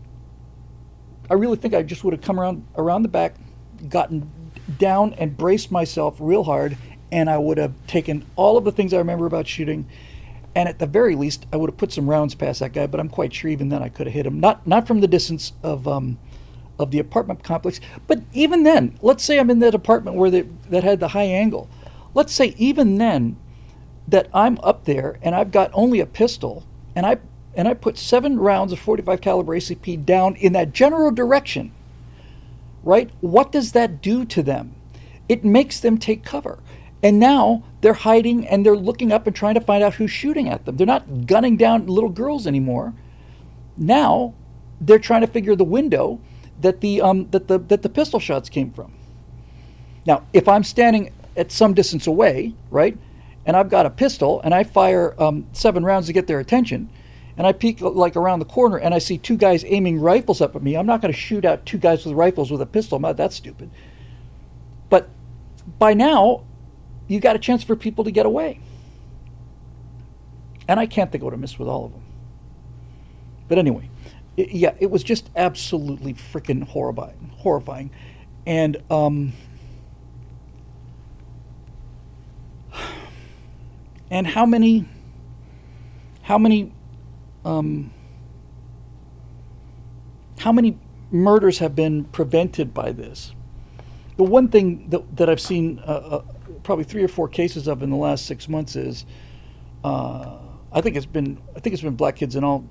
think I just would have come around the back, gotten down and braced myself real hard, and I would have taken all of the things I remember about shooting, and at the very least, I would have put some rounds past that guy, but I'm quite sure even then I could have hit him. Not from the distance of the apartment complex, but even then, let's say I'm in that apartment where that had the high angle. Let's say even then that I'm up there and I've got only a pistol, and I put 7 rounds of 45 caliber ACP down in that general direction, right? What does that do to them? It makes them take cover. And now they're hiding and they're looking up and trying to find out who's shooting at them. They're not gunning down little girls anymore. Now they're trying to figure the window that the pistol shots came from. Now, if I'm standing at some distance away, right, and I've got a pistol and I fire 7 rounds to get their attention, and I peek like around the corner and I see 2 guys aiming rifles up at me, I'm not going to shoot out 2 guys with rifles with a pistol. I'm not that stupid. But by now, you got a chance for people to get away. And I can't think of what I missed with all of them. But anyway, it was just absolutely freaking horrifying. And how many murders have been prevented by this? The one thing that I've seen probably 3 or 4 cases of in the last 6 months is, I think it's been black kids in all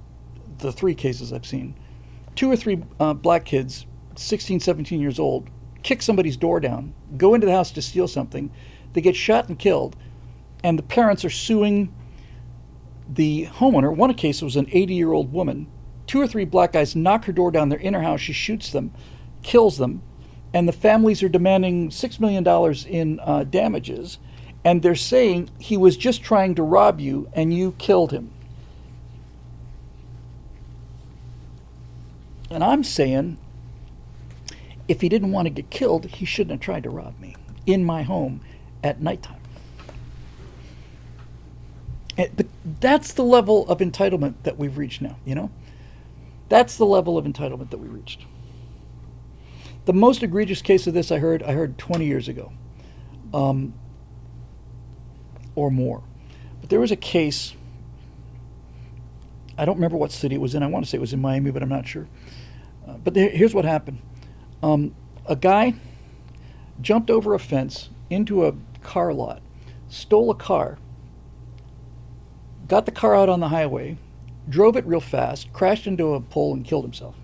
the 3 cases I've seen. 2 or 3 black kids, 16, 17 years old, kick somebody's door down, go into the house to steal something, they get shot and killed, and the parents are suing the homeowner. One case was an 80-year-old woman. 2 or 3 black guys knock her door down, they're in her house, she shoots them, kills them, and the families are demanding $6 million in damages, and they're saying he was just trying to rob you and you killed him. And I'm saying, if he didn't want to get killed, he shouldn't have tried to rob me in my home at nighttime. But that's the level of entitlement that we've reached now, That's the level of entitlement that we reached. The most egregious case of this I heard 20 years ago, or more. But there was a case, I don't remember what city it was in. I want to say it was in Miami, but I'm not sure. But here's what happened. A guy jumped over a fence into a car lot, stole a car, got the car out on the highway, drove it real fast, crashed into a pole, and killed himself.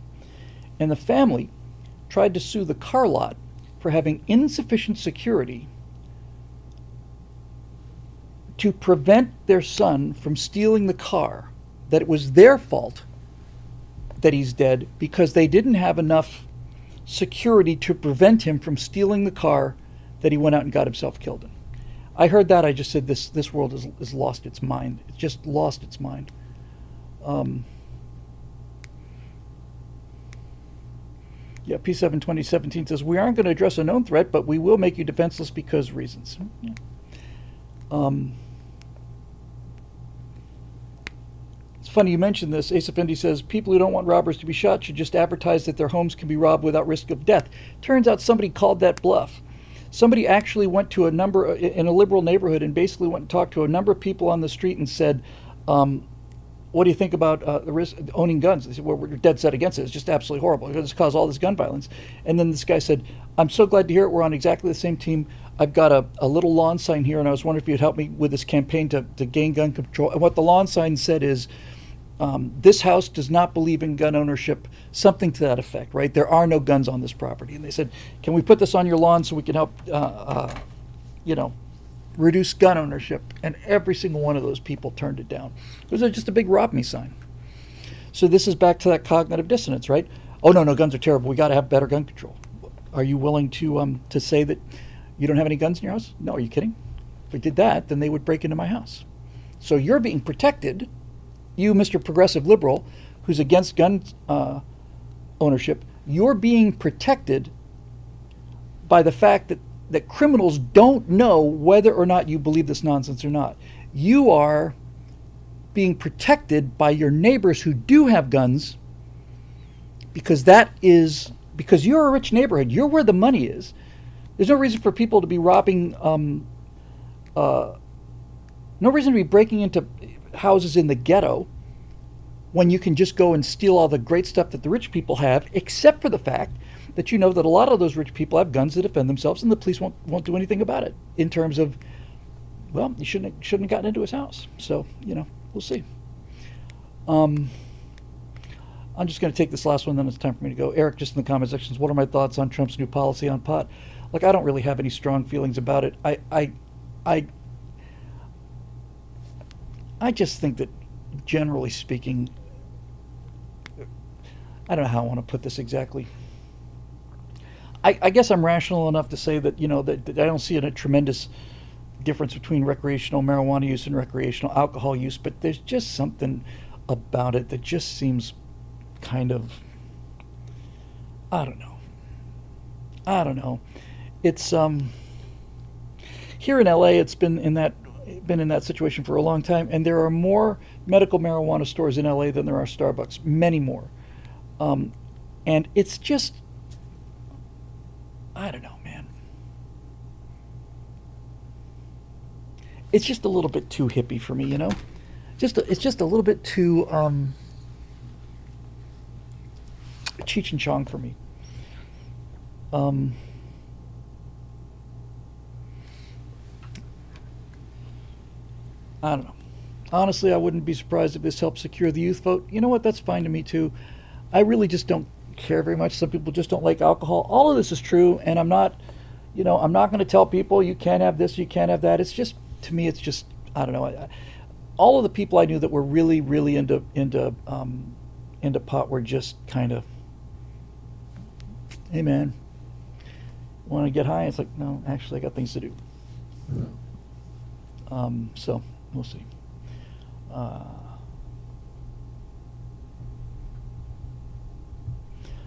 And the family tried to sue the car lot for having insufficient security to prevent their son from stealing the car, that it was their fault that he's dead because they didn't have enough security to prevent him from stealing the car that he went out and got himself killed in. I heard that. I just said this world has lost its mind. It's just lost its mind. Yeah, P7 2017 says, we aren't going to address a known threat, but we will make you defenseless because reasons. Yeah. It's funny you mentioned this. Asa Fendi says, people who don't want robbers to be shot should just advertise that their homes can be robbed without risk of death. Turns out somebody called that bluff. Somebody actually went to a number, in a liberal neighborhood, and basically went and talked to a number of people on the street and said, what do you think about the risk of owning guns? They said, well, we're dead set against it. It's just absolutely horrible. It's caused all this gun violence. And then this guy said, I'm so glad to hear it. We're on exactly the same team. I've got a little lawn sign here, and I was wondering if you'd help me with this campaign to gain gun control. And what the lawn sign said is, this house does not believe in gun ownership, something to that effect, right? There are no guns on this property. And they said, can we put this on your lawn so we can help, reduce gun ownership? And every single one of those people turned it down. It was just a big rob me sign. So this is back to that cognitive dissonance, right? Oh, no, guns are terrible. We got to have better gun control. Are you willing to say that you don't have any guns in your house? No, are you kidding? If we did that, then they would break into my house. So you're being protected. You, Mr. Progressive Liberal, who's against gun ownership, you're being protected by the fact that criminals don't know whether or not you believe this nonsense or not. You are being protected by your neighbors who do have guns because you're a rich neighborhood. You're where the money is. There's no reason for people to be robbing, no reason to be breaking into houses in the ghetto when you can just go and steal all the great stuff that the rich people have, except for the fact that you know that a lot of those rich people have guns to defend themselves, and the police won't do anything about it. In terms of, well, you shouldn't have gotten into his house. So we'll see. I'm just going to take this last one, then it's time for me to go. Eric, just in the comment sections, what are my thoughts on Trump's new policy on pot? Look, I don't really have any strong feelings about it. I just think that, generally speaking, I don't know how I want to put this exactly. I guess I'm rational enough to say that, that I don't see a tremendous difference between recreational marijuana use and recreational alcohol use, but there's just something about it that just seems kind of, I don't know. It's here in LA, it's been in that situation for a long time, and there are more medical marijuana stores in LA than there are Starbucks, many more. And it's just, I don't know, man. It's just a little bit too hippie for me, it's just a little bit too Cheech and Chong for me. I don't know. Honestly, I wouldn't be surprised if this helps secure the youth vote. You know what? That's fine to me, too. I really just don't care very much. Some people just don't like alcohol. All of this is true, and I'm not going to tell people you can't have this, you can't have that. It's just, to me, it's just, I don't know. All of the people I knew that were really, really into pot were just kind of, hey, man, want to get high? It's like, no, actually, I got things to do. So we'll see.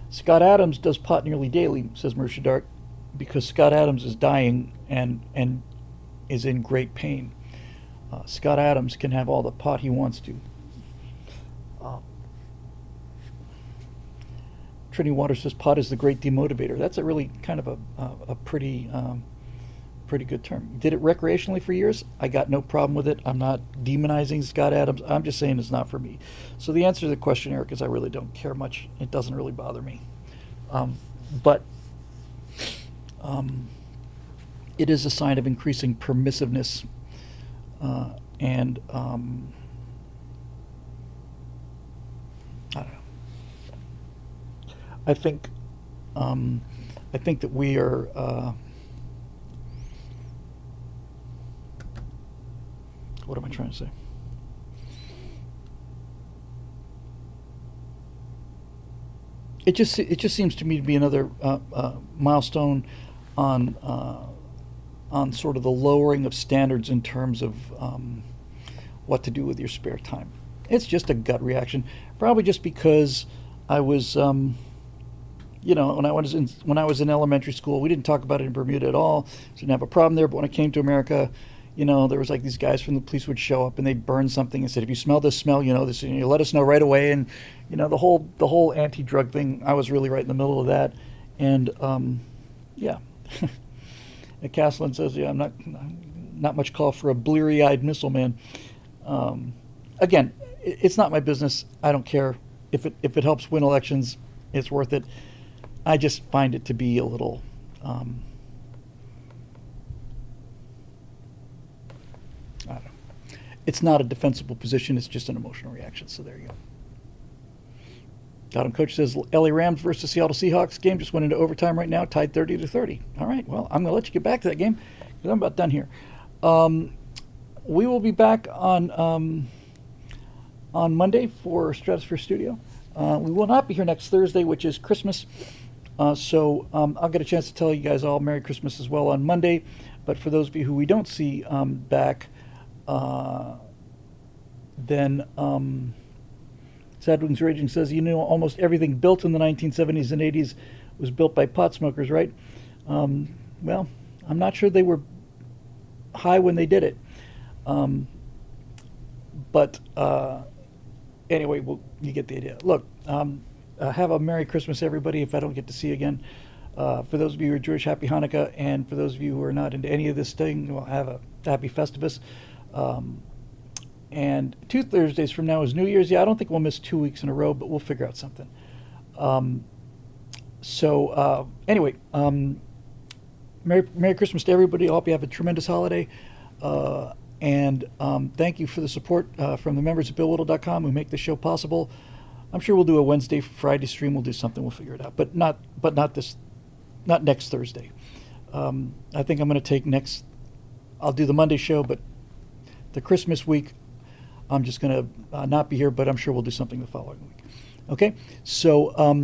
Scott Adams does pot nearly daily, says Marisha Dark, because Scott Adams is dying and is in great pain. Scott Adams can have all the pot he wants to. Trinity Water says pot is the great demotivator. That's a really kind of a pretty good term. Did it recreationally for years. I got no problem with it. I'm not demonizing Scott Adams. I'm just saying it's not for me. So the answer to the question, Eric, is I really don't care much. It doesn't really bother me. But it is a sign of increasing permissiveness and I think I think that we are. What am I trying to say? It just seems to me to be another milestone on sort of the lowering of standards in terms of what to do with your spare time. It's just a gut reaction, probably just because I was, you know, when I was in elementary school, we didn't talk about it in Bermuda at all, so didn't have a problem there. But when I came to America, you know, there was like these guys from the police would show up and they'd burn something and said, if you smell this smell, you know this, and you let us know right away. And you know, the whole anti-drug thing, I was really right in the middle of that. And yeah, Castleton says, yeah, I'm not much call for a bleary-eyed missile man. Again, it's not my business. I don't care if it helps win elections. It's worth it. I just find it to be a little. I don't know. It's not a defensible position. It's just an emotional reaction. So there you go. Dottom Coach says LA Rams versus Seattle Seahawks game just went into overtime right now, tied 30-30. All right. Well, I'm going to let you get back to that game because I'm about done here. We will be back on Monday for Stratosphere Studio. We will not be here next Thursday, which is Christmas. So I'll get a chance to tell you guys all Merry Christmas as well on Monday. But for those of you who we don't see back, then Sad Wings Raging says, you know, almost everything built in the 1970s and 80s was built by pot smokers, right? Well, I'm not sure they were high when they did it. But anyway, well, you get the idea. Look, have a Merry Christmas, everybody, if I don't get to see you again. For those of you who are Jewish, Happy Hanukkah. And for those of you who are not into any of this thing, well, have a Happy Festivus. And 2 Thursdays from now is New Year's. Yeah, I don't think we'll miss 2 weeks in a row, but we'll figure out something. Anyway, Merry Christmas to everybody. I hope you have a tremendous holiday. And thank you for the support from the members of BillWhittle.com who make this show possible. I'm sure we'll do a Wednesday, Friday stream. We'll do something. We'll figure it out. But not next Thursday. I think I'm going to take I'll do the Monday show, but the Christmas week, I'm just going to not be here, but I'm sure we'll do something the following week. Okay? So,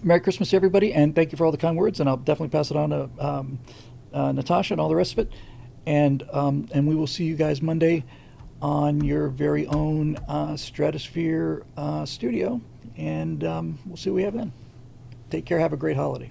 Merry Christmas, everybody, and thank you for all the kind words, and I'll definitely pass it on to Natasha and all the rest of it. And we will see you guys Monday on your very own Stratosphere studio, and we'll see what we have then. Take care. Have a great holiday.